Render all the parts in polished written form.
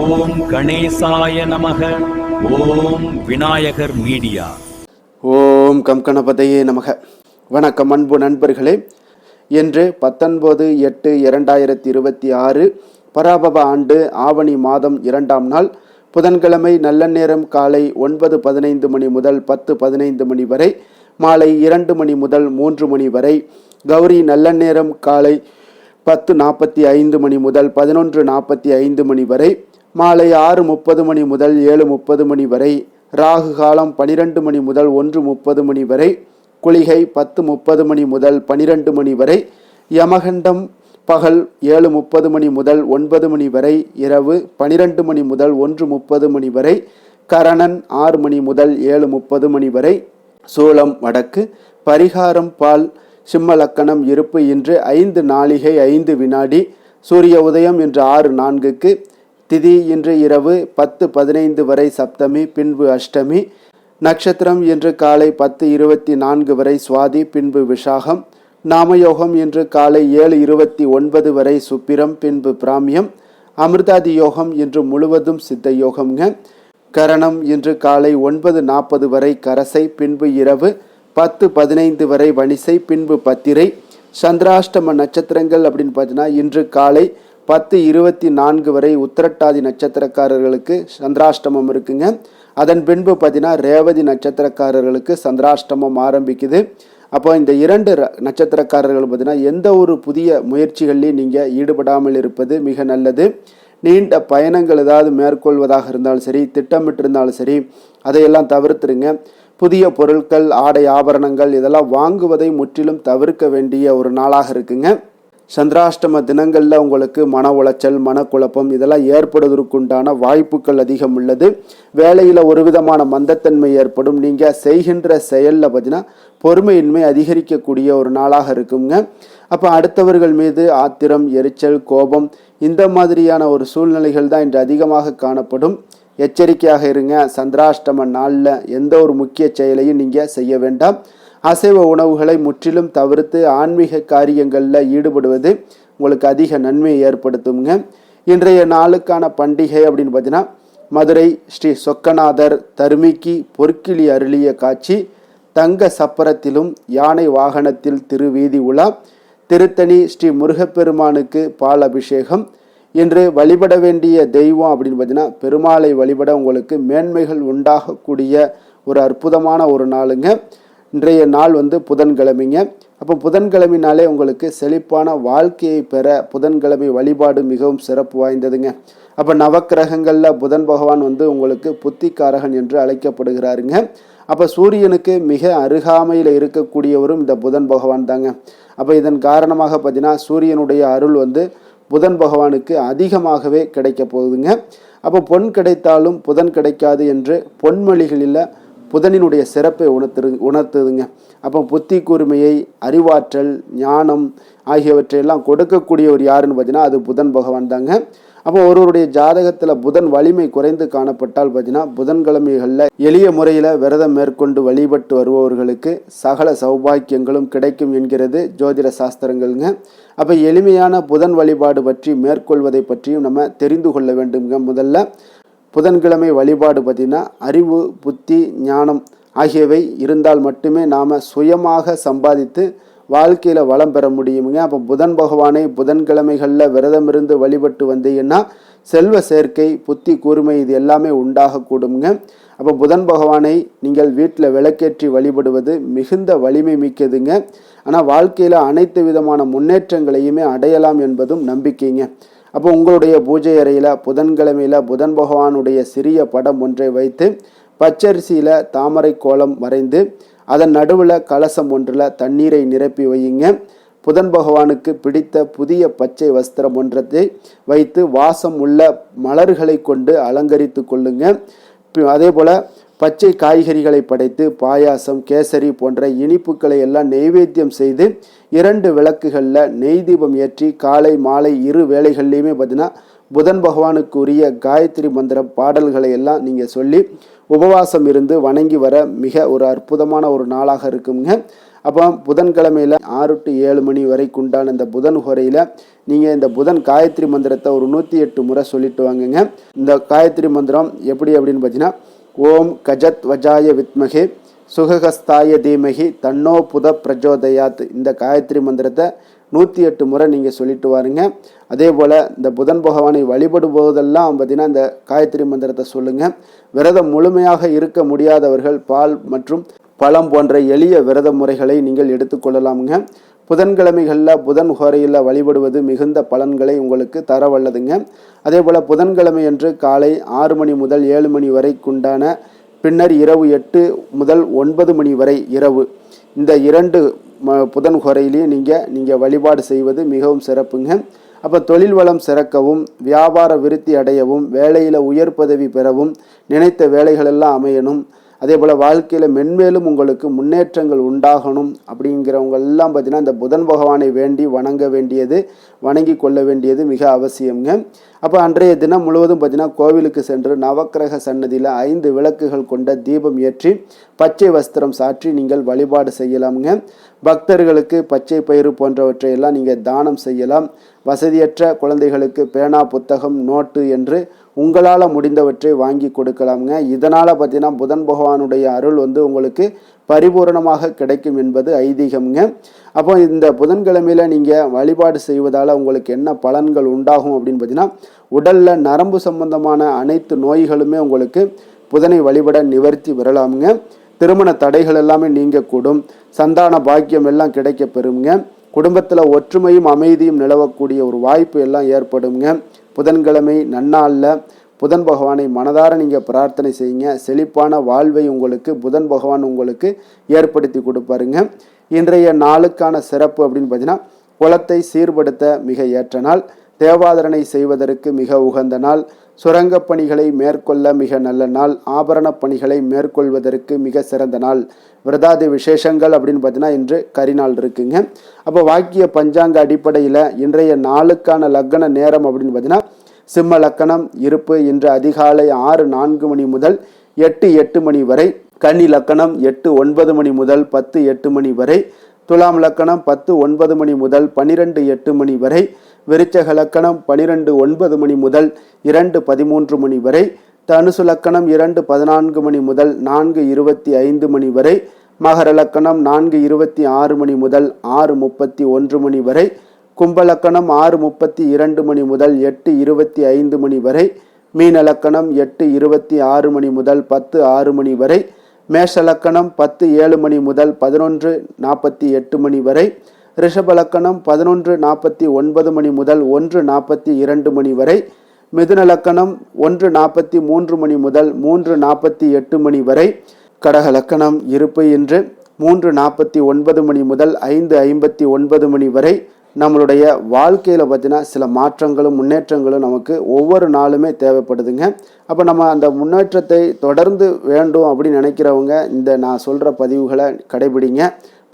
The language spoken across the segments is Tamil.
ஓம் கணேசாய நமக. ஓம் விநாயகர் மீடியா. ஓம் கம்கணபதையே நமக. வணக்கம் அன்பு நண்பர்களே. இன்று 19/8/2026 பராபவ ஆண்டு ஆவணி மாதம் 2ஆம் நாள் புதன்கிழமை. நல்ல நேரம் காலை 9:15 மணி முதல் 10:15 மணி வரை, மாலை 2 மணி முதல் 3 மணி வரை. கௌரி நல்ல நேரம் காலை 10:45 மணி முதல் 11:45 மணி வரை, மாலை 6:30 மணி முதல் 7:30 மணி வரை. ராகு காலம் 12 மணி முதல் 1:30 மணி வரை. குளிகை 10:30 மணி முதல் 12 மணி வரை. யமகண்டம் பகல் 7:30 மணி முதல் 9 மணி வரை. இரவு 12 மணி முதல் 1:30 மணி வரை. கரணன் 6 மணி முதல் 7:30 மணி வரை. சூலம் வடக்கு. பரிகாரம் பால். சிம்ம லக்கணம் இருப்பு இன்று 5 நாழிகை 5 வினாடி. சூரிய உதயம் இன்று 6:04. திதி இன்று இரவு 10:15 வரை சப்தமி, பின்பு அஷ்டமி. நட்சத்திரம் இன்று காலை 10:24 வரை சுவாதி, பின்பு விஷாகம். நாமயோகம் இன்று காலை 7:29 வரை சுப்பிரம், பின்பு பிராமியம். அமிர்தாதி யோகம் இன்று முழுவதும் சித்த யோகம்ங்க. கரணம் இன்று காலை 9:40 வரை கரசை, பின்பு இரவு 10:15 வரை வணிசை, பின்பு பத்திரை. சந்திராஷ்டம நட்சத்திரங்கள் அப்படின்னு பார்த்தீங்கன்னா இன்று காலை 10:24 வரை உத்திரட்டாதி நட்சத்திரக்காரர்களுக்கு சந்திராஷ்டமம் இருக்குங்க. அதன் பின்பு பார்த்தீங்கன்னா ரேவதி நட்சத்திரக்காரர்களுக்கு சந்திராஷ்டமம் ஆரம்பிக்குது. அப்போ இந்த 2 நட்சத்திரக்காரர்கள் பார்த்தீங்கன்னா எந்த ஒரு புதிய முயற்சிகள்லையும் நீங்கள் ஈடுபடாமல் இருப்பது மிக நல்லது. நீண்ட பயணங்கள் ஏதாவது மேற்கொள்வதாக இருந்தாலும் சரி, திட்டமிட்டிருந்தாலும் சரி, அதையெல்லாம் தவிர்த்துருங்க. புதிய பொருட்கள், ஆடை ஆபரணங்கள் இதெல்லாம் வாங்குவதை முற்றிலும் தவிர்க்க வேண்டிய ஒரு நாளாக இருக்குங்க. சந்திராஷ்டம தினங்களில் உங்களுக்கு மன உளைச்சல், மனக்குழப்பம் இதெல்லாம் ஏற்படுவதற்குண்டான வாய்ப்புகள் அதிகம் உள்ளது. வேலையில் ஒரு விதமான மந்தத்தன்மை ஏற்படும். நீங்கள் செய்கின்ற செயலில் பார்த்தீங்கன்னா பொறுமையின்மை அதிகரிக்கக்கூடிய ஒரு நாளாக இருக்குங்க. அப்போ அடுத்தவர்கள் மீது ஆத்திரம், எரிச்சல், கோபம் இந்த மாதிரியான ஒரு சூழ்நிலைகள் தான் இன்று அதிகமாக காணப்படும். எச்சரிக்கையாக இருங்க. சந்திராஷ்டம நாளில் எந்த ஒரு முக்கிய செயலையும் நீங்கள் செய்ய வேண்டாம். அசைவ உணவுகளை முற்றிலும் தவிர்த்து ஆன்மீக காரியங்களில் ஈடுபடுவது உங்களுக்கு அதிக நன்மையை ஏற்படுத்துங்க. இன்றைய நாளுக்கான பண்டிகை அப்படின்னு பார்த்தீங்கன்னா மதுரை ஸ்ரீ சொக்கநாதர் தருமிக்கு பொற்கிளி அருளிய காட்சி, தங்க சப்பரத்திலும் யானை வாகனத்தில் திருவீதி உலா, திருத்தணி ஸ்ரீ முருகப்பெருமானுக்கு பால் அபிஷேகம். இன்று வழிபட வேண்டிய தெய்வம் அப்படின்னு பார்த்தீங்கன்னா பெருமாளை வழிபட உங்களுக்கு மேன்மைகள் உண்டாகக்கூடிய ஒரு அற்புதமான ஒரு நாளுங்க. இன்றைய நாள் புதன்கிழமைங்க. அப்போ புதன்கிழமைனாலே உங்களுக்கு செழிப்பான வாழ்க்கையை பெற புதன்கிழமை வழிபாடு மிகவும் சிறப்பு வாய்ந்ததுங்க. அப்போ நவக்கிரகங்களில் புதன் பகவான் உங்களுக்கு புத்திக்காரகன் என்று அழைக்கப்படுகிறாருங்க. அப்போ சூரியனுக்கு மிக அருகாமையில் இருக்கக்கூடியவரும் இந்த புதன் பகவான் தாங்க. அப்போ இதன் காரணமாக பார்த்தீங்கன்னா சூரியனுடைய அருள் புதன் பகவானுக்கு அதிகமாகவே கிடைக்க போகுதுங்க. அப்போ பொன் கிடைத்தாலும் புதன் கிடைக்காது என்று பொன்மொழிகளில் புதனினுடைய சிறப்பை உணர்த்துதுங்க. அப்போ புத்தி கூர்மையை, அறிவாற்றல், ஞானம் ஆகியவற்றையெல்லாம் கொடுக்கக்கூடியவர் யாருன்னு பார்த்தீங்கன்னா அது புதன் பகவான் தாங்க. அப்போ ஒருவருடைய ஜாதகத்தில் புதன் வலிமை குறைந்து காணப்பட்டால் பார்த்தீங்கன்னா புதன்கிழமைகளில் எளிய முறையில் விரதம் மேற்கொண்டு வழிபட்டு வருபவர்களுக்கு சகல சௌபாக்கியங்களும் கிடைக்கும் என்கிறது ஜோதிட சாஸ்திரங்கள்ங்க. அப்போ எளிமையான புதன் வழிபாடு பற்றி மேற்கொள்வதை பற்றியும் நம்ம தெரிந்து கொள்ள வேண்டுங்க. முதல்ல புதன்கிழமை வழிபாடு பார்த்திங்கன்னா அறிவு, புத்தி, ஞானம் ஆகியவை இருந்தால் மட்டுமே நாம் சுயமாக சம்பாதித்து வாழ்க்கையில் வளம் பெற முடியுங்க. அப்போ புதன் பகவானை புதன்கிழமைகளில் விரதமிருந்து வழிபட்டு வந்தீங்கன்னா செல்வ சேர்க்கை, புத்தி கூர்மை இது எல்லாமே உண்டாகக்கூடுங்க. அப்போ புதன் பகவானை நீங்கள் வீட்டில் விளக்கேற்றி வழிபடுவது மிகுந்த வலிமை மிக்கதுங்க. ஆனால் வாழ்க்கையில் அனைத்து விதமான முன்னேற்றங்களையுமே அடையலாம் என்பதும் நம்பிக்கைங்க. அப்போ உங்களுடைய பூஜை அறையில் புதன்கிழமையில் புதன் பகவானுடைய சிறிய படம் ஒன்றை வைத்து பச்சரிசியில் தாமரை கோலம் வரைந்து அதன் நடுவில் கலசம் ஒன்றில் தண்ணீரை நிரப்பி வையுங்க. புதன் பகவானுக்கு பிடித்த புதிய பச்சை வஸ்திரம் ஒன்றத்தை வைத்து வாசம் உள்ள மலர்களை கொண்டு அலங்கரித்து கொள்ளுங்க. அதே போல் பச்சை காய்கறிகளை படைத்து பாயாசம், கேசரி போன்ற இனிப்புகளை எல்லாம் நெய்வேத்தியம் செய்து 2 விளக்குகளில் நெய் தீபம் ஏற்றி காலை மாலை 2 வேளைகள்லையுமே பார்த்தீங்கன்னா புதன் பகவானுக்கு உரிய காயத்ரி மந்திர பாடல்களை எல்லாம் நீங்கள் சொல்லி உபவாசம் இருந்து வணங்கி வர மிக ஒரு அற்புதமான ஒரு நாளாக இருக்குங்க. அப்போ புதன்கிழமையில் 6 to 7 மணி வரைக்கும் உண்டான இந்த புதன் ஹோரையில் நீங்கள் இந்த புதன் காயத்ரி மந்திரத்தை ஒரு 108 முறை சொல்லிட்டு வாங்குங்க. இந்த காயத்ரி மந்திரம் எப்படி அப்படின்னு பார்த்தீங்கன்னா, ஓம் கஜத் வஜாய வித்மகே சுககஸ்தாய தீமகி தன்னோ புத பிரஜோதயாத். இந்த காயத்ரி மந்திரத்தை 108 முறை நீங்கள் சொல்லிட்டு வாருங்க. அதே போல் இந்த புதன் பகவானை வழிபடும்போதெல்லாம் பார்த்தீங்கன்னா இந்த காயத்ரி மந்திரத்தை சொல்லுங்கள். விரதம் முழுமையாக இருக்க முடியாதவர்கள் பால் மற்றும் பழம் போன்ற எளிய விரத முறைகளை நீங்கள் எடுத்துக்கொள்ளலாமுங்க. புதன்கிழமைகளில் புதன் ஹோரையில் வழிபடுவது மிகுந்த பலன்களை உங்களுக்கு தர வல்லதுங்க. அதே போல் புதன்கிழமை என்று காலை 6 மணி முதல் 7 மணி வரைக்குண்டான, பின்னர் இரவு 8 முதல் 9 மணி வரை இரவு, இந்த 2 புதன் ஹோரையிலையும் நீங்கள் வழிபாடு செய்வது மிகவும் சிறப்புங்க. அப்போ தொழில் வளம் சிறக்கவும், வியாபார விருத்தி அடையவும், வேலையில் உயர் பதவி பெறவும், நினைத்த வேலைகளெல்லாம் அமையணும், அதே போல் வாழ்க்கையில் மென்மேலும் உங்களுக்கு முன்னேற்றங்கள் உண்டாகணும் அப்படிங்கிறவங்க எல்லாம் பார்த்தீங்கன்னா இந்த புதன் பகவானை வேண்டி வணங்கி கொள்ள வேண்டியது மிக அவசியங்க. அப்போ அன்றைய தினம் முழுவதும் பார்த்தீங்கன்னா கோவிலுக்கு சென்று நவக்கிரக சன்னதியில் 5 விளக்குகள் கொண்ட தீபம் ஏற்றி பச்சை வஸ்திரம் சாற்றி நீங்கள் வழிபாடு செய்யலாமுங்க. பக்தர்களுக்கு பச்சை பயிறு போன்றவற்றையெல்லாம் நீங்கள் தானம் செய்யலாம். வசதியற்ற குழந்தைகளுக்கு பேனா, புத்தகம், நோட்டு என்று உங்களால் முடிந்தவற்றை வாங்கி கொடுக்கலாமுங்க. இதனால் பார்த்தீங்கன்னா புதன் பகவானுடைய அருள் உங்களுக்கு பரிபூரணமாக கிடைக்கும் என்பது ஐதீகம்ங்க. அப்போ இந்த புதன்கிழமையில் நீங்கள் வழிபாடு செய்வதால் உங்களுக்கு என்ன பலன்கள் உண்டாகும் அப்படின்னு பார்த்தீங்கன்னா, உடலில் நரம்பு சம்பந்தமான அனைத்து நோய்களுமே உங்களுக்கு புதனை வழிபட நிவர்த்தி பெறலாமுங்க. திருமண தடைகள் எல்லாமே நீங்கக்கூடும். சந்தான பாக்கியம் எல்லாம் கிடைக்க பெறுங்க. குடும்பத்தில் ஒற்றுமையும் அமைதியும் நிலவக்கூடிய ஒரு வாய்ப்பு எல்லாம் ஏற்படுங்க. புதன்கிழமை நன்னாளில் புதன் பகவானை மனதார நீங்கள் பிரார்த்தனை செய்யுங்க. செழிப்பான வாழ்வை உங்களுக்கு புதன் பகவான் உங்களுக்கு ஏற்படுத்தி கொடுப்பாருங்க. இன்றைய நாளுக்கான சிறப்பு அப்படின்னு பார்த்தீங்கன்னா, குலத்தை சீர்படுத்த மிக ஏற்ற நாள், தேவாதரணை செய்வதற்கு மிக உகந்த நாள், சுரங்கப் பணிகளை மேற்கொள்ள மிக நல்ல நாள், ஆபரண பணிகளை மேற்கொள்வதற்கு மிக சிறந்த நாள். விரதாதி விசேஷங்கள் அப்படின்னு பார்த்தீங்கன்னா இன்று கரிநாள் இருக்குங்க. அப்போ வாக்கிய பஞ்சாங்க அடிப்படையில் இன்றைய நாளுக்கான லக்ன நேரம் அப்படின்னு பார்த்தீங்கன்னா, சிம்ம லக்கணம் இருப்பு இன்று அதிகாலை 6:04 மணி முதல் 8:08 மணி வரை, கன்னி லக்கணம் 8:09 மணி முதல் 10:08 மணி வரை, துலாம் லக்கணம் 10:09 மணி முதல் 12:08 மணி வரை, விருச்சக லக்கணம் 12:09 மணி முதல் 2:13 மணி வரை, தனுசு லக்கணம் 2:14 மணி முதல் 4:25 மணி வரை, மகர லக்கணம் 4:26 மணி முதல் 6:31 மணி வரை, கும்பலக்கணம் 6:32 மணி முதல் 8:25 மணி வரை, மீன லக்கணம் 8:26 மணி முதல் 10:06 மணி வரை, மேஷ லக்கணம் 10:07 மணி முதல் 11:48 மணி வரை, ரிஷப லக்கணம் 11:49 மணி முதல் 1:42 மணி வரை, மிதுன லக்கணம் 1:43 மணி முதல் 3:48 மணி வரை, கடக லக்கணம் இருப்பு இன்று 3:49 மணி முதல் 5:59 மணி வரை. நம்மளுடைய வாழ்க்கையில் பார்த்தீங்கன்னா சில மாற்றங்களும் முன்னேற்றங்களும் நமக்கு ஒவ்வொரு நாளுமே தேவைப்படுதுங்க. அப்போ நம்ம அந்த முன்னேற்றத்தை தொடர்ந்து வேண்டும் அப்படின்னு நினைக்கிறவங்க இந்த நான் சொல்கிற பதிவுகளை கடைபிடிங்க.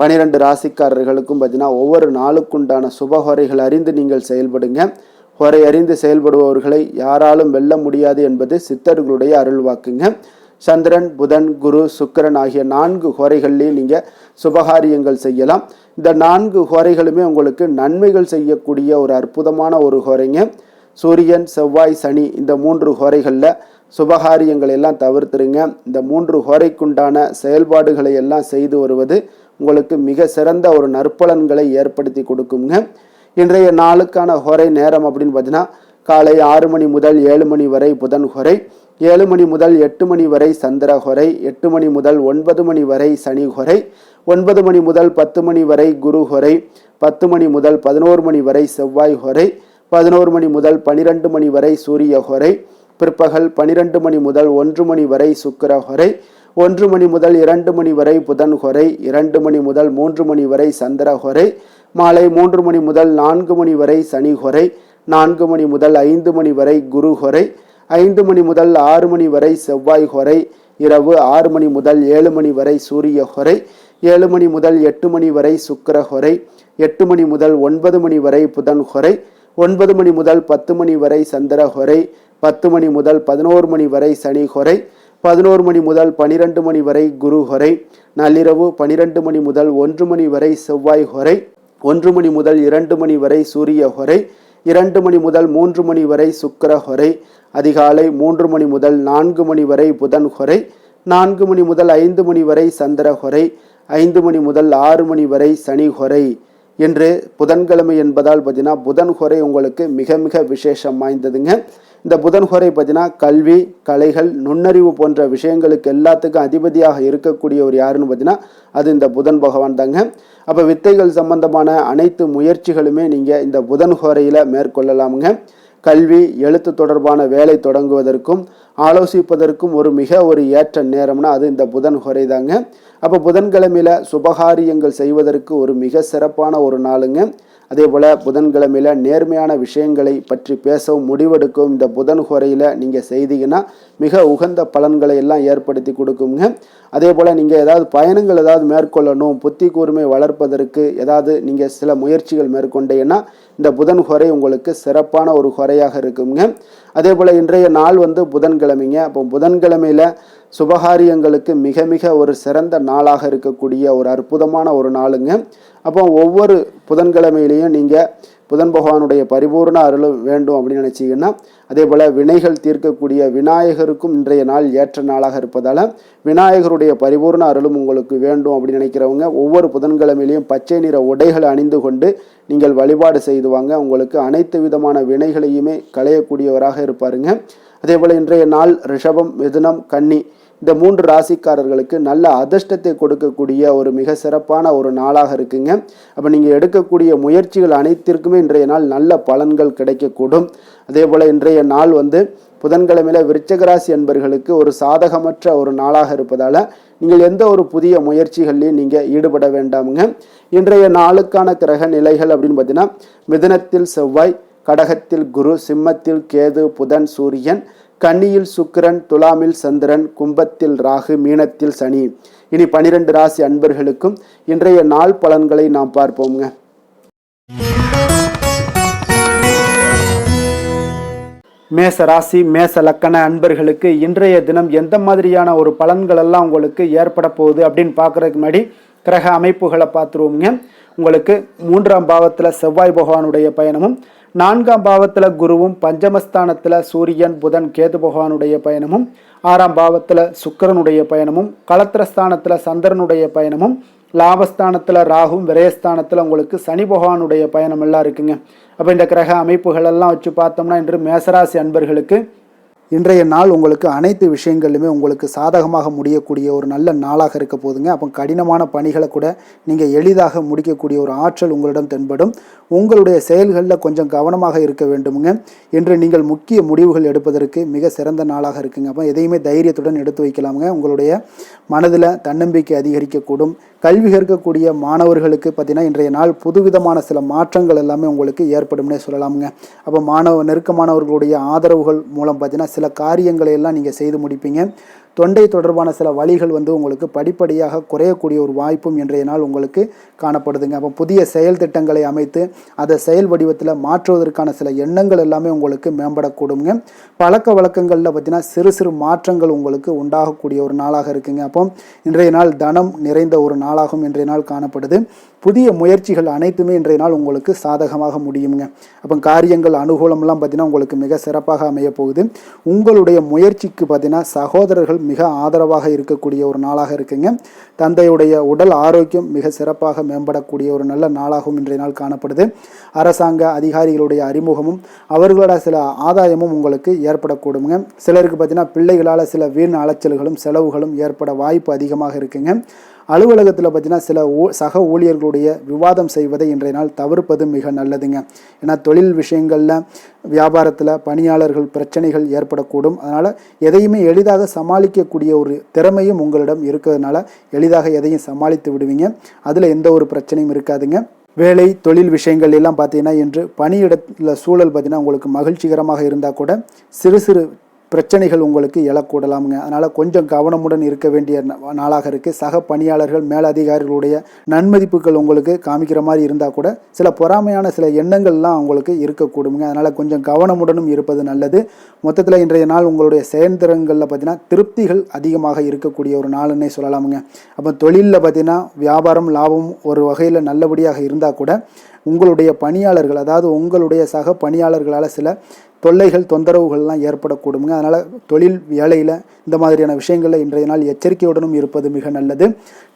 12 ராசிக்காரர்களுக்கும் பார்த்தீங்கன்னா ஒவ்வொரு நாளுக்குண்டான சுபஹோரைகள் அறிந்து நீங்கள் செயல்படுங்க. ஹோரை அறிந்து செயல்படுபவர்களை யாராலும் வெல்ல முடியாது என்பது சித்தர்களுடைய அருள்வாக்குங்க. சந்திரன், புதன், குரு, சுக்கிரன் ஆகிய 4 ஹோரைகள்லையும் நீங்கள் சுபகாரியங்கள் செய்யலாம். இந்த 4 ஹோரைகளுமே உங்களுக்கு நன்மைகள் செய்யக்கூடிய ஒரு அற்புதமான ஒரு ஹோரைங்க. சூரியன், செவ்வாய், சனி இந்த 3 ஹோரைகளில் சுபகாரியங்களை எல்லாம் தவிர்த்துருங்க. இந்த 3 ஹோரைக்குண்டான செயல்பாடுகளை எல்லாம் செய்து வருவது உங்களுக்கு மிக சிறந்த ஒரு நற்பலன்களை ஏற்படுத்தி கொடுக்குங்க. இன்றைய நாளுக்கான ஹோரை நேரம் அப்படின்னு பார்த்தீங்கன்னா, காலை 6 மணி முதல் 7 மணி வரை புதன் ஹோரை, 7 மணி முதல் 8 மணி வரை சந்திர ஹோரை, 8 மணி முதல் 9 மணி வரை சனி ஹோரை, 9 மணி முதல் 10 மணி வரை குரு ஹோரை, 10 மணி முதல் 11 மணி வரை செவ்வாய் ஹோரை, 11 மணி முதல் 12 மணி வரை சூரிய ஹோரை, பிற்பகல் 12 மணி முதல் 1 மணி வரை சுக்கிர ஹோரை, 1 மணி முதல் 2 மணி வரை புதன் ஹோரை, 2 மணி முதல் 3 மணி வரை சந்திர ஹோரை, மாலை 3 மணி முதல் 4 மணி வரை சனி ஹோரை, 4 மணி முதல் 5 மணி வரை குரு ஹோரை, 5 மணி முதல் 6 மணி வரை செவ்வாய் ஹோரை, இரவு 6 மணி முதல் 7 மணி வரை சூரிய ஹோரை, 7 மணி முதல் 8 மணி வரை சுக்கிர ஹோரை, 8 மணி முதல் 9 மணி வரை புதன் ஹோரை, 9 மணி முதல் 10 மணி வரை சந்திர ஹோரை, 10 மணி முதல் 11 மணி வரை சனி ஹோரை, 11 மணி முதல் 12 மணி வரை குரு ஹொரை. நள்ளிரவு 12 மணி முதல் 1 மணி வரை செவ்வாய் ஹொரை. 1 மணி முதல் 2 மணி வரை சூரிய ஹொரை. 2 மணி முதல் 3 மணி வரை சுக்கிர ஹொரை. அதிகாலை 3 மணி முதல் 4 மணி வரை புதன் ஹொரை. 4 மணி முதல் 5 மணி வரை சந்திர ஹொரை. 5 மணி முதல் 6 மணி வரை சனி ஹொரை. என்று புதன்கிழமை என்பதால் பார்த்தீங்கன்னா புதன் ஹொரை உங்களுக்கு மிக மிக விசேஷம் வாய்ந்ததுங்க. இந்த புதன் ஹொரை பார்த்தீங்கன்னா கல்வி, கலைகள், நுண்ணறிவு போன்ற விஷயங்களுக்கு எல்லாத்துக்கும் அதிபதியாக இருக்கக்கூடியவர் யாருன்னு பார்த்தீங்கன்னா அது இந்த புதன் பகவான் தாங்க. அப்போ வித்தைகள் சம்பந்தமான அனைத்து முயற்சிகளுமே நீங்கள் இந்த புதன் ஹொரையில் மேற்கொள்ளலாமுங்க. கல்வி, எழுத்து தொடர்பான வேலை தொடங்குவதற்கும் ஆலோசிப்பதற்கும் மிக ஏற்ற நேரம்னா அது இந்த புதன் ஹொரை தாங்க. அப்போ புதன்கிழமையில் சுபகாரியங்கள் செய்வதற்கு மிக சிறப்பான நாளுங்க. அதே போல் புதன்கிழமையில் நேர்மையான விஷயங்களை பற்றி பேசவும் முடிவெடுக்கவும் இந்த புதன் ஹொரையில் நீங்கள் செய்தீங்கன்னா மிக உகந்த பலன்களை எல்லாம் ஏற்படுத்தி கொடுக்குங்க. அதே போல் நீங்கள் ஏதாவது பயணங்கள் மேற்கொள்ளணும், புத்தி கூர்மை வளர்ப்பதற்கு நீங்கள் சில முயற்சிகள் மேற்கொண்டீங்கன்னா இந்த புதன் ஹொரை உங்களுக்கு சிறப்பான ஹொரையாக இருக்குங்க. அதே போல் இன்றைய நாள் புதன்கிழமைங்க. அப்போ புதன்கிழமையில் சுபகாரியங்களுக்கு மிக மிக சிறந்த நாளாக இருக்கக்கூடிய அற்புதமான நாளுங்க. அப்போ ஒவ்வொரு புதன்கிழமையிலையும் நீங்கள் புதன் பகவானுடைய பரிபூர்ண அருள் வேண்டும் அப்படின்னு நினச்சிங்கன்னா அதே போல் வினைகள் தீர்க்கக்கூடிய விநாயகருக்கும் இன்றைய நாள் ஏற்ற நாளாக இருப்பதால் விநாயகருடைய பரிபூர்ண அருளும் உங்களுக்கு வேண்டும் அப்படின்னு நினைக்கிறவங்க ஒவ்வொரு புதன்கிழமையிலையும் பச்சை நிற உடைகளை அணிந்து கொண்டு நீங்கள் வழிபாடு செய்துவாங்க. உங்களுக்கு அனைத்து விதமான வினைகளையுமே களையக்கூடியவராக இருப்பாருங்க. அதே போல் இன்றைய நாள் ரிஷபம், மிதுனம், கன்னி இந்த 3 ராசிக்காரர்களுக்கு நல்ல அதிர்ஷ்டத்தை கொடுக்கக்கூடிய மிக சிறப்பான நாளாக இருக்குங்க. அப்போ நீங்கள் எடுக்கக்கூடிய முயற்சிகள் அனைத்திற்குமே இன்றைய நாள் நல்ல பலன்கள் கிடைக்கக்கூடும். அதே போல் இன்றைய நாள் புதன்கிழமையில் விருச்சிக ராசி அன்பர்களுக்கு சாதகமற்ற நாளாக இருப்பதால் நீங்கள் எந்த புதிய முயற்சிகள்லையும் நீங்கள் ஈடுபட வேண்டாமுங்க. இன்றைய நாளுக்கான கிரக நிலைகள் அப்படின்னு பார்த்தீங்கன்னா மிதுனத்தில் செவ்வாய், கடகத்தில் குரு, சிம்மத்தில் கேது, புதன், சூரியன், கன்னியில் சுக்கிரன், துலாமில் சந்திரன், கும்பத்தில் ராகு, மீனத்தில் சனி. இனி 12 ராசி அன்பர்களுக்கும் இன்றைய நாள் பலன்களை நாம் பார்ப்போங்க. மேச ராசி, மேச லக்கண அன்பர்களுக்கு இன்றைய தினம் எந்த மாதிரியான பலன்கள் எல்லாம் உங்களுக்கு ஏற்பட போகுது அப்படின்னு பார்க்கறதுக்கு முன்னாடி கிரக அமைப்புகளை பார்த்துருவோங்க. உங்களுக்கு 3ஆம் பாவத்தில் செவ்வாய் பகவானுடைய பயணமும், 4ஆம் பாவத்தில் குருவும், பஞ்சமஸ்தானத்தில் சூரியன், புதன், கேது பகவானுடைய பயணமும், 6ஆம் பாவத்தில் சுக்கிரனுடைய பயணமும், களத்திரஸ்தானத்தில் சந்திரனுடைய பயணமும், லாபஸ்தானத்தில் ராகும், விரயஸ்தானத்தில் உங்களுக்கு சனி பகவானுடைய பயணம் எல்லாம் இருக்குங்க. அப்போ இந்த கிரக அமைப்புகள் எல்லாம் வச்சு பார்த்தோம்னா இன்று மேசராசி அன்பர்களுக்கு இன்றைய நாள் உங்களுக்கு அனைத்து விஷயங்களிலுமே உங்களுக்கு சாதகமாக முடியக்கூடிய நல்ல நாளாக இருக்க போதுங்க. அப்போ கடினமான பணிகளை கூட நீங்கள் எளிதாக முடிக்கக்கூடிய ஆற்றல் உங்களிடம் தென்படும். உங்களுடைய செயல்களில் கொஞ்சம் கவனமாக இருக்க வேண்டுமுங்க. இன்று நீங்கள் முக்கிய முடிவுகள் எடுப்பதற்கு மிக சிறந்த நாளாக இருக்குங்க. அப்போ எதையுமே தைரியத்துடன் எடுத்து வைக்கலாமுங்க. உங்களுடைய மனதில் தன்னம்பிக்கை அதிகரிக்கக்கூடும். கல்வி கற்கக்கூடிய மாணவர்களுக்கு பார்த்தீங்கன்னா இன்றைய நாள் புதுவிதமான சில மாற்றங்கள் எல்லாமே உங்களுக்கு ஏற்படும்னே சொல்லலாமுங்க. அப்போ நெருக்கமானவர்களுடைய ஆதரவுகள் மூலம் பார்த்தீங்கன்னா சில காரியங்களை எல்லாம் நீங்கள் செய்து முடிப்பீங்க. தொண்டை தொடர்பான சில வழிகள் உங்களுக்கு படிப்படியாக குறையக்கூடிய வாய்ப்பும் இன்றைய நாள் உங்களுக்கு காணப்படுதுங்க. அப்போ புதிய செயல் திட்டங்களை அமைத்து அதை செயல் வடிவத்தில் மாற்றுவதற்கான சில எண்ணங்கள் எல்லாமே உங்களுக்கு மேம்படக்கூடுங்க. பழக்க வழக்கங்களில் பார்த்தீங்கன்னா சிறு சிறு மாற்றங்கள் உங்களுக்கு உண்டாகக்கூடிய நாளாக இருக்குங்க. அப்போ இன்றைய நாள் தனம் நிறைந்த நாளாகவும் இன்றைய நாள் காணப்படுது. புதிய முயற்சிகள் அனைத்துமே இன்றைய நாள் உங்களுக்கு சாதகமாக முடியுங்க. அப்போ காரியங்கள் அனுகூலம்லாம் பார்த்தீங்கன்னா உங்களுக்கு மிக சிறப்பாக அமைய போகுது. உங்களுடைய முயற்சிக்கு பார்த்தீங்கன்னா சகோதரர்கள் மிக ஆதரவாக இருக்கக்கூடிய நாளாக இருக்குங்க. தந்தையுடைய உடல் ஆரோக்கியம் மிக சிறப்பாக மேம்படக்கூடிய நல்ல நாளாகவும் இன்றைய நாள் காணப்படுது. அரசாங்க அதிகாரிகளுடைய அறிமுகமும் அவர்களோட சில ஆதாயமும் உங்களுக்கு ஏற்படக்கூடுங்க. சிலருக்கு பார்த்தீங்கன்னா பிள்ளைகளால் சில வீண் அலைச்சல்களும் செலவுகளும் ஏற்பட வாய்ப்பு அதிகமாக இருக்குங்க. அலுவலகத்தில் பார்த்தீங்கன்னா சில சக ஊழியர்களுடைய விவாதம் செய்வதை இன்றைய நாள் தவிர்ப்பது மிக நல்லதுங்க. ஏன்னா தொழில் விஷயங்களில் வியாபாரத்தில் பணியாளர்கள் பிரச்சனைகள் ஏற்படக்கூடும். அதனால் எதையுமே எளிதாக சமாளிக்கக்கூடிய திறமையும் உங்களிடம் இருக்கிறதுனால எளிதாக எதையும் சமாளித்து விடுவீங்க. அதில் எந்த பிரச்சனையும் இருக்காதுங்க. வேலை தொழில் விஷயங்கள் எல்லாம் பார்த்தீங்கன்னா இன்று பணியிடத்தில் சூழல் பார்த்தீங்கன்னா உங்களுக்கு மகிழ்ச்சிகரமாக இருந்தால் கூட சிறு சிறு பிரச்சனைகள் உங்களுக்கு எழக்கூடலாமுங்க. அதனால் கொஞ்சம் கவனமுடன் இருக்க வேண்டிய நாளாக இருக்குது. சக பணியாளர்கள் மேலதிகாரிகளுடைய நன்மதிப்புகள் உங்களுக்கு காமிக்கிற மாதிரி இருந்தால் கூட சில பொறாமையான சில எண்ணங்கள்லாம் உங்களுக்கு இருக்கக்கூடுங்க. அதனால் கொஞ்சம் கவனமுடனும் இருப்பது நல்லது. மொத்தத்தில் இன்றைய நாள் உங்களுடைய செயல்திறன்களில் பார்த்தீங்கன்னா திருப்திகள் அதிகமாக இருக்கக்கூடிய ஒரு நாளுன்னே சொல்லலாமுங்க. அப்போ தொழிலில் பார்த்தீங்கன்னா வியாபாரம் லாபம் ஒரு வகையில் நல்லபடியாக இருந்தால் கூட உங்களுடைய பணியாளர்கள், அதாவது உங்களுடைய சக பணியாளர்களால் சில தொல்லைகள் தொந்தரவுகள்லாம் ஏற்படக்கூடுங்க. அதனால் தொழில் வேலையில் இந்த மாதிரியான விஷயங்களில் இன்றைய நாள் எச்சரிக்கையுடனும் இருப்பது மிக நல்லது.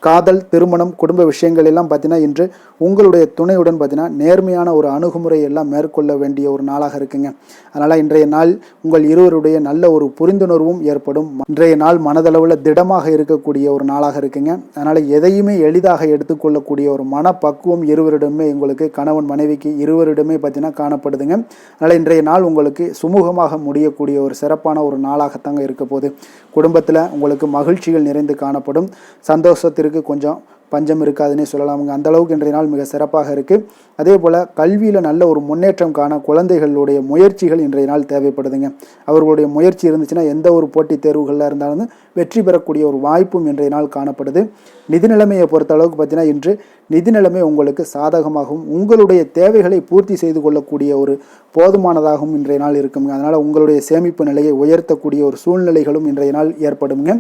காதல், திருமணம், குடும்ப விஷயங்கள் எல்லாம் பார்த்தீங்கன்னா இன்று உங்களுடைய துணையுடன் பார்த்தீங்கன்னா நேர்மையான ஒரு அணுகுமுறை எல்லாம் மேற்கொள்ள வேண்டிய ஒரு நாளாக இருக்குங்க. அதனால் இன்றைய நாள் உங்கள் இருவருடைய நல்ல ஒரு புரிந்துணர்வும் ஏற்படும். இன்றைய நாள் மனதளவில் திடமாக இருக்கக்கூடிய ஒரு நாளாக இருக்குங்க. அதனால் எதையுமே எளிதாக எடுத்துக்கொள்ளக்கூடிய ஒரு மனப்பக்குவம் இருவரிடமே உங்களுக்கு கணவன் மனைவிக்கு இருவரிடமே பார்த்தீங்கன்னா காணப்படுதுங்க. அதனால் இன்றைய நாள் உங்களுக்கு சுமூகமாக முடியக்கூடிய ஒரு சிறப்பான ஒரு நாளாகத்தாங்க இருக்க போகுது. குடும்பத்தில் உங்களுக்கு மகிழ்ச்சிகள் நிறைந்து காணப்படும். சந்தோஷத்திற்கு கொஞ்சம் பஞ்சம் இருக்காதுன்னே சொல்லலாமுங்க. அந்த அளவுக்கு இன்றைய நாள் மிக சிறப்பாக இருக்குது. அதே போல் கல்வியில் நல்ல ஒரு முன்னேற்றம் காண குழந்தைகளுடைய முயற்சிகள் இன்றைய நாள் தேவைப்படுதுங்க. அவர்களுடைய முயற்சி இருந்துச்சுன்னா எந்த ஒரு போட்டித் தேர்வுகளில் இருந்தாலும் வெற்றி பெறக்கூடிய ஒரு வாய்ப்பும் இன்றைய நாள் காணப்படுது. நிதி நிலைமையை பொறுத்த அளவுக்கு பார்த்தீங்கன்னா இன்று நிதி நிலைமை உங்களுக்கு சாதகமாகவும் உங்களுடைய தேவைகளை பூர்த்தி செய்து கொள்ளக்கூடிய ஒரு போதுமானதாகவும் இன்றைய நாள் இருக்குங்க. அதனால் உங்களுடைய சேமிப்பு நிலையை உயர்த்தக்கூடிய ஒரு சூழ்நிலைகளும் இன்றைய நாள் ஏற்படுங்க.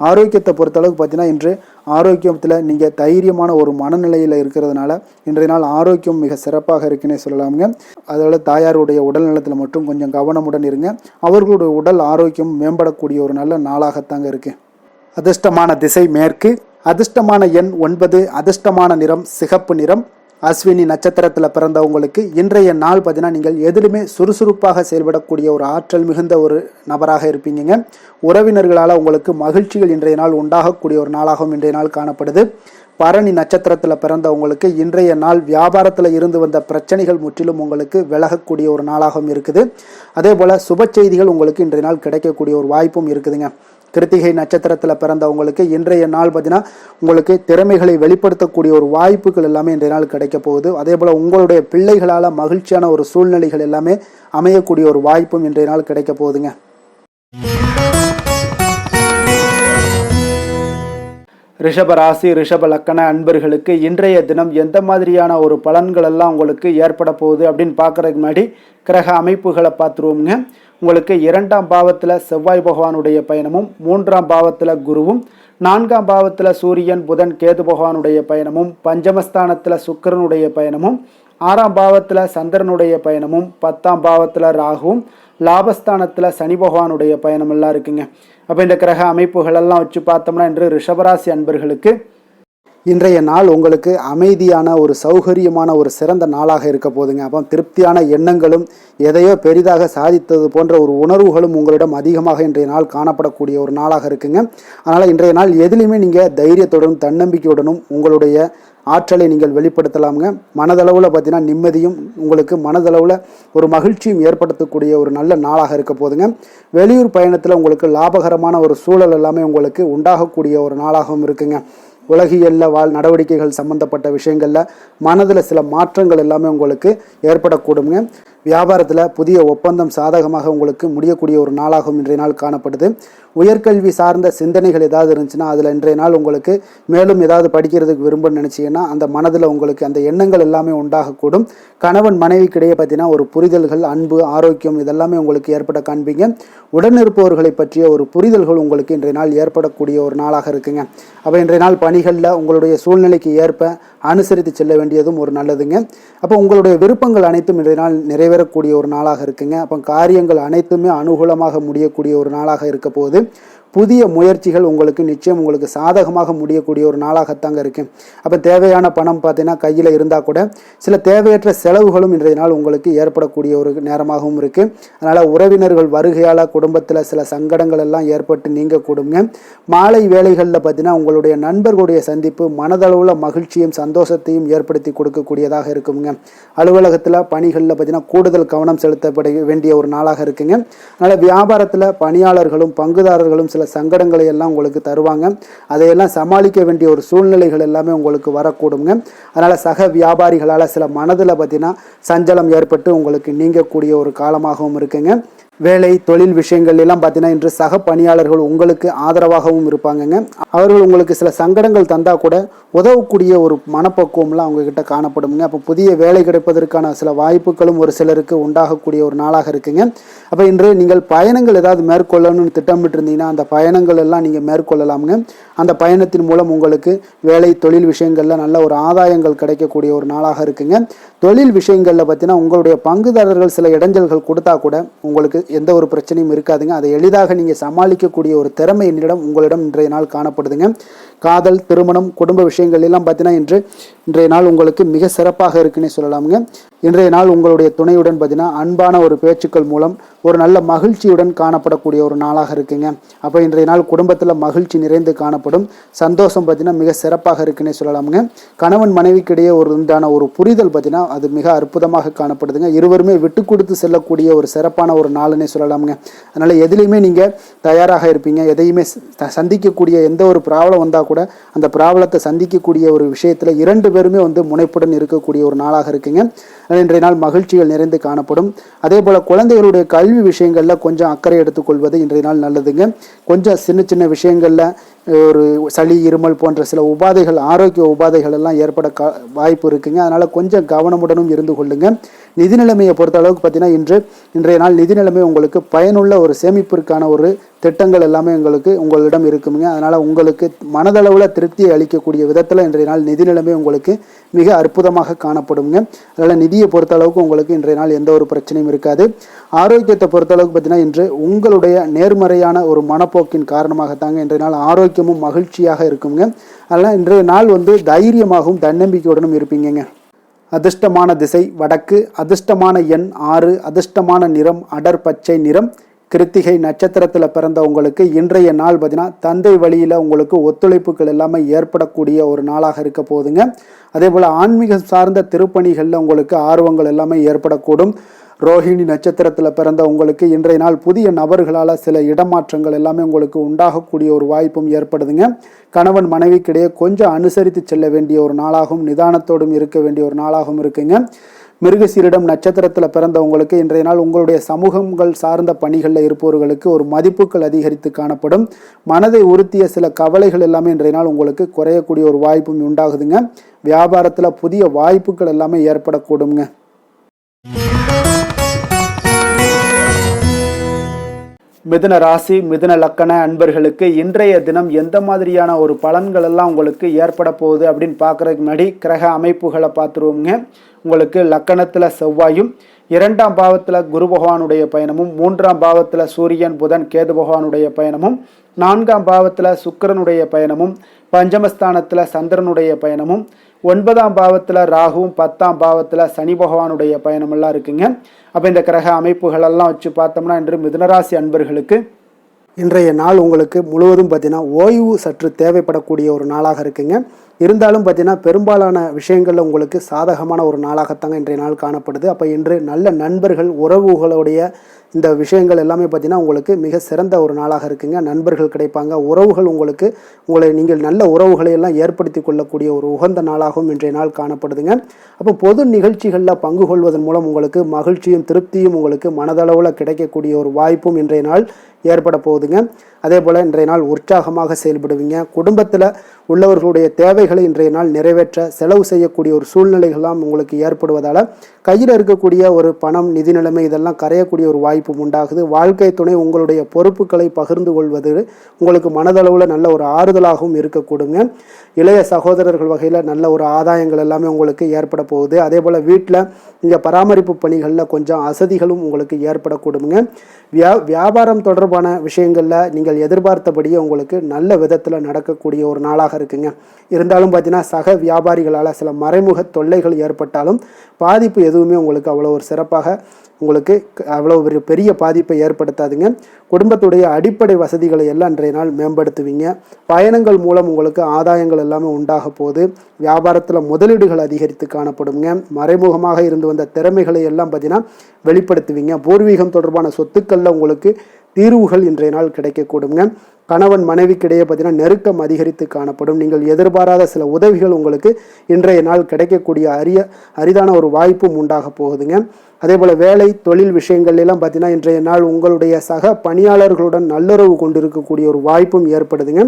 ஆரோக்கியத்தை பொறுத்தளவுக்கு பார்த்தீங்கன்னா இன்று ஆரோக்கியத்தில் நீங்கள் தைரியமான ஒரு மனநிலையில் இருக்கிறதுனால இன்றைய நாள் ஆரோக்கியம் மிக சிறப்பாக இருக்குன்னே சொல்லலாமுங்க. அதோட தாயாருடைய உடல் நலத்தில் மட்டும் கொஞ்சம் கவனமுடன் இருங்க. அவர்களுடைய உடல் ஆரோக்கியம் மேம்படக்கூடிய ஒரு நல்ல நாளாகத்தாங்க இருக்குது. அதிர்ஷ்டமான திசை மேற்கு, அதிர்ஷ்டமான எண் 9, அதிர்ஷ்டமான நிறம் சிகப்பு நிறம். அஸ்வினி நட்சத்திரத்தில் பிறந்தவங்களுக்கு இன்றைய நாள் பார்த்தீங்கன்னா நீங்கள் எதிலுமே சுறுசுறுப்பாக செயல்படக்கூடிய ஒரு ஆற்றல் மிகுந்த ஒரு நபராக இருப்பீங்க. உறவினர்களால் உங்களுக்கு மகிழ்ச்சிகள் இன்றைய நாள் உண்டாகக்கூடிய ஒரு நாளாகவும் இன்றைய நாள் காணப்படுது. பரணி நட்சத்திரத்தில் பிறந்தவங்களுக்கு இன்றைய நாள் வியாபாரத்தில் இருந்து வந்த பிரச்சனைகள் முற்றிலும் உங்களுக்கு விலகக்கூடிய ஒரு நாளாகவும் இருக்குது. அதே போல் சுப செய்திகள் உங்களுக்கு இன்றைய நாள் கிடைக்கக்கூடிய ஒரு வாய்ப்பும் இருக்குதுங்க. கிருத்திகை நட்சத்திரத்தில் பிறந்தவங்களுக்கு இன்றைய நாள் பார்த்தீங்கன்னா உங்களுக்கு திறமைகளை வெளிப்படுத்தக்கூடிய ஒரு வாய்ப்புகள் எல்லாமே இன்றைய நாள் கிடைக்க போகுது. அதே போல் உங்களுடைய பிள்ளைகளால் மகிழ்ச்சியான ஒரு சூழ்நிலைகள் எல்லாமே அமையக்கூடிய ஒரு வாய்ப்பும் இன்றைய நாள் கிடைக்க போகுதுங்க. ரிஷப ராசி, ரிஷப லக்கண அன்பர்களுக்கு இன்றைய தினம் எந்த மாதிரியான ஒரு பலன்கள் எல்லாம் உங்களுக்கு ஏற்பட போகுது அப்படின்னு பார்க்கறதுக்கு முன்னாடி கிரக அமைப்புகளை பார்த்துருவோம்ங்க. உங்களுக்கு 2ஆம் பாவத்தில் செவ்வாய் பகவானுடைய பயணமும், 3ஆம் பாவத்தில் குருவும், 4ஆம் பாவத்தில் சூரியன் புதன் கேது பகவானுடைய பயணமும், பஞ்சமஸ்தானத்தில் சுக்கிரனுடைய பயணமும், 6ஆம் பாவத்தில் சந்திரனுடைய பயணமும், 10ஆம் பாவத்தில் ராகுவும், லாபஸ்தானத்தில் சனி பகவானுடைய பயணம் எல்லாம் இருக்குங்க. அப்போ இந்த கிரக அமைப்புகளெல்லாம் வச்சு பார்த்தோம்னா இன்று ரிஷபராசி அன்பர்களுக்கு இன்றைய நாள் உங்களுக்கு அமைதியான ஒரு சௌகரியமான ஒரு சிறந்த நாளாக இருக்க போதுங்க. அப்போ திருப்தியான எண்ணங்களும் எதையோ பெரிதாக சாதித்தது போன்ற ஒரு உணர்வுகளும் உங்களிடம் அதிகமாக இன்றைய நாள் காணப்படக்கூடிய ஒரு நாளாக இருக்குங்க. அதனால் இன்றைய நாள் எதுலையுமே நீங்கள் தைரியத்துடனும் தன்னம்பிக்கையுடனும் உங்களுடைய ஆற்றலை நீங்கள் வெளிப்படுத்தலாமுங்க. மனதளவில் பார்த்தீங்கன்னா நிம்மதியும் உங்களுக்கு மனதளவில் ஒரு மகிழ்ச்சியும் ஏற்படுத்தக்கூடிய ஒரு நல்ல நாளாக இருக்க போதுங்க. வெளியூர் பயணத்தில் உங்களுக்கு லாபகரமான ஒரு சூழல் எல்லாமே உங்களுக்கு உண்டாகக்கூடிய ஒரு நாளாகவும் இருக்குங்க. உலகியல்ல நடவடிக்கைகள் சம்பந்தப்பட்ட விஷயங்களில் மனதில் சில மாற்றங்கள் எல்லாமே உங்களுக்கு ஏற்படக்கூடுங்க. வியாபாரத்தில் புதிய ஒப்பந்தம் சாதகமாக உங்களுக்கு முடியக்கூடிய ஒரு நாளாகவும் இன்றைய நாள் காணப்படுது. உயர்கல்வி சார்ந்த சிந்தனைகள் ஏதாவது இருந்துச்சுன்னா அதில் இன்றைய நாள் உங்களுக்கு மேலும் ஏதாவது படிக்கிறதுக்கு விரும்புன்னு நினச்சிங்கன்னா அந்த மனதில் உங்களுக்கு அந்த எண்ணங்கள் எல்லாமே உண்டாகக்கூடும். கணவன் மனைவிக்கிடையே பார்த்தீங்கன்னா ஒரு புரிதல்கள், அன்பு, ஆரோக்கியம் இதெல்லாமே உங்களுக்கு ஏற்பட காண்பீங்க. உடனிருப்பவர்களை பற்றிய ஒரு புரிதல்கள் உங்களுக்கு இன்றைய நாள் ஏற்படக்கூடிய ஒரு நாளாக இருக்குங்க. அப்போ இன்றைய நாள் பணிகளில் உங்களுடைய சூழ்நிலைக்கு ஏற்ப அனுசரித்து செல்ல வேண்டியதும் ஒரு நல்லதுங்க. அப்போ உங்களுடைய விருப்பங்கள் அனைத்தும் இன்றைய நாள் நிறைவேறக்கூடிய ஒரு நாளாக இருக்குங்க. அப்போ காரியங்கள் அனைத்துமே அனுகூலமாக முடியக்கூடிய ஒரு நாளாக இருக்க போகுது. புதிய முயற்சிகள் உங்களுக்கு நிச்சயம் உங்களுக்கு சாதகமாக முடியக்கூடிய ஒரு நாளாகத்தாங்க இருக்குது. அப்போ தேவையான பணம் பார்த்தீங்கன்னா கையில் இருந்தால் கூட சில தேவையற்ற செலவுகளும் இன்றைய நாள் உங்களுக்கு ஏற்படக்கூடிய ஒரு நேரமாகவும் இருக்குது. அதனால் உறவினர்கள் வருகையால் குடும்பத்தில் சில சங்கடங்கள் எல்லாம் ஏற்பட்டு நீங்கக்கூடுங்க. மாலை வேளைகளில் பார்த்தீங்கன்னா உங்களுடைய நண்பர்களுடைய சந்திப்பு மனதளவில் மகிழ்ச்சியும் சந்தோஷத்தையும் ஏற்படுத்தி கொடுக்கக்கூடியதாக இருக்குங்க. அலுவலகத்தில் பணிகளில் பார்த்தீங்கன்னா கூடுதல் கவனம் செலுத்தப்பட வேண்டிய ஒரு நாளாக இருக்குங்க. அதனால் வியாபாரத்தில் பணியாளர்களும் பங்குதாரர்களும் சில சங்கடங்களை எல்லாம் உங்களுக்கு தருவாங்க. அதையெல்லாம் சமாளிக்க வேண்டிய ஒரு சூழ்நிலைகள் எல்லாமே உங்களுக்கு வரக்கூடுங்க. அதனால் சக வியாபாரிகளால் சில மனதில் பார்த்தீங்கன்னா சஞ்சலம் ஏற்பட்டு உங்களுக்கு நீங்கக்கூடிய ஒரு காலமாகவும் இருக்குங்க. வேலை தொழில் விஷயங்கள் எல்லாம் பார்த்தீங்கன்னா இன்று சக பணியாளர்கள் உங்களுக்கு ஆதரவாகவும் இருப்பாங்கங்க. அவர்கள் உங்களுக்கு சில சங்கடங்கள் தந்தால் கூட உதவக்கூடிய ஒரு மனப்பக்குவம்லாம் அவங்கக்கிட்ட காணப்படுங்க. அப்போ புதிய வேலை கிடைப்பதற்கான சில வாய்ப்புகளும் ஒரு சிலருக்கு உண்டாகக்கூடிய ஒரு நாளாக இருக்குங்க. அப்போ இன்று நீங்கள் பயணங்கள் ஏதாவது மேற்கொள்ளணும்னு திட்டமிட்டு இருந்தீங்கன்னா அந்த பயணங்கள் எல்லாம் நீங்கள் மேற்கொள்ளலாமுங்க. அந்த பயணத்தின் மூலம் உங்களுக்கு வேலை தொழில் விஷயங்களில் நல்ல ஒரு ஆதாயங்கள் கிடைக்கக்கூடிய ஒரு நாளாக இருக்குங்க. தொழில் விஷயங்களில் பார்த்தீங்கன்னா உங்களுடைய பங்குதாரர்கள் சில இடைஞ்சல்கள் கொடுத்தா கூட உங்களுக்கு எந்த ஒரு பிரச்சனையும் இருக்காதுங்க. அதை எளிதாக நீங்கள் சமாளிக்கக்கூடிய ஒரு திறமை உங்களிடம் இன்றைய நாள் காணப்படுதுங்க. காதல், திருமணம், குடும்ப விஷயங்கள் எல்லாம் பார்த்தீங்கன்னா இன்றைய நாள் உங்களுக்கு மிக சிறப்பாக இருக்குன்னே சொல்லலாமுங்க. இன்றைய நாள் உங்களுடைய துணையுடன் பார்த்தீங்கன்னா அன்பான ஒரு பேச்சுக்கள் மூலம் ஒரு நல்ல மகிழ்ச்சியுடன் காணப்படக்கூடிய ஒரு நாளாக இருக்குங்க. அப்போ இன்றைய நாள் குடும்பத்தில் மகிழ்ச்சி நிறைந்து காணப்படும். சந்தோஷம் பார்த்தீங்கன்னா மிக சிறப்பாக இருக்குன்னே சொல்லலாமுங்க. கணவன் மனைவிக்கிடையே உண்டான ஒரு புரிதல் பார்த்தீங்கன்னா அது மிக அற்புதமாக காணப்படுதுங்க. இருவருமே விட்டு கொடுத்து செல்லக்கூடிய ஒரு சிறப்பான ஒரு நாளுன்னே சொல்லலாமுங்க. அதனால் எதுலேயுமே நீங்கள் தயாராக இருப்பீங்க. எதையுமே சந்திக்கக்கூடிய எந்த ஒரு ப்ராப்ளம் வந்தால் கூட அந்த ப்ராப்ளத்தை சந்திக்கக்கூடிய ஒரு விஷயத்தில் இரண்டு பேருமே முனைப்புடன் இருக்கக்கூடிய ஒரு நாளாக இருக்குங்க. இன்றைய நாள் மகிழ்ச்சிகள் நிறைந்து காணப்படும். அதே போல் குழந்தைகளுடைய கல்வி விஷயங்களில் கொஞ்சம் அக்கறை எடுத்துக்கொள்வது இன்றைய நாள் நல்லதுங்க. கொஞ்சம் சின்ன சின்ன விஷயங்களில் ஒரு சளி, இருமல் போன்ற சில உபாதைகள், ஆரோக்கிய உபாதைகள் எல்லாம் ஏற்பட வாய்ப்பு இருக்குங்க. அதனால் கொஞ்சம் கவனமுடனும் இருந்து கொள்ளுங்க. நிதி நிலைமையை பொறுத்த அளவுக்கு பார்த்தீங்கன்னா இன்றைய நாள் நிதி நிலைமை உங்களுக்கு பயனுள்ள ஒரு சேமிப்பிற்கான ஒரு திட்டங்கள் எல்லாமே உங்களிடம் இருக்குங்க. அதனால் உங்களுக்கு மனதளவில் திருப்தியை அளிக்கக்கூடிய விதத்தில் இன்றைய நாள் நிதி நிலைமை உங்களுக்கு மிக அற்புதமாக காணப்படுங்க. அதனால் நிதியை பொறுத்த அளவுக்கு உங்களுக்கு இன்றைய நாள் எந்த ஒரு பிரச்சனையும் இருக்காது. ஆரோக்கியத்தை பொறுத்த அளவுக்கு பார்த்தீங்கன்னா இன்று உங்களுடைய நேர்மறையான ஒரு மனப்போக்கின் காரணமாகத்தாங்க இன்றைய நாள் ஆரோக்கியமும் மகிழ்ச்சியாக இருக்குங்க. அதனால் இன்றைய நாள் தைரியமாகவும் தன்னம்பிக்கையுடனும் இருப்பீங்க. அதிர்ஷ்டமான திசை வடக்கு, அதிர்ஷ்டமான எண் 6, அதிர்ஷ்டமான நிறம் அடர் பச்சை நிறம். கிருத்திகை நட்சத்திரத்தில் பிறந்த உங்களுக்கு இன்றைய நாள் பார்த்தீங்கன்னா தந்தை வழியில் உங்களுக்கு ஒத்துழைப்புகள் எல்லாமே ஏற்படக்கூடிய ஒரு நாளாக இருக்க போகுதுங்க. அதே போல் ஆன்மீகம் சார்ந்த திருப்பணிகளில் உங்களுக்கு ஆர்வங்கள் எல்லாமே ஏற்படக்கூடும். ரோஹிணி நட்சத்திரத்தில் பிறந்த உங்களுக்கு இன்றைய நாள் புதிய நபர்களால் சில இடமாற்றங்கள் எல்லாமே உங்களுக்கு உண்டாகக்கூடிய ஒரு வாய்ப்பும் ஏற்படுதுங்க. கணவன் மனைவிக்கிடையே கொஞ்சம் அனுசரித்து செல்ல வேண்டிய ஒரு நாளாகவும் நிதானத்தோடும் இருக்க வேண்டிய ஒரு நாளாகவும் இருக்குங்க. மிருகசீரிடம் நட்சத்திரத்தில் பிறந்த உங்களுக்கு இன்றைய நாள் உங்களுடைய சமூகங்கள் சார்ந்த பணிகளில் இருப்பவர்களுக்கு ஒரு மதிப்புகள் அதிகரித்து காணப்படும். மனதை உறுத்திய சில கவலைகள் எல்லாமே இன்றைய நாள் உங்களுக்கு குறையக்கூடிய ஒரு வாய்ப்பும் உண்டாகுதுங்க. வியாபாரத்தில் புதிய வாய்ப்புகள் எல்லாமே ஏற்படக்கூடுங்க. மிதுன ராசி, மிதுன லக்கண அன்பர்களுக்கு இன்றைய தினம் எந்த மாதிரியான ஒரு பலன்கள் எல்லாம் உங்களுக்கு ஏற்பட போகுது அப்படின்னு பார்க்குறதுக்கு முன்னாடி கிரக அமைப்புகளை பார்த்துருவோங்க. உங்களுக்கு லக்கணத்தில் செவ்வாயும், 2ஆம் பாவத்தில் குரு பகவானுடைய பயணமும், 3ஆம் பாவத்தில் சூரியன் புதன் கேது பகவானுடைய பயணமும், 4ஆம் பாவத்தில் சுக்கிரனுடைய பயணமும், பஞ்சமஸ்தானத்தில் சந்திரனுடைய பயணமும், 9ஆம் பாவத்தில் ராகுவும், 10ஆம் பாவத்தில் சனி பகவானுடைய பயணமெல்லாம் இருக்குங்க. அப்போ இந்த கிரக அமைப்புகளெல்லாம் வச்சு பார்த்தோம்னா இன்று மிதுனராசி அன்பர்களுக்கு இன்றைய நாள் உங்களுக்கு முழுவதும் பார்த்தீங்கன்னா ஓய்வு சற்று தேவைப்படக்கூடிய ஒரு நாளாக இருக்குங்க. இருந்தாலும் பார்த்தீங்கன்னா பெரும்பாலான விஷயங்களில் உங்களுக்கு சாதகமான ஒரு நாளாகத்தாங்க இன்றைய நாள் காணப்படுது. அப்போ இன்று நல்ல நண்பர்கள், உறவுகளுடைய இந்த விஷயங்கள் எல்லாமே பார்த்தீங்கன்னா உங்களுக்கு மிக சிறந்த ஒரு நாளாக இருக்குங்க. நண்பர்கள் கிடைப்பாங்க, உறவுகள் நீங்கள் நல்ல உறவுகளை எல்லாம் ஏற்படுத்தி கொள்ளக்கூடிய ஒரு உகந்த நாளாகவும் இன்றைய நாள் காணப்படுதுங்க. அப்போ பொது நிகழ்ச்சிகளில் பங்கு கொள்வதன் மூலம் உங்களுக்கு மகிழ்ச்சியும் திருப்தியும் உங்களுக்கு மனதளவில் கிடைக்கக்கூடிய ஒரு வாய்ப்பும் இன்றைய நாள் ஏற்பட போகுதுங்க. அதே போல் இன்றைய நாள் உற்சாகமாக செயல்படுவீங்க. குடும்பத்தில் உள்ளவர்களுடைய தேவைகளை இன்றைய நாள் நிறைவேற்ற செலவு செய்யக்கூடிய ஒரு சூழ்நிலைகள்லாம் உங்களுக்கு ஏற்படுவதால் கையில் இருக்கக்கூடிய ஒரு பணம், நிதி நிலைமை இதெல்லாம் கரையக்கூடிய ஒரு வாய்ப்பும் உண்டாகுது. வாழ்க்கை துணை உங்களுடைய பொறுப்புகளை பகிர்ந்து கொள்வது உங்களுக்கு மனதளவில் நல்ல ஒரு ஆறுதலாகவும் இருக்கக்கூடுங்க. இளைய சகோதரர்கள் வகையில் நல்ல ஒரு ஆதாயங்கள் எல்லாமே உங்களுக்கு ஏற்பட போகுது. அதே போல் வீட்டில் இங்கே பராமரிப்பு பணிகளில் கொஞ்சம் அசதிகளும் உங்களுக்கு ஏற்படக்கூடுங்க. வியாபாரம் தொடர்பான விஷயங்களில் நீங்கள் எதிர்பார்த்தபடியே உங்களுக்கு நல்ல விதத்தில் நடக்கக்கூடிய ஒரு நாளாக இருக்குங்க. இருந்தாலும் பார்த்தீங்கன்னா சக வியாபாரிகளால் சில மறைமுக தொல்லைகள் ஏற்பட்டாலும் பாதிப்பு எதுவுமே உங்களுக்கு அவ்வளோ ஒரு சிறப்பாக உங்களுக்கு அவ்வளோ ஒரு பெரிய பாதிப்பை ஏற்படுத்தாதுங்க. குடும்பத்துடைய அடிப்படை வசதிகளை எல்லாம் இன்றைய நாள் மேம்படுத்துவீங்க. பயணங்கள் மூலம் உங்களுக்கு ஆதாயங்கள் எல்லாமே உண்டாக போகுது. வியாபாரத்தில் முதலீடுகள் அதிகரித்து காணப்படுங்க. மறைமுகமாக இருந்து வந்த திறமைகளை எல்லாம் பார்த்தீங்கன்னா வெளிப்படுத்துவீங்க. பூர்வீகம் தொடர்பான சொத்துக்களில் உங்களுக்கு தீர்வுகள் இன்றைய நாள் கிடைக்கக்கூடுங்க. கணவன் மனைவிக்கிடையே பார்த்தீங்கன்னா நெருக்கம் அதிகரித்து காணப்படும். நீங்கள் எதிர்பாராத சில உதவிகள் உங்களுக்கு இன்றைய நாள் கிடைக்கக்கூடிய அரிதான ஒரு வாய்ப்பும் உண்டாக போகுதுங்க. அதே போல் வேலை தொழில் விஷயங்கள் எல்லாம் பார்த்தீங்கன்னா இன்றைய நாள் உங்களுடைய சக பணியாளர்களுடன் நல்லுறவு கொண்டு இருக்கக்கூடிய ஒரு வாய்ப்பும் ஏற்படுதுங்க.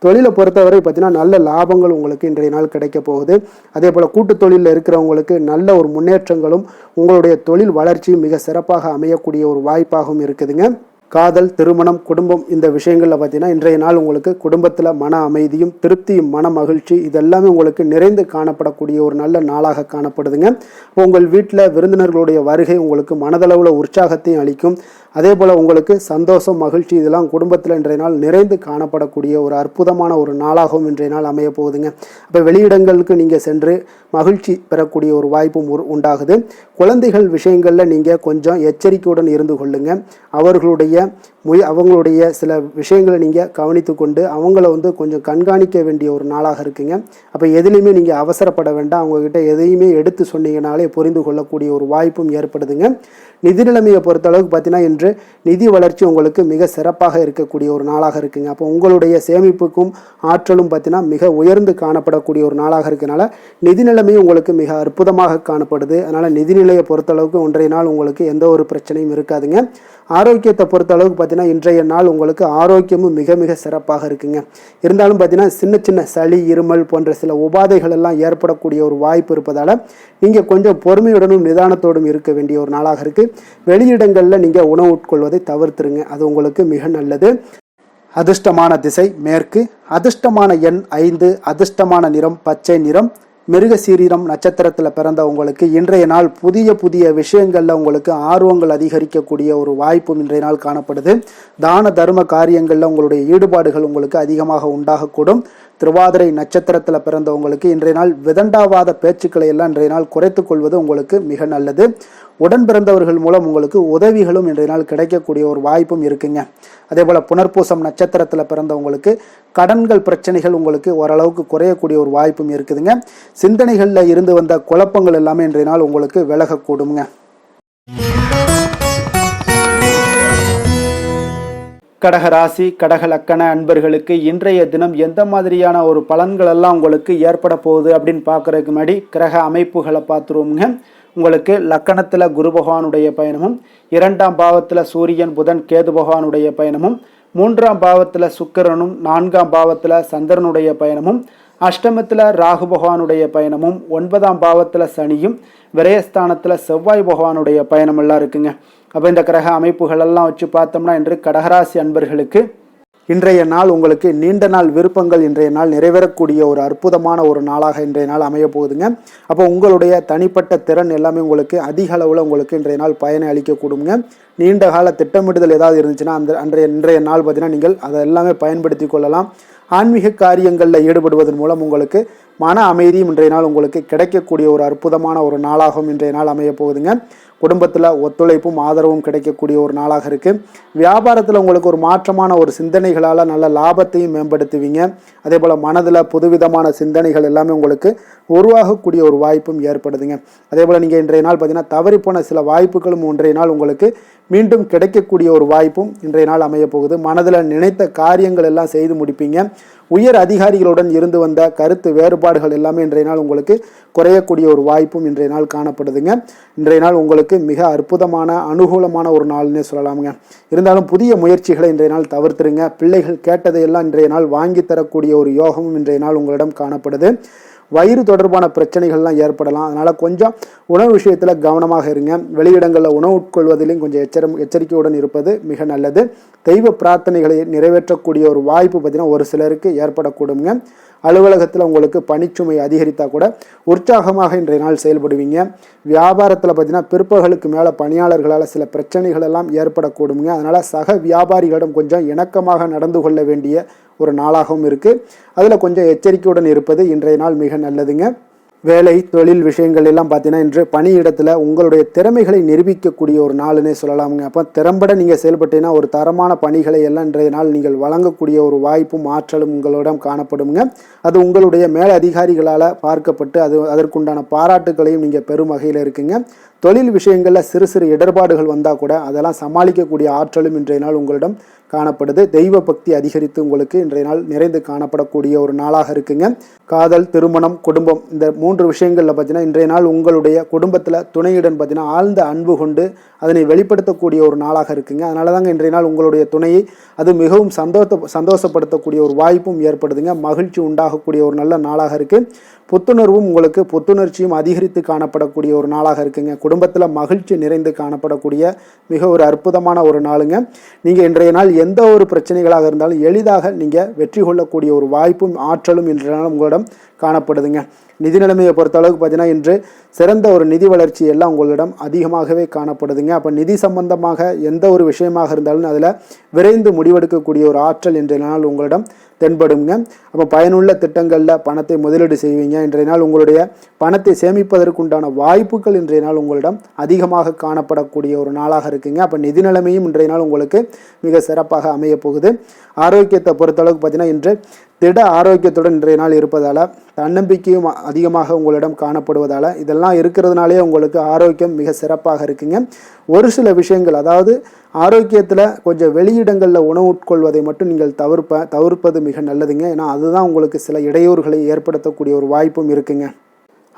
தொழிலை பொறுத்தவரை பார்த்தீங்கன்னா நல்ல லாபங்கள் உங்களுக்கு இன்றைய நாள் கிடைக்க போகுது. அதே போல் கூட்டு தொழிலில் இருக்கிறவங்களுக்கு நல்ல ஒரு முன்னேற்றங்களும் உங்களுடைய தொழில் வளர்ச்சியும் மிக சிறப்பாக அமையக்கூடிய ஒரு வாய்ப்பாகவும் இருக்குதுங்க. காதல், திருமணம், குடும்பம் இந்த விஷயங்களில் பார்த்தீங்கன்னா இன்றைய நாள் உங்களுக்கு குடும்பத்தில் மன அமைதியும் திருப்தியும் மன மகிழ்ச்சி இதெல்லாமே உங்களுக்கு நிறைந்து காணப்படக்கூடிய ஒரு நல்ல நாளாக காணப்படுதுங்க. உங்கள் வீட்டில் விருந்தினர்களுடைய வருகை உங்களுக்கு மனதளவில் உற்சாகத்தையும் அளிக்கும். அதே போல் உங்களுக்கு சந்தோஷம் மகிழ்ச்சி இதெல்லாம் குடும்பத்தில் இன்றைய நாள் நிறைந்து காணப்படக்கூடிய ஒரு அற்புதமான ஒரு நாளாகவும் இன்றைய நாள் அமைய போகுதுங்க. அப்போ வெளியிடங்களுக்கு நீங்கள் சென்று மகிழ்ச்சி பெறக்கூடிய ஒரு வாய்ப்பும் உண்டாகுது. குழந்தைகள் விஷயங்களில் நீங்கள் கொஞ்சம் எச்சரிக்கையுடன் இருந்து கொள்ளுங்க. அவங்களுடைய சில விஷயங்களை நீங்கள் கவனித்து கொண்டு அவங்கள கொஞ்சம் கண்காணிக்க வேண்டிய ஒரு நாளாக இருக்குங்க. அப்போ எதுலேயுமே நீங்கள் அவசரப்பட வேண்டாம். அவங்கக்கிட்ட எதையுமே எடுத்து சொன்னீங்கனாலே புரிந்து கொள்ளக்கூடிய ஒரு வாய்ப்பும் ஏற்படுதுங்க. நிதி நிலைமையை பொறுத்தளவுக்கு பார்த்தீங்கன்னா இன்று நிதி வளர்ச்சி உங்களுக்கு மிக சிறப்பாக இருக்கக்கூடிய ஒரு நாளாக இருக்குங்க. அப்போ உங்களுடைய சேமிப்புக்கும் ஆற்றலும் பார்த்தீங்கன்னா மிக உயர்ந்து காணப்படக்கூடிய ஒரு நாளாக இருக்கனால நிதி நிலைமையும் உங்களுக்கு மிக அற்புதமாக காணப்படுது. அதனால் நிதிநிலையை பொறுத்தளவுக்கு இன்றைய நாள் உங்களுக்கு எந்த ஒரு பிரச்சனையும் இருக்காதுங்க. ஆரோக்கியத்தை பொறுத்தளவுக்கு பார்த்தீங்கன்னா இன்றைய நாள் உங்களுக்கு ஆரோக்கியமும் மிக மிக சிறப்பாக இருக்குங்க. இருந்தாலும் பார்த்தீங்கன்னா சின்ன சின்ன சளி, இருமல் போன்ற சில உபாதைகள் எல்லாம் ஏற்படக்கூடிய ஒரு வாய்ப்பு இருப்பதால் நீங்கள் கொஞ்சம் பொறுமையுடனும் நிதானத்தோடும் இருக்க வேண்டிய ஒரு நாளாக இருக்குது. வெளியிடங்களில் நீங்கள் உணவு உட்கொள்வதை தவிர்த்துருங்க. அது உங்களுக்கு மிக நல்லது. அதிர்ஷ்டமான திசை மேற்கு, அதிர்ஷ்டமான எண் 5, அதிர்ஷ்டமான நிறம் பச்சை நிறம். மிருகசீரிடம் நட்சத்திரத்தில் பிறந்த உங்களுக்கு இன்றைய நாள் புதிய புதிய விஷயங்களில் உங்களுக்கு ஆர்வங்கள் அதிகரிக்கக்கூடிய ஒரு வாய்ப்பும் இன்றைய நாள் காணப்படுது. தான தர்ம காரியங்களில் உங்களுடைய ஈடுபாடுகள் உங்களுக்கு அதிகமாக உண்டாகக்கூடும். திருவாதிரை நட்சத்திரத்தில் பிறந்தவங்களுக்கு இன்றைய நாள் விதண்டாவாத பேச்சுக்களை எல்லாம் இன்றைய நாள் குறைத்துக் கொள்வது உங்களுக்கு மிக நல்லது. உடன் பிறந்தவர்கள் மூலம் உங்களுக்கு உதவிகளும் இன்றைய நாள் கிடைக்கக்கூடிய ஒரு வாய்ப்பும் இருக்குங்க. அதே போல் புனர்பூசம் நட்சத்திரத்தில் பிறந்தவங்களுக்கு கடன்கள் பிரச்சனைகள் உங்களுக்கு ஓரளவுக்கு குறையக்கூடிய ஒரு வாய்ப்பும் இருக்குதுங்க. சிந்தனைகளில் இருந்து வந்த குழப்பங்கள் எல்லாமே இன்றைய நாள் உங்களுக்கு விலகக்கூடுங்க. கடகராசி கடக லக்கண அன்பர்களுக்கு இன்றைய தினம் எந்த மாதிரியான ஒரு பலன்கள் எல்லாம் உங்களுக்கு ஏற்பட போகுது அப்படின்னு பார்க்கறதுக்கு முன்னாடி கிரக அமைப்புகளை பார்த்துருவோங்க. உங்களுக்கு லக்கணத்தில் குரு பகவானுடைய பயணமும், 2ஆம் பாவத்தில் சூரியன் புதன் கேது பகவானுடைய பயணமும், 3ஆம் பாவத்தில் சுக்கிரனும் 4ஆம் பாவத்தில் சந்திரனுடைய பயணமும், அஷ்டமத்தில் ராகு பகவானுடைய பயணமும், 9ஆம் பாவத்தில் சனியும், விரயஸ்தானத்தில் செவ்வாய் பகவானுடைய பயணம் எல்லாம் இருக்குங்க. அப்போ இந்த கிரக அமைப்புகளெல்லாம் வச்சு பார்த்தோம்னா இன்று கடகராசி அன்பர்களுக்கு இன்றைய நாள் உங்களுக்கு நீண்ட நாள் விருப்பங்கள் இன்றைய நாள் நிறைவேறக்கூடிய ஒரு அற்புதமான ஒரு நாளாக இன்றைய நாள் அமைய போகுதுங்க. அப்போ உங்களுடைய தனிப்பட்ட திறன் எல்லாமே உங்களுக்கு அதிக அளவில் உங்களுக்கு இன்றைய நாள் பயனை அளிக்கக்கூடுங்க. நீண்ட கால திட்டமிடுதல் ஏதாவது இருந்துச்சுன்னா இன்றைய நாள் பார்த்தீங்கன்னா நீங்கள் அதை எல்லாமே பயன்படுத்தி கொள்ளலாம். ஆன்மீக காரியங்களில் ஈடுபடுவதன் மூலம் உங்களுக்கு மன அமைதியும் இன்றைய நாள் உங்களுக்கு கிடைக்கக்கூடிய ஒரு அற்புதமான ஒரு நாளாகவும் இன்றைய நாள் அமைய போகுதுங்க. குடும்பத்தில் ஒத்துழைப்பும் ஆதரவும் கிடைக்கக்கூடிய ஒரு நாளாக இருக்குது. வியாபாரத்தில் உங்களுக்கு ஒரு மாற்றமான ஒரு சிந்தனைகளால் நல்ல லாபத்தையும் மேம்படுத்துவீங்க. அதே போல் மனதில் புதுவிதமான சிந்தனைகள் எல்லாமே உங்களுக்கு உருவாகக்கூடிய ஒரு வாய்ப்பும் ஏற்படுதுங்க. அதே போல் நீங்கள் இன்றைய நாள் பார்த்தீங்கன்னா தவறிப்போன சில வாய்ப்புகளும் இன்றைய நாள் உங்களுக்கு மீண்டும் கிடைக்கக்கூடிய ஒரு வாய்ப்பும் இன்றைய நாள் அமைய போகுது. மனதில் நினைத்த காரியங்கள் எல்லாம் செய்து முடிப்பீங்க. உயர் அதிகாரிகளுடன் இருந்து வந்த கருத்து வேறுபாடுகள் எல்லாமே இன்றைய நாள் உங்களுக்கு குறையக்கூடிய ஒரு வாய்ப்பும் இன்றைய நாள் காணப்படுதுங்க. இன்றைய நாள் உங்களுக்கு மிக அற்புதமான அனுகூலமான ஒரு நாள்னே சொல்லலாமுங்க. இருந்தாலும் புதிய முயற்சிகளை இன்றைய நாள் தவிர்த்துருங்க. பிள்ளைகள் கேட்டதையெல்லாம் இன்றைய நாள் வாங்கி தரக்கூடிய ஒரு யோகமும் இன்றைய நாள் உங்களிடம் காணப்படுது. வயிறு தொடர்பான பிரச்சனைகள்லாம் ஏற்படலாம். அதனால் கொஞ்சம் உணவு விஷயத்தில் கவனமாக இருங்க. வெளியிடங்களில் உணவு உட்கொள்வதிலையும் கொஞ்சம் எச்சரிக்கையுடன் இருப்பது மிக நல்லது. தெய்வ பிரார்த்தனைகளை நிறைவேற்றக்கூடிய ஒரு வாய்ப்பு பார்த்தீங்கன்னா ஒரு சிலருக்கு ஏற்படக்கூடுங்க. அலுவலகத்தில் உங்களுக்கு பணிச்சுமை அதிகரித்தால் கூட உற்சாகமாக இன்றைய நாள் செயல்படுவீங்க. வியாபாரத்தில் பார்த்தீங்கன்னா பிற்பகலுக்கு மேலே பணியாளர்களால் சில பிரச்சனைகள் எல்லாம் ஏற்படக்கூடுங்க. அதனால் சக வியாபாரிகளிடம் கொஞ்சம் இணக்கமாக நடந்து கொள்ள வேண்டிய ஒரு நாளாகவும் இருக்குது. அதில் கொஞ்சம் எச்சரிக்கையுடன் இருப்பது இன்றைய நாள் மிக நல்லதுங்க. வேலை தொழில் விஷயங்கள் எல்லாம் பார்த்தீங்கன்னா இன்று பணியிடத்தில் உங்களுடைய திறமைகளை நிரூபிக்கக்கூடிய ஒரு நாளுன்னே சொல்லலாமுங்க. அப்போ திறம்பட நீங்கள் செயல்பட்டீங்கன்னா ஒரு தரமான பணிகளை எல்லாம் இன்றைய நாள் நீங்கள் வழங்கக்கூடிய ஒரு வாய்ப்பும் ஆற்றலும் உங்களிடம் காணப்படுங்க. அது உங்களுடைய மேல் அதிகாரிகளால் பார்க்கப்பட்டு அதற்குண்டான பாராட்டுகளையும் நீங்கள் பெறும் வகையில் இருக்குங்க. தொழில் விஷயங்களில் சிறு சிறு இடர்பாடுகள் வந்தால் கூட அதெல்லாம் சமாளிக்கக்கூடிய ஆற்றலும் இன்றைய நாள் உங்களிடம் காணப்படுது. தெய்வ பக்தி அதிகரித்து உங்களுக்கு இன்றைய நாள் நிறைந்து காணப்படக்கூடிய ஒரு நாளாக இருக்குங்க. காதல், திருமணம், குடும்பம் இந்த 3 விஷயங்களில் பார்த்தீங்கன்னா இன்றைய நாள் உங்களுடைய குடும்பத்தில் துணையுடன் பார்த்தீங்கன்னா ஆழ்ந்த அன்பு கொண்டு அதனை வெளிப்படுத்தக்கூடிய ஒரு நாளாக இருக்குங்க. அதனால தாங்க இன்றைய நாள் உங்களுடைய துணையை அது மிகவும் சந்தோஷப்படுத்தக்கூடிய ஒரு வாய்ப்பும் ஏற்படுதுங்க. மகிழ்ச்சி உண்டாகக்கூடிய ஒரு நல்ல நாளாக இருக்குது. புத்துணர்வும் உங்களுக்கு புத்துணர்ச்சியும் அதிகரித்து காணப்படக்கூடிய ஒரு நாளாக இருக்குங்க. குடும்பத்தில் மகிழ்ச்சி நிறைந்து காணப்படக்கூடிய மிக ஒரு அற்புதமான ஒரு நாளுங்க. நீங்கள் இன்றைய நாள் எந்த ஒரு பிரச்சனைகளாக இருந்தாலும் எளிதாக நீங்கள் வெற்றி கொள்ளக்கூடிய ஒரு வாய்ப்பும் ஆற்றலும் இன்றைய நாள் உங்களிடம் காணப்படுதுங்க. நிதி நிலைமையை பொறுத்த அளவுக்கு பார்த்தீங்கன்னா இன்று சிறந்த ஒரு நிதி வளர்ச்சி எல்லாம் உங்களிடம் அதிகமாகவே காணப்படுதுங்க. அப்போ நிதி சம்பந்தமாக எந்த ஒரு விஷயமாக இருந்தாலும் அதில் விரைந்து முடிவெடுக்கக்கூடிய ஒரு ஆற்றல் இன்றைய நாள் உங்களிடம் தென்படுங்க. அப்போ பயனுள்ள திட்டங்களில் பணத்தை முதலீடு செய்வீங்க. இன்றைய நாள் உங்களுடைய பணத்தை சேமிப்பதற்குண்டான வாய்ப்புகள் இன்றைய நாள் உங்களிடம் அதிகமாக காணப்படக்கூடிய ஒரு நாளாக இருக்குங்க. அப்போ நிதி நிலைமையும் இன்றைய நாள் உங்களுக்கு மிக சிறப்பாக அமைய போகுது. ஆரோக்கியத்தை பொறுத்தளவுக்கு பார்த்தீங்கன்னா இன்று திட ஆரோக்கியத்துடன் இன்றைய நாள் இருப்பதால் தன்னம்பிக்கையும் அதிகமாக உங்களிடம் காணப்படுவதால் இதெல்லாம் இருக்கிறதுனாலே உங்களுக்கு ஆரோக்கியம் மிக சிறப்பாக இருக்குங்க. ஒரு சில விஷயங்கள் அதாவது ஆரோக்கியத்தில் கொஞ்சம் வெளியிடங்களில் உணவு உட்கொள்வதை மட்டும் நீங்கள் தவிர்ப்பது மிக நல்லதுங்க. ஏன்னா அதுதான் உங்களுக்கு சில இடையூறுகளை ஏற்படுத்தக்கூடிய ஒரு வாய்ப்பும் இருக்குங்க.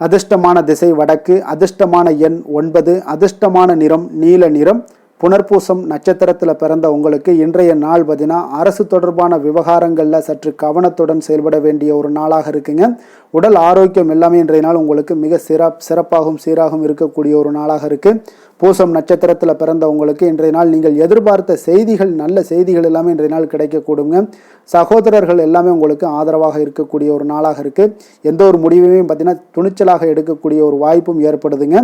அதிர்ஷ்டமான திசை வடக்கு, அதிர்ஷ்டமான எண் 9, அதிர்ஷ்டமான நிறம் நீல நிறம். புனர்பூசம் நட்சத்திரத்தில் பிறந்த உங்களுக்கு இன்றைய நாள் பார்த்தீங்கன்னா அரசு தொடர்பான விவகாரங்களில் சற்று கவனத்துடன் செயல்பட வேண்டிய ஒரு நாளாக இருக்குங்க. உடல் ஆரோக்கியம் எல்லாமே இன்றைய நாள் உங்களுக்கு மிக சிறப்பாகவும் சீராகவும் இருக்கக்கூடிய ஒரு நாளாக இருக்குது. பூசம் நட்சத்திரத்தில் பிறந்த உங்களுக்கு இன்றைய நாள் நீங்கள் எதிர்பார்த்த செய்திகள், நல்ல செய்திகள் எல்லாமே இன்றைய நாள் கிடைக்கக்கூடுங்க. சகோதரர்கள் எல்லாமே உங்களுக்கு ஆதரவாக இருக்கக்கூடிய ஒரு நாளாக இருக்குது. எந்த ஒரு முடிவையும் பார்த்தீங்கன்னா துணிச்சலாக எடுக்கக்கூடிய ஒரு வாய்ப்பும் ஏற்படுதுங்க.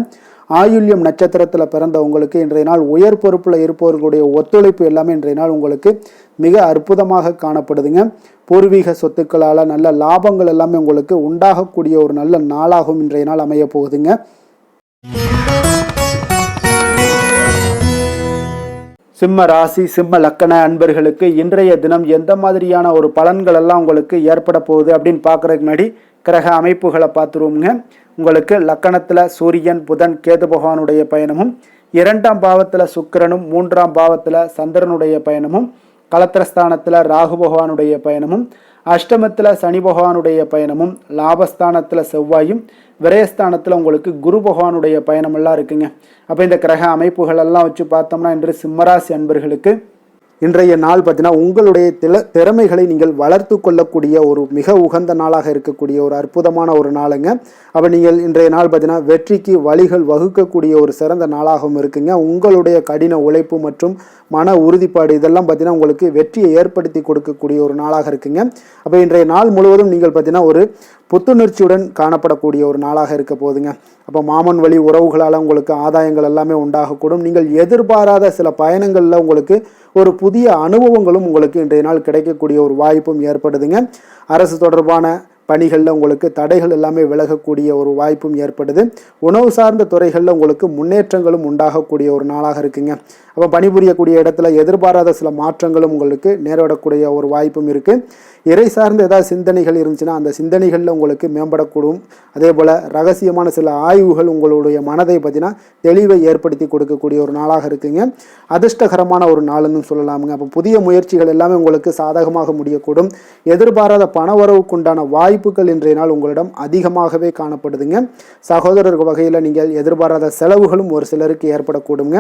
ஆயுள்யம் நட்சத்திரத்தில் பிறந்த உங்களுக்கு இன்றைய நாள் உயர் பொறுப்பில் இருப்பவர்களுடைய ஒத்துழைப்பு எல்லாமே இன்றைய நாள் உங்களுக்கு மிக அற்புதமாக காணப்படுதுங்க. பூர்வீக சொத்துக்களால் நல்ல லாபங்கள் எல்லாமே உங்களுக்கு உண்டாகக்கூடிய ஒரு நல்ல நாளாகவும் இன்றைய நாள் அமைய போகுதுங்க. சிம்ம ராசி, சிம்ம லக்கண அன்பர்களுக்கு இன்றைய தினம் எந்த மாதிரியான ஒரு பலன்கள் எல்லாம் உங்களுக்கு ஏற்பட போகுது அப்படின்னு பார்க்குறதுக்கு முன்னாடி கிரக அமைப்புகளை பார்த்துருவோங்க. உங்களுக்கு லக்கணத்தில் சூரியன், புதன், கேது பகவானுடைய பயணமும், 2ஆம் பாவத்தில் சுக்கிரனும், 3ஆம் பாவத்தில் சந்திரனுடைய பயணமும், களத்திரஸ்தானத்தில் ராகு பகவானுடைய பயணமும், அஷ்டமத்தில் சனி பகவானுடைய பயணமும், லாபஸ்தானத்தில் செவ்வாயும், விரயஸ்தானத்தில் உங்களுக்கு குரு பகவானுடைய பயணமெல்லாம் இருக்குங்க. அப்போ இந்த கிரக அமைப்புகள் எல்லாம் வச்சு பார்த்தோம்னா இன்று சிம்மராசி அன்பர்களுக்கு இன்றைய நாள் பார்த்தீங்கன்னா உங்களுடைய திறமைகளை நீங்கள் வளர்த்து கொள்ளக்கூடிய ஒரு மிக உகந்த நாளாக இருக்கக்கூடிய ஒரு அற்புதமான ஒரு நாளுங்க. அப்போ நீங்கள் இன்றைய நாள் பார்த்தீங்கன்னா வெற்றிக்கு வழிகள் வகுக்கக்கூடிய ஒரு சிறந்த நாளாகவும் இருக்குங்க. உங்களுடைய கடின உழைப்பு மற்றும் மன உறுதிப்பாடு இதெல்லாம் பார்த்தீங்கன்னா உங்களுக்கு வெற்றியை ஏற்படுத்தி கொடுக்கக்கூடிய ஒரு நாளாக இருக்குங்க. அப்போ இன்றைய நாள் முழுவதும் நீங்கள் பார்த்தீங்கன்னா ஒரு புத்துணர்ச்சியுடன் காணப்படக்கூடிய ஒரு நாளாக இருக்க போகுதுங்க. அப்போ மாமன் வழி உறவுகளால் உங்களுக்கு ஆதாயங்கள் எல்லாமே உண்டாகக்கூடும். நீங்கள் எதிர்பாராத சில பயணங்களில் உங்களுக்கு ஒரு புதிய அனுபவங்களும் உங்களுக்கு இன்றைய நாள் கிடைக்கக்கூடிய ஒரு வாய்ப்பும் ஏற்படுதுங்க. அரசு தொடர்பான பணிகளில் உங்களுக்கு தடைகள் எல்லாமே விலகக்கூடிய ஒரு வாய்ப்பும் ஏற்படுது. உணவு சார்ந்த துறைகளில் உங்களுக்கு முன்னேற்றங்களும் உண்டாகக்கூடிய ஒரு நாளாக இருக்குங்க. அப்போ பணிபுரியக்கூடிய இடத்துல எதிர்பாராத சில மாற்றங்களும் உங்களுக்கு நேரிடக்கூடிய ஒரு வாய்ப்பும் இருக்குது. இறை சார்ந்த ஏதாவது சிந்தனைகள் இருந்துச்சுன்னா அந்த சிந்தனைகளில் உங்களுக்கு மேம்படக்கூடும். அதே போல் ரகசியமான சில ஆய்வுகள் உங்களுடைய மனதை பார்த்தீங்கன்னா தெளிவை ஏற்படுத்தி கொடுக்கக்கூடிய ஒரு நாளாக இருக்குங்க. அதிர்ஷ்டகரமான ஒரு நாளுன்னு சொல்லலாமுங்க. அப்போ புதிய முயற்சிகள் எல்லாமே உங்களுக்கு சாதகமாக முடியக்கூடும். எதிர்பாராத பணவரவுக்குண்டான வாய்ப்புகள் இன்றைய நாள் உங்களிடம் அதிகமாகவே காணப்படுதுங்க. சகோதரர் வகையில் நீங்கள் எதிர்பாராத செலவுகளும் ஒரு சிலருக்கு ஏற்படக்கூடுங்க.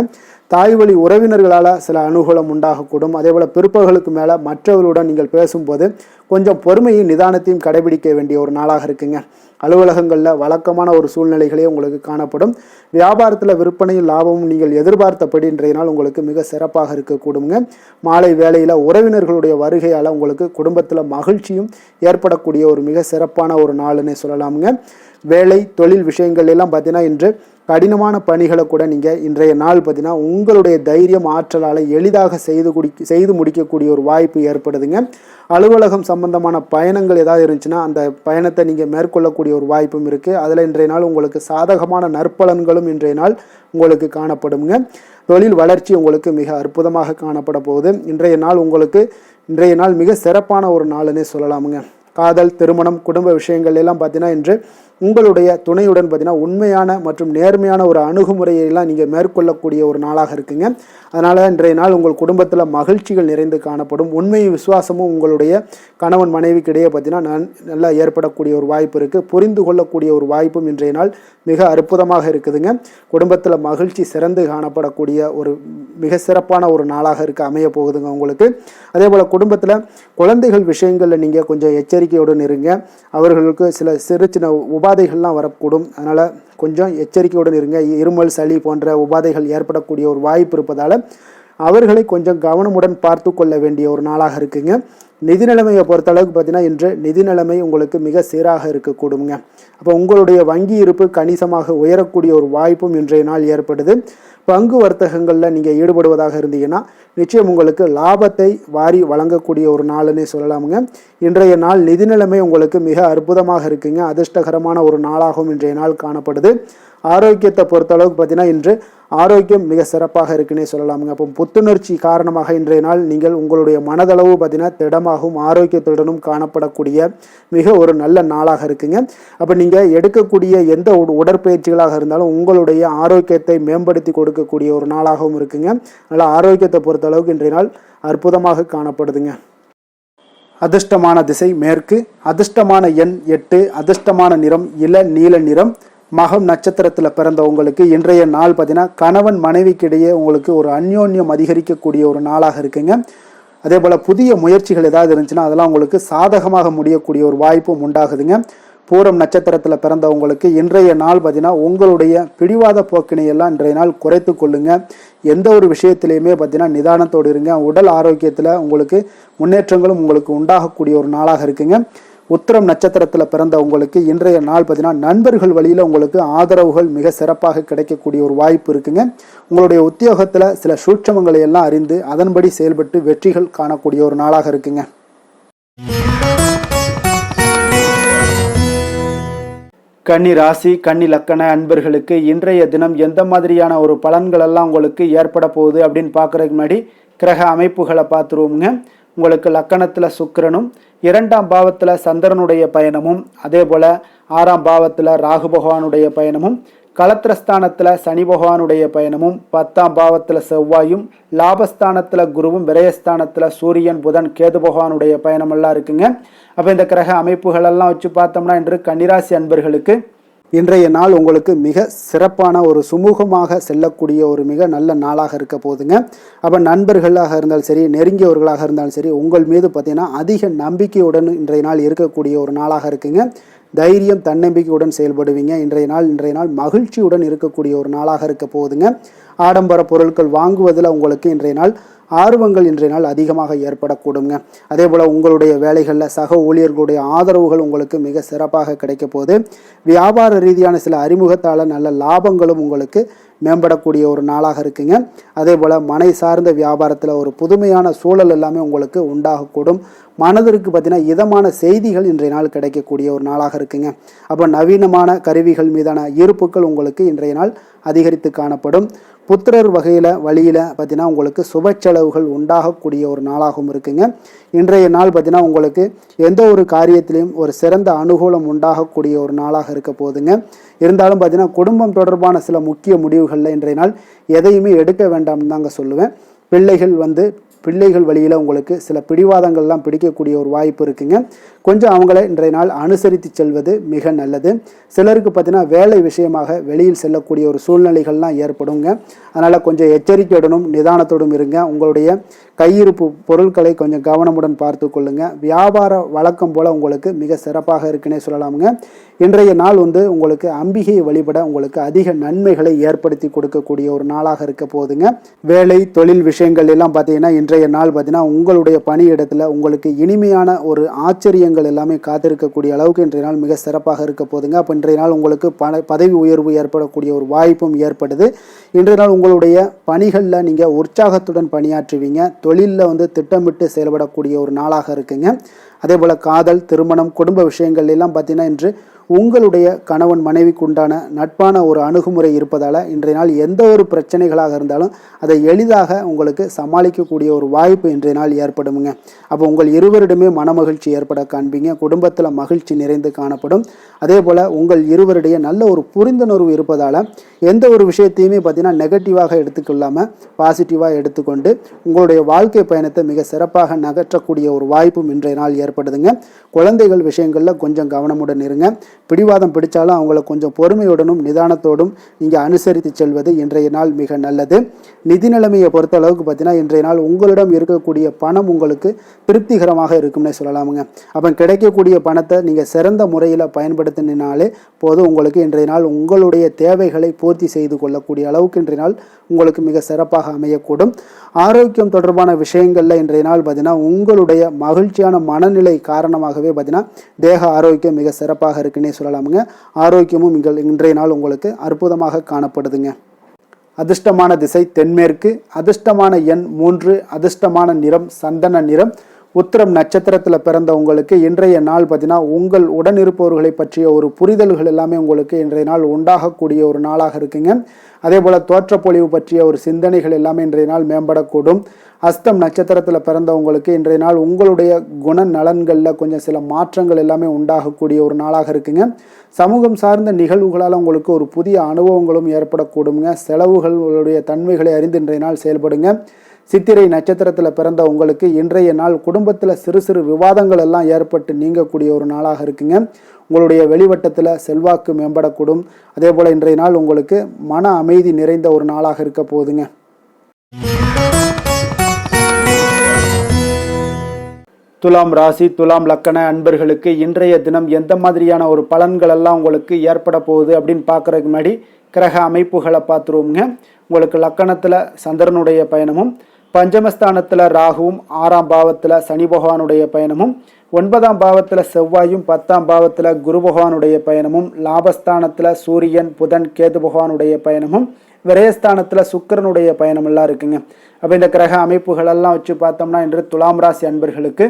தாய் வழி உறவினர்களால் சில அனுகூலம் உண்டாகக்கூடும். அதே போல் பிற்பகலுக்கு மேலே மற்றவர்களுடன் நீங்கள் பேசும்போது கொஞ்சம் பொறுமையும் நிதானத்தையும் கடைபிடிக்க வேண்டிய ஒரு நாளாக இருக்குங்க. அலுவலகங்களில் வழக்கமான ஒரு சூழ்நிலைகளே உங்களுக்கு காணப்படும். வியாபாரத்தில் விற்பனையும் லாபமும் நீங்கள் எதிர்பார்த்தபடி இன்றைய நாள் உங்களுக்கு மிக சிறப்பாக இருக்கக்கூடுங்க. மாலை வேளையில் உறவினர்களுடைய வருகையால் உங்களுக்கு குடும்பத்தில் மகிழ்ச்சியும் ஏற்படக்கூடிய ஒரு மிக சிறப்பான ஒரு நாளுன்னே சொல்லலாமுங்க. வேலை தொழில் விஷயங்கள் எல்லாம் பார்த்தீங்கன்னா இன்று கடினமான பணிகளை கூட நீங்கள் இன்றைய நாள் பார்த்தீங்கன்னா உங்களுடைய தைரியம் ஆற்றலால் எளிதாக செய்து முடிக்கக்கூடிய ஒரு வாய்ப்பு ஏற்படுதுங்க. அலுவலகம் சம்பந்தமான பயணங்கள் ஏதாவது இருந்துச்சுன்னா அந்த பயணத்தை நீங்கள் மேற்கொள்ளக்கூடிய ஒரு வாய்ப்பும் இருக்குது. அதில் இன்றைய நாள் உங்களுக்கு சாதகமான நற்பலன்களும் இன்றைய நாள் உங்களுக்கு காணப்படுங்க. தொழில் வளர்ச்சி உங்களுக்கு மிக அற்புதமாக காணப்பட போகுது. இன்றைய நாள் மிக சிறப்பான ஒரு நாளுன்னே சொல்லலாமுங்க. காதல், திருமணம், குடும்ப விஷயங்கள் எல்லாம் பார்த்தீங்கன்னா இன்று உங்களுடைய துணையுடன் பார்த்தீங்கன்னா உண்மையான மற்றும் நேர்மையான ஒரு அணுகுமுறையெல்லாம் நீங்கள் மேற்கொள்ளக்கூடிய ஒரு நாளாக இருக்குங்க. அதனால் இன்றைய நாள் உங்கள் குடும்பத்தில் மகிழ்ச்சிகள் நிறைந்து காணப்படும். உண்மையும் விசுவாசமும் உங்களுடைய கணவன் மனைவிக்கு இடையே பார்த்தீங்கன்னா நல்லா ஏற்படக்கூடிய ஒரு வாய்ப்பு இருக்குது. புரிந்து கொள்ளக்கூடிய ஒரு வாய்ப்பும் இன்றைய நாள் மிக அற்புதமாக இருக்குதுங்க. குடும்பத்தில் மகிழ்ச்சி சிறந்து காணப்படக்கூடிய ஒரு மிக சிறப்பான ஒரு நாளாக அமைய போகுதுங்க உங்களுக்கு. அதே போல் குடும்பத்தில் குழந்தைகள் விஷயங்களில் நீங்கள் கொஞ்சம் எச்சரிக்கையுடன் இருங்க. அவர்களுக்கு சிறு சின்ன உபாதைகள்லாம் வரக்கூடும். அதனால் கொஞ்சம் எச்சரிக்கையுடன் இருங்க. இருமல், சளி போன்ற உபாதைகள் ஏற்படக்கூடிய ஒரு வாய்ப்பு இருப்பதால் அவர்களை கொஞ்சம் கவனமுடன் பார்த்து கொள்ள வேண்டிய ஒரு நாளாக இருக்குங்க. நிதி நிலைமையை பொறுத்தளவுக்கு பார்த்தீங்கன்னா இன்று நிதி நிலைமை உங்களுக்கு மிக சீராக இருக்கக்கூடுங்க. அப்போ உங்களுடைய வங்கி இருப்பு கணிசமாக உயரக்கூடிய ஒரு வாய்ப்பும் இன்றைய நாள் ஏற்படுது. பங்கு வர்த்தகங்களில் நீங்கள் ஈடுபடுவதாக இருந்தீங்கன்னா நிச்சயம் உங்களுக்கு லாபத்தை வாரி வழங்கக்கூடிய ஒரு நாளுன்னே சொல்லலாமுங்க. இன்றைய நாள் நிதி நிலைமை உங்களுக்கு மிக அற்புதமாக இருக்குங்க. அதிர்ஷ்டகரமான ஒரு நாளாகவும் இன்றைய நாள் காணப்படுது. ஆரோக்கியத்தை பொறுத்தளவுக்கு பார்த்தீங்கன்னா இன்று ஆரோக்கியம் மிக சிறப்பாக இருக்குன்னே சொல்லலாமுங்க. அப்போ புத்துணர்ச்சி காரணமாக இன்றைய நாள் நீங்கள் உங்களுடைய மனதளவு பார்த்தீங்கன்னா திடமாகவும் ஆரோக்கியத்துடனும் காணப்படக்கூடிய மிக ஒரு நல்ல நாளாக இருக்குங்க. அப்போ நீங்கள் எடுக்கக்கூடிய எந்த உடற்பயிற்சிகளாக இருந்தாலும் உங்களுடைய ஆரோக்கியத்தை மேம்படுத்தி கொடுக்கக்கூடிய ஒரு நாளாகவும் இருக்குங்க. அதனால் ஆரோக்கியத்தை பொறுத்தளவுக்கு இன்றைய நாள் அற்புதமாக காணப்படுதுங்க. அதிர்ஷ்டமான திசை மேற்கு, அதிர்ஷ்டமான எண் 8, அதிர்ஷ்டமான நிறம் இளநீல நிறம். மகம் நட்சத்திரத்தில் பிறந்தவங்களுக்கு இன்றைய நாள் பார்த்தீங்கன்னா கணவன் மனைவிக்கிடையே உங்களுக்கு ஒரு அந்யோன்யம் அதிகரிக்கக்கூடிய ஒரு நாளாக இருக்குங்க. அதே போல் புதிய முயற்சிகள் ஏதாவது இருந்துச்சுன்னா அதெல்லாம் உங்களுக்கு சாதகமாக முடியக்கூடிய ஒரு வாய்ப்பும் உண்டாகுதுங்க. பூரம் நட்சத்திரத்தில் பிறந்தவங்களுக்கு இன்றைய நாள் பார்த்தீங்கன்னா உங்களுடைய பிடிவாத போக்கினை எல்லாம் இன்றைய நாள் குறைத்து கொள்ளுங்க. எந்த ஒரு விஷயத்திலையுமே பார்த்தீங்கன்னா நிதானத்தோடு இருங்க. உடல் ஆரோக்கியத்தில் உங்களுக்கு முன்னேற்றங்களும் உங்களுக்கு உண்டாகக்கூடிய ஒரு நாளாக இருக்குங்க. உத்திரம் நட்சத்திரத்தில் பிறந்த உங்களுக்கு இன்றைய நாள் பார்த்தீங்கன்னா நண்பர்கள் வழியில் உங்களுக்கு ஆதரவுகள் மிக சிறப்பாக கிடைக்கக்கூடிய ஒரு வாய்ப்பு இருக்குங்க. உங்களுடைய உத்தியோகத்தில் சில சூட்சமங்களை எல்லாம் அறிந்து அதன்படி செயல்பட்டு வெற்றிகள் காணக்கூடிய ஒரு நாளாக இருக்குங்க. கன்னி ராசி, கன்னி லக்கண அன்பர்களுக்கு இன்றைய தினம் எந்த மாதிரியான ஒரு பலன்கள் எல்லாம் உங்களுக்கு ஏற்பட போகுது அப்படின்னு பார்க்குறதுக்கு முன்னாடி கிரக அமைப்புகளை பார்த்துருவோங்க. உங்களுக்கு லக்கணத்தில் சுக்கிரனும், 2ஆம் பாவத்தில் சந்திரனுடைய பயணமும், அதே போல் 6ஆம் பாவத்தில் ராகு பகவானுடைய பயணமும், களத்திரஸ்தானத்தில் சனி பகவானுடைய பயணமும், 10ஆம் பாவத்தில் செவ்வாயும், லாபஸ்தானத்தில் குருவும், விரயஸ்தானத்தில் சூரியன், புதன், கேது பகவானுடைய பயணமெல்லாம் இருக்குங்க. அப்போ இந்த கிரக அமைப்புகளெல்லாம் வச்சு பார்த்தோம்னா இன்று கன்னிராசி அன்பர்களுக்கு இன்றைய நாள் உங்களுக்கு மிக சிறப்பான ஒரு சுமூகமாக செல்லக்கூடிய ஒரு மிக நல்ல நாளாக இருக்க போகுதுங்க. அப்போ நண்பர்களாக இருந்தாலும் சரி, நெருங்கியவர்களாக இருந்தாலும் சரி, உங்கள் மீது பார்த்தீங்கன்னா அதிக நம்பிக்கையுடன் இன்றைய நாள் இருக்கக்கூடிய ஒரு நாளாக இருக்குங்க. தைரியம், தன்னம்பிக்கையுடன் செயல்படுவீங்க. இன்றைய நாள் மகிழ்ச்சியுடன் இருக்கக்கூடிய ஒரு நாளாக இருக்க போகுதுங்க. ஆடம்பர பொருட்கள் வாங்குவதில் உங்களுக்கு இன்றைய நாள் ஆர்வங்கள் இன்றைய நாள் அதிகமாக ஏற்படக்கூடுங்க. அதே போல் உங்களுடைய வேலைகளில் சக ஊழியர்களுடைய ஆதரவுகள் உங்களுக்கு மிக சிறப்பாக கிடைக்க போகுது. வியாபார ரீதியான சில அறிமுகத்தால் நல்ல லாபங்களும் உங்களுக்கு மேம்படக்கூடிய ஒரு நாளாக இருக்குங்க. அதே போல் மனை சார்ந்த வியாபாரத்தில் ஒரு புதுமையான சூழல் எல்லாமே உங்களுக்கு உண்டாகக்கூடும். மனதிற்கு பார்த்தீங்கன்னா இதமான செய்திகள் இன்றைய நாள் கிடைக்கக்கூடிய ஒரு நாளாக இருக்குங்க. அப்போ நவீனமான கருவிகள் மீதான ஈர்ப்புகள் உங்களுக்கு இன்றைய நாள் அதிகரித்து காணப்படும். புத்திரர் வழியில் பார்த்தீங்கன்னா உங்களுக்கு சுப செலவுகள் உண்டாகக்கூடிய ஒரு நாளாகவும் இருக்குங்க. இன்றைய நாள் பார்த்தீங்கன்னா உங்களுக்கு எந்த ஒரு காரியத்திலையும் ஒரு சிறந்த அனுகூலம் உண்டாகக்கூடிய ஒரு நாளாக இருக்க போகுதுங்க. இருந்தாலும் பார்த்தீங்கன்னா குடும்பம் தொடர்பான சில முக்கிய முடிவுகளில் இன்றைய நாள் எதையுமே எடுக்க வேண்டாம்னு தாங்க சொல்லுவேன். பிள்ளைகள் வழியில் உங்களுக்கு சில பிடிவாதங்கள்லாம் பிடிக்கக்கூடிய ஒரு வாய்ப்பு இருக்குங்க. கொஞ்சம் அவங்கள இன்றைய நாள் அனுசரித்து செல்வது மிக நல்லது. சிலருக்கு பார்த்தீங்கன்னா வேலை விஷயமாக வெளியில் செல்லக்கூடிய ஒரு சூழ்நிலைகள்லாம் ஏற்படுங்க. அதனால் கொஞ்சம் எச்சரிக்கையுடனும் நிதானத்தோடும் இருங்க. உங்களுடைய கையிருப்பு பொருட்களை கொஞ்சம் கவனமுடன் பார்த்து கொள்ளுங்க. வியாபார வழக்கம் போல் உங்களுக்கு மிக சிறப்பாக இருக்குன்னே சொல்லலாமுங்க. இன்றைய நாள் உங்களுக்கு அம்பிகையை வழிபட உங்களுக்கு அதிக நன்மைகளை ஏற்படுத்தி கொடுக்கக்கூடிய ஒரு நாளாக இருக்க போகுதுங்க. வேலை தொழில் விஷயங்கள் எல்லாம் பார்த்தீங்கன்னா இன்றைய நாள் பார்த்தீங்கன்னா உங்களுடைய பணியிடத்தில் உங்களுக்கு இனிமையான ஒரு ஆச்சரியங்கள் மாற்றங்கள் எல்லாமே காத்திருக்கக்கூடிய அளவுக்கு இன்றைய நாள் மிக சிறப்பாக இருக்க போதுங்க. அப்போ இன்றைய நாள் உங்களுக்கு பதவி உயர்வு ஏற்படக்கூடிய ஒரு வாய்ப்பும் ஏற்படுது. இன்றைய நாள் உங்களுடைய பணிகளில் நீங்கள் உற்சாகத்துடன் பணியாற்றுவீங்க. தொழிலில் திட்டமிட்டு செயல்படக்கூடிய ஒரு நாளாக இருக்குங்க. அதே போல் காதல், திருமணம், குடும்ப விஷயங்கள் எல்லாம் பார்த்தீங்கன்னா இன்று உங்களுடைய கணவன் மனைவிக்கு உண்டான நட்பான ஒரு அணுகுமுறை இருப்பதால் இன்றைய நாள் எந்த ஒரு பிரச்சனைகளாக இருந்தாலும் அதை எளிதாக உங்களுக்கு சமாளிக்கக்கூடிய ஒரு வாய்ப்பு இன்றைய நாள் ஏற்படுமுங்க. அப்போ உங்கள் இருவரிடமே மனமகிழ்ச்சி ஏற்பட காண்பீங்க. குடும்பத்தில் மகிழ்ச்சி நிறைந்து காணப்படும். அதே போல் உங்கள் இருவருடைய நல்ல ஒரு புரிந்துணர்வு இருப்பதால் எந்த ஒரு விஷயத்தையுமே பார்த்தீங்கன்னா நெகட்டிவாக எடுத்துக்கொள்ளாமல் பாசிட்டிவாக எடுத்துக்கொண்டு உங்களுடைய வாழ்க்கை பயணத்தை மிக சிறப்பாக நகற்றக்கூடிய ஒரு வாய்ப்பும் இன்றைய நாள் ஏற்படுதுங்க. குழந்தைகள் விஷயங்களில் கொஞ்சம் கவனமுடன் இருங்க. பிடிவாதம் பிடிச்சாலும் அவங்கள கொஞ்சம் பொறுமையுடனும் நிதானத்தோடும் நீங்கள் அனுசரித்து செல்வது இன்றைய நாள் மிக நல்லது. நிதி நிலைமையை பொறுத்த அளவுக்கு பார்த்தீங்கன்னா இன்றைய நாள் உங்களிடம் இருக்கக்கூடிய பணம் உங்களுக்கு திருப்திகரமாக இருக்கும்னே சொல்லலாமுங்க. அப்போ கிடைக்கக்கூடிய பணத்தை நீங்கள் சிறந்த முறையில் பயன்படுத்தினாலே போதும். உங்களுக்கு இன்றைய நாள் உங்களுடைய தேவைகளை பூர்த்தி செய்து கொள்ளக்கூடிய அளவுக்கு இன்றைய நாள் உங்களுக்கு மிக சிறப்பாக அமையக்கூடும். ஆரோக்கியம் தொடர்பான விஷயங்களில் இன்றைய நாள் பார்த்தீங்கன்னா உங்களுடைய மகிழ்ச்சியான மனநிலை காரணமாகவே பார்த்தீங்கன்னா தேக ஆரோக்கியம் மிக சிறப்பாக இருக்குன்னே சொல்லலாமுங்க. ஆரோக்கியமும் இன்றைய நாள் உங்களுக்கு அற்புதமாக காணப்படுதுங்க. அதிர்ஷ்டமான திசை தென்மேற்கு, அதிர்ஷ்டமான எண் 3, அதிர்ஷ்டமான நிறம் சந்தன நிறம். உத்திரம் நட்சத்திரத்தில் பிறந்த உங்களுக்கு இன்றைய நாள் பார்த்தீங்கன்னா உங்கள் உடனிருப்பவர்களை பற்றிய ஒரு புரிதல்கள் எல்லாமே உங்களுக்கு இன்றைய நாள் உண்டாகக்கூடிய ஒரு நாளாக இருக்குங்க. அதே போல் தோற்றப்பொழிவு பற்றிய ஒரு சிந்தனைகள் எல்லாமே இன்றைய நாள் மேம்படக்கூடும். அஸ்தம் நட்சத்திரத்தில் பிறந்தவங்களுக்கு இன்றைய நாள் உங்களுடைய குண நலன்களில் கொஞ்சம் சில மாற்றங்கள் எல்லாமே உண்டாகக்கூடிய ஒரு நாளாக இருக்குங்க. சமூகம் சார்ந்த நிகழ்வுகளால் உங்களுக்கு ஒரு புதிய அனுபவங்களும் ஏற்படக்கூடுங்க. செலவுகளுடைய தன்மைகளை அறிந்து இன்றைய நாள் செயல்படுங்க. சித்திரை நட்சத்திரத்தில் பிறந்த உங்களுக்கு இன்றைய நாள் குடும்பத்தில் சிறு சிறு விவாதங்கள் எல்லாம் ஏற்பட்டு நீங்கக்கூடிய ஒரு நாளாக இருக்குங்க. உங்களுடைய வெளிவட்டத்தில் செல்வாக்கு மேம்படக்கூடும். அதே போல் இன்றைய நாள் உங்களுக்கு மன அமைதி நிறைந்த ஒரு நாளாக இருக்க போகுதுங்க. துலாம் ராசி, துலாம் லக்கண அன்பர்களுக்கு இன்றைய தினம் எந்த மாதிரியான ஒரு பலன்கள் எல்லாம் உங்களுக்கு ஏற்பட போகுது அப்படின்னு பார்க்குறதுக்கு முன்னாடி கிரக அமைப்புகளை பார்த்துருவோங்க. உங்களுக்கு லக்கணத்தில் சந்திரனுடைய பயணமும், பஞ்சமஸ்தானத்தில் ராகுவும், 6ஆம் பாவத்தில் சனி பகவானுடைய பயணமும், 9ஆம் பாவத்தில் செவ்வாயும், 10ஆம் பாவத்தில் குரு பகவானுடைய பயணமும், லாபஸ்தானத்தில் சூரியன், புதன், கேது பகவானுடைய பயணமும், விரயஸ்தானத்தில் சுக்கிரனுடைய பயணம் எல்லாம் இருக்குங்க. அப்போ இந்த கிரக அமைப்புகளெல்லாம் வச்சு பார்த்தோம்னா இன்று துலாம் ராசி அன்பர்களுக்கு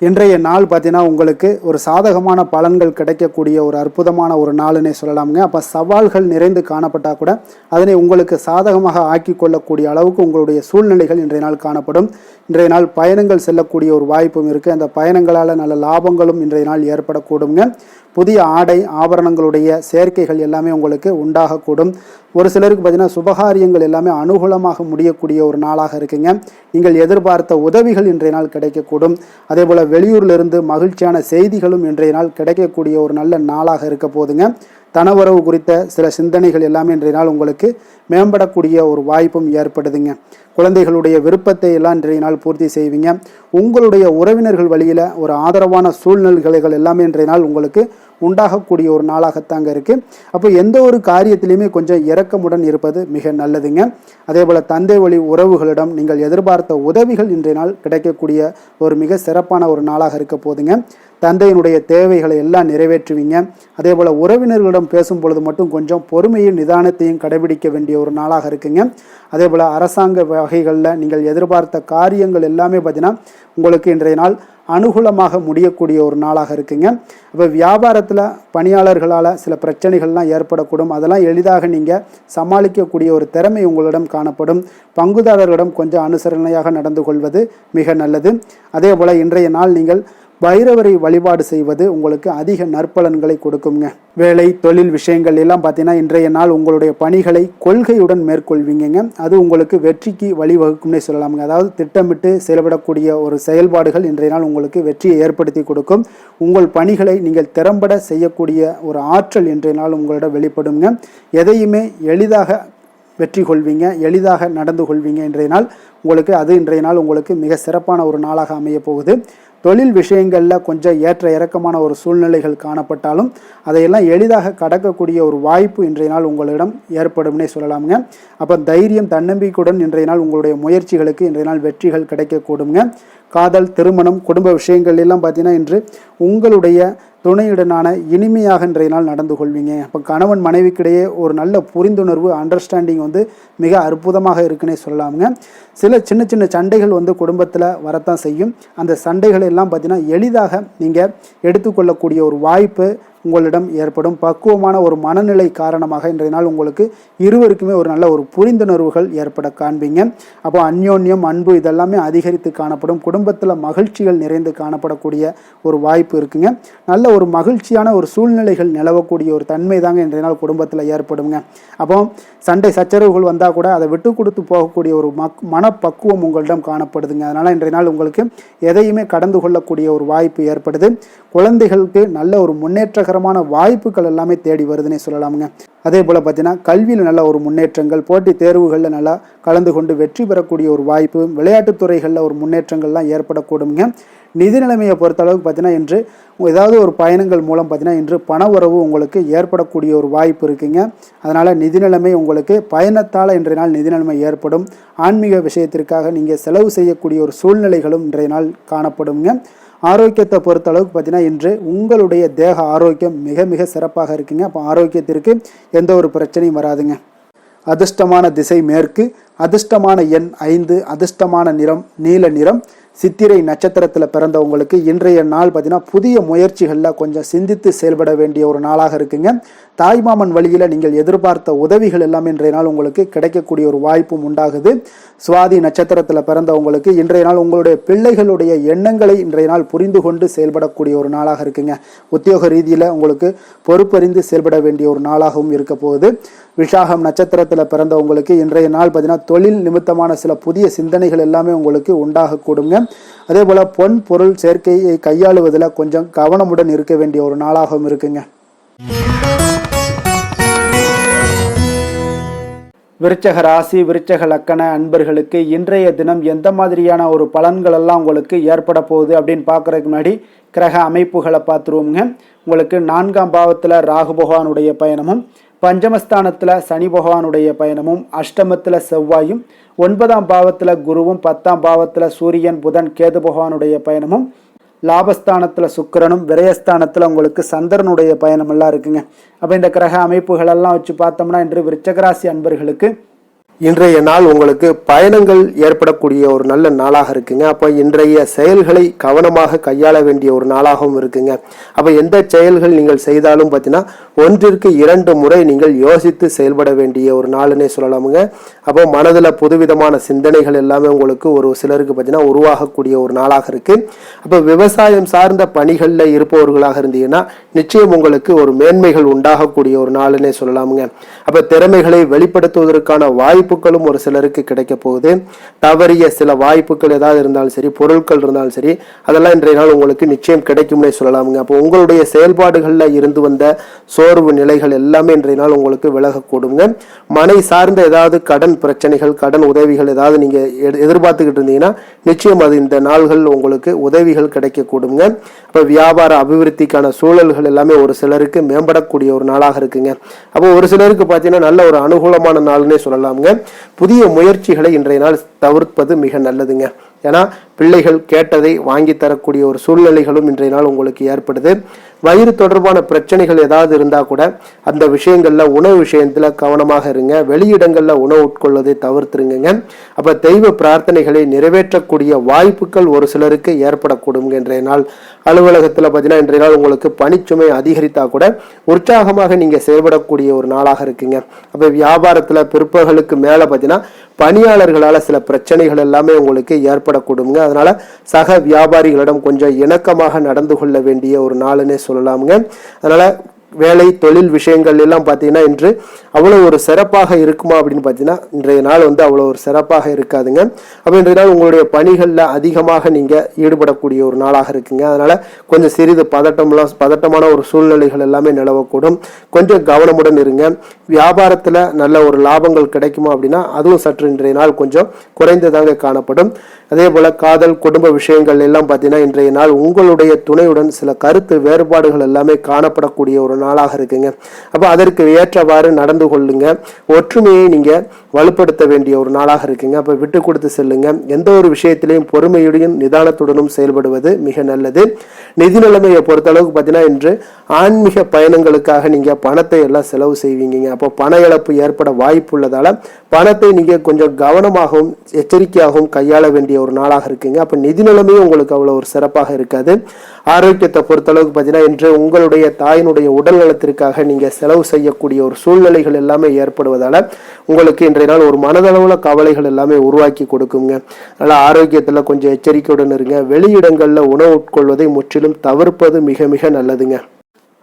இன்றைய நாள் பார்த்தீங்கன்னா உங்களுக்கு ஒரு சாதகமான பலன்கள் கிடைக்கக்கூடிய ஒரு அற்புதமான ஒரு நாளுன்னே சொல்லலாமுங்க. அப்போ சவால்கள் நிறைந்து காணப்பட்டால் கூட அதனை உங்களுக்கு சாதகமாக ஆக்கி கொள்ளக்கூடிய அளவுக்கு உங்களுடைய சூழ்நிலைகள் இன்றைய நாள் காணப்படும். இன்றைய நாள் பயணங்கள் செல்லக்கூடிய ஒரு வாய்ப்பும் இருக்குது. அந்த பயணங்களால் நல்ல லாபங்களும் இன்றைய நாள் ஏற்படக்கூடுங்க. புதிய ஆடை ஆபரணங்களுடைய சேர்க்கைகள் எல்லாமே உங்களுக்கு உண்டாகக்கூடும். ஒரு சிலருக்கு பார்த்தீங்கன்னா சுபகாரியங்கள் எல்லாமே அனுகூலமாக முடியக்கூடிய ஒரு நாளாக இருக்குங்க. நீங்கள் எதிர்பார்த்த உதவிகள் இன்றைய நாள் கிடைக்கக்கூடும். அதே போல் வெளியூரிலிருந்து மகிழ்ச்சியான செய்திகளும் இன்றைய நாள் கிடைக்கக்கூடிய ஒரு நல்ல நாளாக இருக்க போதுங்க. தனவரவு குறித்த சில சிந்தனைகள் எல்லாமே இன்றைய நாள் உங்களுக்கு மேம்படக்கூடிய ஒரு வாய்ப்பும் ஏற்படுதுங்க. குழந்தைகளுடைய விருப்பத்தை எல்லாம் இன்றைய நாள் பூர்த்தி செய்வீங்க. உங்களுடைய உறவினர்கள் வழியில் ஒரு ஆதரவான சூழ்நிலைகள் எல்லாமே இன்றைய நாள் உங்களுக்கு உண்டாகக்கூடிய ஒரு நாளாகத்தாங்க இருக்குது. அப்போ எந்த ஒரு காரியத்திலையுமே கொஞ்சம் இரக்கமுடன் இருப்பது மிக நல்லதுங்க. அதே போல் தந்தை வழி உறவுகளிடம் நீங்கள் எதிர்பார்த்த உதவிகள் இன்றைய நாள் கிடைக்கக்கூடிய ஒரு மிக சிறப்பான ஒரு நாளாக இருக்க போதுங்க. தந்தையினுடைய தேவைகளை எல்லாம் நிறைவேற்றுவீங்க. அதே போல் உறவினர்களிடம் பேசும் பொழுது மட்டும் கொஞ்சம் பொறுமையும் நிதானத்தையும் கடைபிடிக்க வேண்டிய ஒரு நாளாக இருக்குங்க. அதே போல் அரசாங்க வகைகளில் நீங்கள் எதிர்பார்த்த காரியங்கள் எல்லாமே பார்த்தீங்கன்னா உங்களுக்கு இன்றைய நாள் அனுகூலமாக முடியக்கூடிய ஒரு நாளாக இருக்குங்க. அப்போ வியாபாரத்தில் பணியாளர்களால் சில பிரச்சனைகள்லாம் ஏற்படக்கூடும். அதெல்லாம் எளிதாக நீங்கள் சமாளிக்கக்கூடிய ஒரு திறமை உங்களிடம் காணப்படும். பங்குதாரர்களிடம் கொஞ்சம் அனுசரணையாக நடந்து கொள்வது மிக நல்லது. அதே போல் இன்றைய நாள் நீங்கள் பைரவரை வழிபாடு செய்வது உங்களுக்கு அதிக நற்பலன்களை கொடுக்குங்க. வேலை தொழில் விஷயங்கள் எல்லாம் பார்த்தீங்கன்னா இன்றைய நாள் உங்களுடைய பணிகளை கொள்கையுடன் மேற்கொள்வீங்க. அது உங்களுக்கு வெற்றிக்கு வழிவகுக்கும்னே சொல்லலாமுங்க. அதாவது திட்டமிட்டு செயல்படக்கூடிய ஒரு செயல்பாடுகள் இன்றைய நாள் உங்களுக்கு வெற்றியை ஏற்படுத்தி கொடுக்கும். உங்கள் பணிகளை நீங்கள் திறம்பட செய்யக்கூடிய ஒரு ஆற்றல் இன்றைய நாள் உங்களிடம் வெளிப்படுங்க. எதையுமே எளிதாக வெற்றி கொள்வீங்க, எளிதாக நடந்து கொள்வீங்க. இன்றைய நாள் உங்களுக்கு இன்றைய நாள் உங்களுக்கு மிக சிறப்பான ஒரு நாளாக அமைய போகுது. தொழில் விஷயங்களில் கொஞ்சம் ஏற்ற இறக்கமான ஒரு சூழ்நிலைகள் காணப்பட்டாலும் அதையெல்லாம் எளிதாக கடக்கக்கூடிய ஒரு வாய்ப்பு இன்றைய நாள் உங்களிடம் ஏற்படும்னே சொல்லலாமுங்க. அப்போ தைரியம் தன்னம்பிக்கையுடன் இன்றைய நாள் உங்களுடைய முயற்சிகளுக்கு இன்றைய நாள் வெற்றிகள் கிடைக்கக்கூடுங்க. காதல், திருமணம், குடும்ப விஷயங்கள் எல்லாம் பார்த்தீங்கன்னா இன்று உங்களுடைய துணையுடனான இனிமையாக இன்றைய நாள் நடந்து கொள்வீங்க. அப்போ கணவன் மனைவிக்கிடையே ஒரு நல்ல புரிந்துணர்வு, அண்டர்ஸ்டாண்டிங் மிக அற்புதமாக இருக்குன்னே சொல்லலாமுங்க. சில சின்ன சின்ன சண்டைகள் குடும்பத்தில் வரத்தான் செய்யும். அந்த சண்டைகள் எல்லாம் பார்த்தீங்கன்னா எளிதாக நீங்கள் எடுத்துக்கொள்ளக்கூடிய ஒரு வாய்ப்பு உங்களிடம் ஏற்படும். பக்குவமான ஒரு மனநிலை காரணமாக இன்றைய நாள் உங்களுக்கு இருவருக்குமே ஒரு நல்ல ஒரு புரிந்துணர்வுகள் ஏற்பட காண்பீங்க. அப்போ அந்யோன்யம், அன்பு இதெல்லாமே அதிகரித்து காணப்படும். குடும்பத்தில் மகிழ்ச்சிகள் நிறைந்து காணப்படக்கூடிய ஒரு வாய்ப்பு இருக்குங்க. நல்ல ஒரு மகிழ்ச்சியான ஒரு சூழ்நிலைகள் நிலவக்கூடிய ஒரு தன்மை தாங்க இன்றைய நாள் குடும்பத்தில் ஏற்படுங்க. அப்போ சண்டை சச்சரவுகள் வந்தால் கூட அதை விட்டு கொடுத்து போகக்கூடிய ஒரு மனப்பக்குவம் உங்களிடம் காணப்படுதுங்க. அதனால் இன்றைய நாள் உங்களுக்கு எதையுமே கடந்து கொள்ளக்கூடிய ஒரு வாய்ப்பு ஏற்படுது. குழந்தைகளுக்கு நல்ல ஒரு முன்னேற்றகரமான வாய்ப்புகள் எல்லாமே தேடி வருதுன்னே சொல்லலாமுங்க. அதே போல் பார்த்தீங்கன்னா கல்வியில் நல்ல ஒரு முன்னேற்றங்கள், போட்டித் தேர்வுகளில் நல்லா கலந்து கொண்டு வெற்றி பெறக்கூடிய ஒரு வாய்ப்பு, விளையாட்டுத் துறைகளில் ஒரு முன்னேற்றங்கள்லாம் ஏற்படக்கூடுங்க. நிதி நிலைமையை பொறுத்த அளவுக்கு பார்த்தீங்கன்னா இன்று ஏதாவது ஒரு பயணங்கள் மூலம் பார்த்தீங்கன்னா இன்று பண உறவு உங்களுக்கு ஏற்படக்கூடிய ஒரு வாய்ப்பு இருக்குங்க. அதனால் நிதி நிலைமை உங்களுக்கு பயணத்தால் இன்றைய நாள் நிதி நிலைமை ஏற்படும். ஆன்மீக விஷயத்திற்காக நீங்கள் செலவு செய்யக்கூடிய ஒரு சூழ்நிலைகளும் இன்றைய நாள் காணப்படுங்க. ஆரோக்கியத்தை பொறுத்த அளவுக்கு பார்த்தீங்கன்னா இன்று உங்களுடைய தேக ஆரோக்கியம் மிக மிக சிறப்பாக இருக்குங்க. அப்போ ஆரோக்கியத்திற்கு எந்த ஒரு பிரச்சனையும் வராதுங்க. அதிர்ஷ்டமான திசை மேற்கு, அதிர்ஷ்டமான எண் 5, அதிர்ஷ்டமான நிறம் நீல நிறம். சித்திரை நட்சத்திரத்தில் பிறந்தவங்களுக்கு இன்றைய நாள் பார்த்தீங்கன்னா புதிய முயற்சிகளில் கொஞ்சம் சிந்தித்து செயல்பட வேண்டிய ஒரு நாளாக இருக்குங்க. தாய்மாமன் வழியில் நீங்கள் எதிர்பார்த்த உதவிகள் எல்லாமே இன்றைய நாள் உங்களுக்கு கிடைக்கக்கூடிய ஒரு வாய்ப்பும் உண்டாகுது. சுவாதி நட்சத்திரத்தில் பிறந்தவங்களுக்கு இன்றைய நாள் உங்களுடைய பிள்ளைகளுடைய எண்ணங்களை இன்றைய நாள் புரிந்து கொண்டு செயல்படக்கூடிய ஒரு நாளாக இருக்குங்க. உத்தியோக ரீதியில் உங்களுக்கு பொறுப்பறிந்து செயல்பட வேண்டிய ஒரு நாளாகவும் இருக்க போகுது. விஷாகம் நட்சத்திரத்தில் பிறந்தவங்களுக்கு இன்றைய நாள் பார்த்தீங்கன்னா தொழில் நிமித்தமான சில புதிய சிந்தனைகள் எல்லாமே உங்களுக்கு உண்டாகக்கூடுங்க. அதே போல் பொன் பொருள் சேர்க்கையை கையாளுவதில் கொஞ்சம் கவனமுடன் இருக்க வேண்டிய ஒரு நாளாகவும் இருக்குங்க. விருச்சக ராசி, விருச்சக லக்கண அன்பர்களுக்கு இன்றைய தினம் எந்த மாதிரியான ஒரு பலன்கள் எல்லாம் உங்களுக்கு ஏற்பட போகுது அப்படின்னு பார்க்கறதுக்கு முன்னாடி கிரக அமைப்புகளை பார்த்துருவோங்க. உங்களுக்கு 4ஆம் பாவத்தில் ராகு பகவானுடைய பயணமும், பஞ்சமஸ்தானத்தில் சனி பகவானுடைய பயணமும், அஷ்டமத்தில் செவ்வாயும், 9ஆம் பாவத்தில் குருவும், 10ஆம் பாவத்தில் சூரியன், புதன், கேது பகவானுடைய பயணமும், லாபஸ்தானத்தில் சுக்கிரனும், விரயஸ்தானத்தில் உங்களுக்கு சந்திரனுடைய பயணம் எல்லாம் இருக்குங்க. அப்போ இந்த கிரக அமைப்புகள் எல்லாம் வச்சு பார்த்தோம்னா இன்று விருச்சகராசி அன்பர்களுக்கு இன்றைய நாள் உங்களுக்கு பயணங்கள் ஏற்படக்கூடிய ஒரு நல்ல நாளாக இருக்குங்க. அப்போ இன்றைய செயல்களை கவனமாக கையாள வேண்டிய ஒரு நாளாகவும் இருக்குங்க. அப்போ எந்த செயல்கள் நீங்கள் செய்தாலும் பார்த்தீங்கன்னா 1ற்கு 2 முறை நீங்கள் யோசித்து செயல்பட வேண்டிய ஒரு நாளுன்னே சொல்லலாமுங்க. அப்போ மனதில் புதுவிதமான சிந்தனைகள் எல்லாமே உங்களுக்கு ஒரு சிலருக்கு பார்த்தீங்கன்னா உருவாகக்கூடிய ஒரு நாளாக இருக்கு. அப்போ விவசாயம் சார்ந்த பணிகளில் இருப்பவர்களாக இருந்தீங்கன்னா நிச்சயம் உங்களுக்கு ஒரு மேன்மைகள் உண்டாகக்கூடிய ஒரு நாளுன்னே சொல்லலாமுங்க. அப்போ திறமைகளை வெளிப்படுத்துவதற்கான வாய்ப்புகளும் ஒரு சிலருக்கு கிடைக்க போகுது. தவறிய சில வாய்ப்புகள் ஏதாவது இருந்தாலும் சரி, பொருட்கள் இருந்தாலும் சரி, அதெல்லாம் இன்றைய நாள் உங்களுக்கு நிச்சயம் கிடைக்கும்னே சொல்லலாமுங்க. அப்போ உங்களுடைய செயல்பாடுகளில் இருந்து வந்த சோர்வு நிலைகள் எல்லாமே இன்றைய நாள் உங்களுக்கு விலகக்கூடுங்க. மனை சார்ந்த ஏதாவது கடன் பிரச்சனைகள், கடன் உதவிகள் ஏதாவது நீங்க எதிர்பார்த்துக்கிட்டு இருந்தீங்கன்னா நிச்சயம் அது இந்த நாள்கள் உங்களுக்கு உதவிகள் கிடைக்கக்கூடுங்க. அப்போ வியாபார அபிவிருத்திக்கான சூழல்கள் எல்லாமே ஒரு சிலருக்கு மேம்படக்கூடிய ஒரு நாளாக இருக்குங்க. அப்போ ஒரு சிலருக்கு பார்த்தீங்கன்னா நல்ல ஒரு அனுகூலமான நாள்னே சொல்லலாமுங்க. புதிய முயற்சிகளை இன்றைய நாள் தவிர்ப்பது மிக நல்லதுங்க. ஏன்னா பிள்ளைகள் கேட்டதை வாங்கி தரக்கூடிய ஒரு சூழ்நிலைகளும் இன்றைய நாள் உங்களுக்கு ஏற்படுது. வயிறு தொடர்பான பிரச்சனைகள் ஏதாவது இருந்தால் கூட அந்த விஷயங்கள்ல உணவு விஷயத்துல கவனமாக இருங்க. வெளியிடங்கள்ல உணவு உட்கொள்வதை தவிர்த்துருங்க. அப்ப தெய்வ பிரார்த்தனைகளை நிறைவேற்றக்கூடிய வாய்ப்புகள் ஒரு சிலருக்கு ஏற்படக்கூடும். இன்றைய நாள் அலுவலகத்துல பார்த்தீங்கன்னா இன்றைய நாள் உங்களுக்கு பணிச்சுமை அதிகரித்தா கூட உற்சாகமாக நீங்க செயல்படக்கூடிய ஒரு நாளாக இருக்குங்க. அப்ப வியாபாரத்துல பிற்பகலுக்கு மேல பார்த்தீங்கன்னா பணியாளர்களால சில பிரச்சனைகள் எல்லாமே உங்களுக்கு ஏற்படக்கூடுங்க. அதனால சக வியாபாரிகளிடம் கொஞ்சம் இணக்கமாக நடந்து கொள்ள வேண்டிய ஒரு நாளுன்னே சொல்லலாமுங்க. அதனால வேலை தொழில் விஷயங்கள் எல்லாம் பார்த்தீங்கன்னா இன்று அவ்வளோ ஒரு சிறப்பாக இருக்குமா அப்படின்னு பார்த்தீங்கன்னா இன்றைய நாள் அவ்வளோ ஒரு சிறப்பாக இருக்காதுங்க. அப்போ இன்றைய நாள் உங்களுடைய பணிகளில் அதிகமாக நீங்கள் ஈடுபடக்கூடிய ஒரு நாளாக இருக்குங்க. அதனால கொஞ்சம் சிறிது பதட்டமான ஒரு சூழ்நிலைகள் எல்லாமே நிலவக்கூடும். கொஞ்சம் கவனமுடன் இருங்க. வியாபாரத்தில் நல்ல ஒரு லாபங்கள் கிடைக்குமா அப்படின்னா அதுவும் சற்று இன்றைய நாள் கொஞ்சம் குறைந்ததாங்க காணப்படும். அதே போல காதல் குடும்ப விஷயங்கள் எல்லாம் பார்த்தீங்கன்னா இன்றைய நாள் உங்களுடைய துணையுடன் சில கருத்து வேறுபாடுகள் எல்லாமே காணப்படக்கூடிய ஒரு நாளாக இருக்குங்க. அப்போ அதற்கு ஏற்றவாறு நடந்து கொள்ளுங்க. ஒற்றுமையை நீங்க வலுப்படுத்த வேண்டிய ஒரு நாளாக இருக்குங்க. அப்போ விட்டு கொடுத்து செல்லுங்க. எந்த ஒரு விஷயத்திலையும் பொறுமையுடையும் நிதானத்துடனும் செயல்படுவது மிக நல்லது. நிதி நிலைமையை பொறுத்தளவுக்கு பார்த்தீங்கன்னா இன்று ஆன்மீக பயணங்களுக்காக நீங்கள் பணத்தை எல்லாம் செலவு செய்வீங்க. அப்போ பண இழப்பு ஏற்பட வாய்ப்பு உள்ளதால பணத்தை நீங்கள் கொஞ்சம் கவனமாகவும் எச்சரிக்கையாகவும் கையாள வேண்டிய ஒரு நாளாக இருக்குங்க. அப்போ நிதி நிலைமையும் உங்களுக்கு அவ்வளோ ஒரு சிறப்பாக இருக்காது. ஆரோக்கியத்தை பொறுத்தளவுக்கு பார்த்தீங்கன்னா இன்று உங்களுடைய தாயினுடைய உடல் நலத்திற்காக நீங்கள் செலவு செய்யக்கூடிய ஒரு சூழ்நிலைகள் எல்லாமே ஏற்படுவதால உங்களுக்கு இன்றைய நாள் ஒரு மனதளவுல கவலைகள் எல்லாமே உருவாக்கி கொடுக்குங்க. அதனால் ஆரோக்கியத்தில் கொஞ்சம் எச்சரிக்கையுடன் இருங்க. வெளியிடங்களில் உணவு உட்கொள்வதை முற்றிலும் தவிர்ப்பது மிக மிக நல்லதுங்க.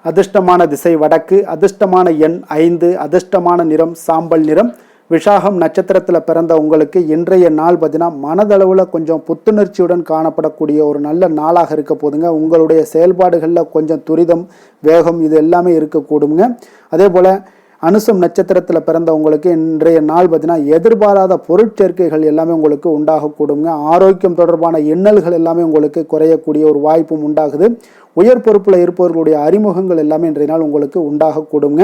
அதிர்ஷ்டமான திசை வடக்கு, அதிர்ஷ்டமான எண் 5, அதிர்ஷ்டமான நிறம் சாம்பல் நிறம். விஷாகம் நட்சத்திரத்தில் பிறந்த உங்களுக்கு இன்றைய நாள் பார்த்தீங்கன்னா மனதளவில் கொஞ்சம் புத்துணர்ச்சியுடன் காணப்படக்கூடிய ஒரு நல்ல நாளாக இருக்க போதுங்க. உங்களுடைய செயல்பாடுகளில் கொஞ்சம் துரிதம், வேகம் இது எல்லாமே இருக்கக்கூடுங்க. அதே போல் அனுசம் நட்சத்திரத்தில் பிறந்த உங்களுக்கு இன்றைய நாள் பார்த்தீங்கன்னா எதிர்பாராத பொருட்சேர்க்கைகள் எல்லாமே உங்களுக்கு உண்டாகக்கூடுங்க. ஆரோக்கியம் தொடர்பான எண்ணல்கள் எல்லாமே உங்களுக்கு குறையக்கூடிய ஒரு வாய்ப்பும் உண்டாகுது. உயர் பொறுப்பில் இருப்பவர்களுடைய அறிமுகங்கள் எல்லாமே இன்றைய நாள் உங்களுக்கு உண்டாகக்கூடுங்க.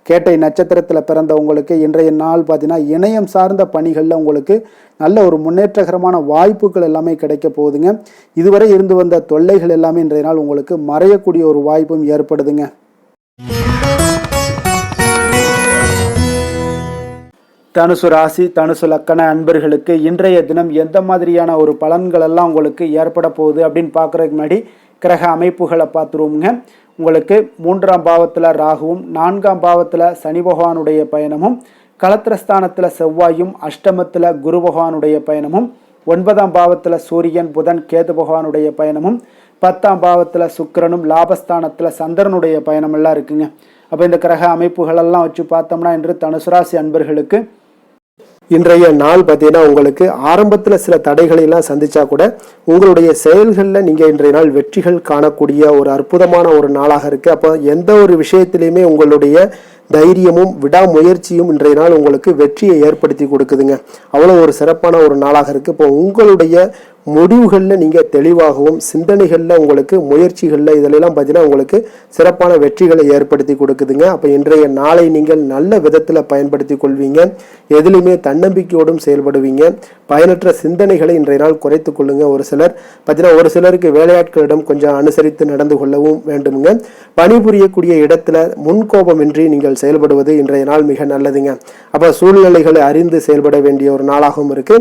கேட்டை நட்சத்திரத்தில் பிறந்த உங்களுக்கு இன்றைய நாள் பார்த்தீங்கன்னா இணையம் சார்ந்த பணிகளில் உங்களுக்கு நல்ல ஒரு முன்னேற்றகரமான வாய்ப்புகள் எல்லாமே கிடைக்க போகுதுங்க. இதுவரை இருந்து வந்த தொல்லைகள் எல்லாமே இன்றைய நாள் உங்களுக்கு மறையக்கூடிய ஒரு வாய்ப்பும் ஏற்படுதுங்க. தனுசு ராசி, தனுசு லக்கண அன்பர்களுக்கு இன்றைய தினம் எந்த மாதிரியான ஒரு பலன்கள் எல்லாம் உங்களுக்கு ஏற்பட போகுது அப்படின்னு பார்க்குறதுக்கு முன்னாடி கிரக அமைப்புகளை பார்த்துருவோங்க. உங்களுக்கு 3ஆம் பாவத்தில் ராகுவும் 4ஆம் பாவத்தில் சனி பகவானுடைய பயணமும், களத்திரஸ்தானத்தில் செவ்வாயும், அஷ்டமத்தில் குரு பகவானுடைய பயணமும், 9ஆம் பாவத்தில் சூரியன் புதன் கேது பகவானுடைய பயணமும், 10ஆம் பாவத்தில் சுக்கிரனும், லாபஸ்தானத்தில் சந்திரனுடைய பயணமெல்லாம் இருக்குங்க. அப்போ இந்த கிரக அமைப்புகளெல்லாம் வச்சு பார்த்தோம்னா இன்று தனுசு ராசி அன்பர்களுக்கு இன்றைய நாள் பார்த்தீங்கன்னா உங்களுக்கு ஆரம்பத்தில் சில தடைகளை எல்லாம் சந்திச்சா கூட உங்களுடைய செயல்களில் நீங்கள் இன்றைய நாள் வெற்றிகள் காணக்கூடிய ஒரு அற்புதமான ஒரு நாளாக இருக்கு. அப்போ எந்த ஒரு விஷயத்திலையுமே உங்களுடைய தைரியமும் விடாமுயற்சியும் இன்றைய நாள் உங்களுக்கு வெற்றியை ஏற்படுத்தி கொடுக்குதுங்க. அவ்வளோ ஒரு சிறப்பான ஒரு நாளாக இருக்கு. இப்போ உங்களுடைய முடிவுகளில் நீங்கள் தெளிவாகவும் சிந்தனைகளில் உங்களுக்கு முயற்சிகளில் இதிலெல்லாம் பார்த்தீங்கன்னா உங்களுக்கு சிறப்பான வெற்றிகளை ஏற்படுத்தி கொடுக்குதுங்க. அப்போ இன்றைய நாளை நீங்கள் நல்ல விதத்தில் பயன்படுத்தி கொள்வீங்க. எதிலுமே தன்னம்பிக்கையோடும் செயல்படுவீங்க. பயனற்ற சிந்தனைகளை இன்றைய நாள் குறைத்து கொள்ளுங்க. ஒரு சிலருக்கு வேலையாட்களிடம் கொஞ்சம் அனுசரித்து நடந்து கொள்ளவும் வேண்டுமுங்க. பணிபுரியக்கூடிய இடத்துல முன்கோபமின்றி நீங்கள் செயல்படுவது இன்றைய நாள் மிக நல்லதுங்க. அப்போ சூழ்நிலைகளை அறிந்து செயல்பட வேண்டிய ஒரு நாளாகவும் இருக்கு.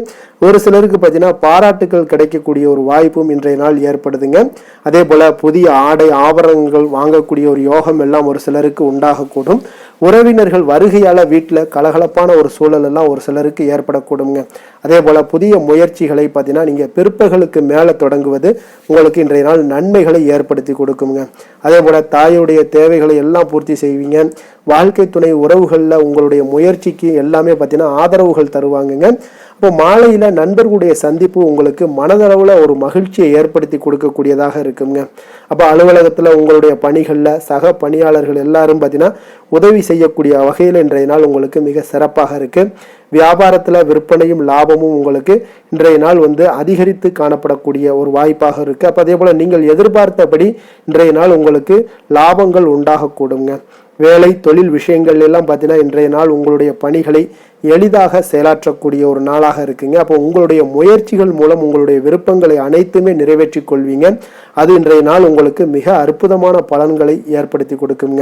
ஒரு சிலருக்கு பார்த்தீங்கன்னா பாராட்டுகள் கிடைக்கக்கூடிய ஒரு வாய்ப்பும் இன்றைய நாள் ஏற்படுதுங்க. அதே போல புதிய ஆடை ஆபரணங்கள் வாங்கக்கூடிய ஒரு யோகம் எல்லாம் ஒரு சிலருக்கு உண்டாகக்கூடும். உறவினர்கள் வருகையால வீட்டில் கலகலப்பான ஒரு சூழல் எல்லாம் ஒரு சிலருக்கு ஏற்படக்கூடுங்க. அதே போல புதிய முயற்சிகளை பார்த்தீங்கன்னா நீங்க பிற்பகலுக்கு மேலே தொடங்குவது உங்களுக்கு இன்றைய நாள் நன்மைகளை ஏற்படுத்தி கொடுக்குங்க. அதே போல தாயுடைய தேவைகளை எல்லாம் பூர்த்தி செய்வீங்க. வாழ்க்கை துணை உறவுகளில் உங்களுடைய முயற்சிக்கு எல்லாமே பார்த்தீங்கன்னா ஆதரவுகள் தருவாங்கங்க. அப்போ மாலையில நண்பர்களுடைய சந்திப்பு உங்களுக்கு மனதளவுல ஒரு மகிழ்ச்சியை ஏற்படுத்தி கொடுக்கக்கூடியதாக இருக்குங்க. அப்போ அலுவலகத்துல உங்களுடைய பணிகள்ல சக பணியாளர்கள் எல்லாரும் பார்த்தீங்கன்னா உதவி செய்யக்கூடிய வகையில் இன்றைய நாள் உங்களுக்கு மிக சிறப்பாக இருக்கு. வியாபாரத்துல விற்பனையும் லாபமும் உங்களுக்கு இன்றைய நாள் அதிகரித்து காணப்படக்கூடிய ஒரு வாய்ப்பாக இருக்கு. அப்போ அதே போல நீங்கள் எதிர்பார்த்தபடி இன்றைய நாள் உங்களுக்கு லாபங்கள் உண்டாகக்கூடுங்க. வேலை தொழில் விஷயங்கள் எல்லாம் பார்த்தீங்கன்னா இன்றைய நாள் உங்களுடைய பணிகளை எளிதாக செயலாற்றக்கூடிய ஒரு நாளாக இருக்குங்க. அப்போ உங்களுடைய முயற்சிகள் மூலம் உங்களுடைய விருப்பங்களை அனைத்துமே நிறைவேற்றி கொள்வீங்க. அது இன்றைய நாள் உங்களுக்கு மிக அற்புதமான பலன்களை ஏற்படுத்தி கொடுக்குங்க.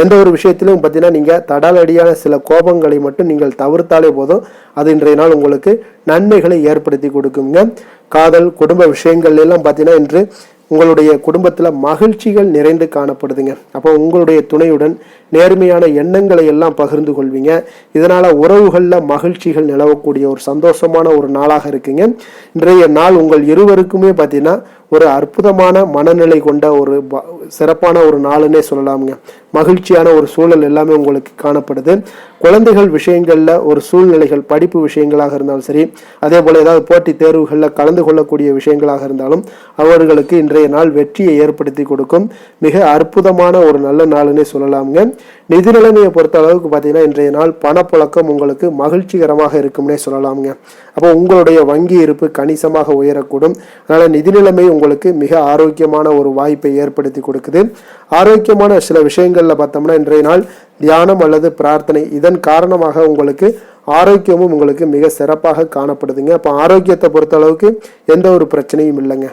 எந்த ஒரு விஷயத்திலும் பார்த்தீங்கன்னா நீங்க தடாலடியான சில கோபங்களை மட்டும் நீங்கள் தவிர்த்தாலே போதும், அது இன்றைய நாள் உங்களுக்கு நன்மைகளை ஏற்படுத்தி கொடுக்குங்க. காதல் குடும்ப விஷயங்கள் எல்லாம் பார்த்தீங்கன்னா இன்று உங்களுடைய குடும்பத்துல மகிழ்ச்சிகள் நிறைந்து காணப்படுதுங்க. அப்போ உங்களுடைய துணையுடன் நேர்மையான எண்ணங்களை எல்லாம் பகிர்ந்து கொள்வீங்க. இதனால உறவுகள்ல மகிழ்ச்சிகள் நிலவக்கூடிய ஒரு சந்தோஷமான ஒரு நாளாக இருக்குங்க. இன்றைய நாள் உங்கள் இருவருக்குமே பார்த்தீங்கன்னா ஒரு அற்புதமான மனநிலை கொண்ட ஒரு சிறப்பான ஒரு நாளுன்னே சொல்லலாமுங்க. மகிழ்ச்சியான ஒரு சூழல் எல்லாமே உங்களுக்கு காணப்படுது. குழந்தைகள் விஷயங்கள்ல ஒரு சூழ்நிலைகள் படிப்பு விஷயங்களாக இருந்தாலும் சரி, அதே போல ஏதாவது போட்டித் தேர்வுகளில் கலந்து கொள்ளக்கூடிய விஷயங்களாக இருந்தாலும் அவர்களுக்கு இன்றைய நாள் வெற்றியை ஏற்படுத்தி கொடுக்கும் மிக அற்புதமான ஒரு நல்ல நாளுன்னே சொல்லலாமுங்க. நிதி நிலைமையை பொறுத்த அளவுக்கு பார்த்தீங்கன்னா இன்றைய நாள் பணப்புழக்கம் உங்களுக்கு மகிழ்ச்சிகரமாக இருக்கும்னே சொல்லலாமுங்க. அப்போ உங்களுடைய வங்கி இருப்பு கணிசமாக உயரக்கூடும். அதனால நிதி நிலைமை உங்களுக்கு மிக ஆரோக்கியமான ஒரு வாய்ப்பை ஏற்படுத்தி கொடுக்குது. ஆரோக்கியமான சில விஷயங்கள்ல பார்த்தோம்னா இன்றைய நாள் தியானம் அல்லது பிரார்த்தனை, இதன் காரணமாக உங்களுக்கு ஆரோக்கியமும் உங்களுக்கு மிக சிறப்பாக காணப்படுதுங்க. அப்போ ஆரோக்கியத்தை பொறுத்த அளவுக்கு எந்த ஒரு பிரச்சனையும் இல்லைங்க.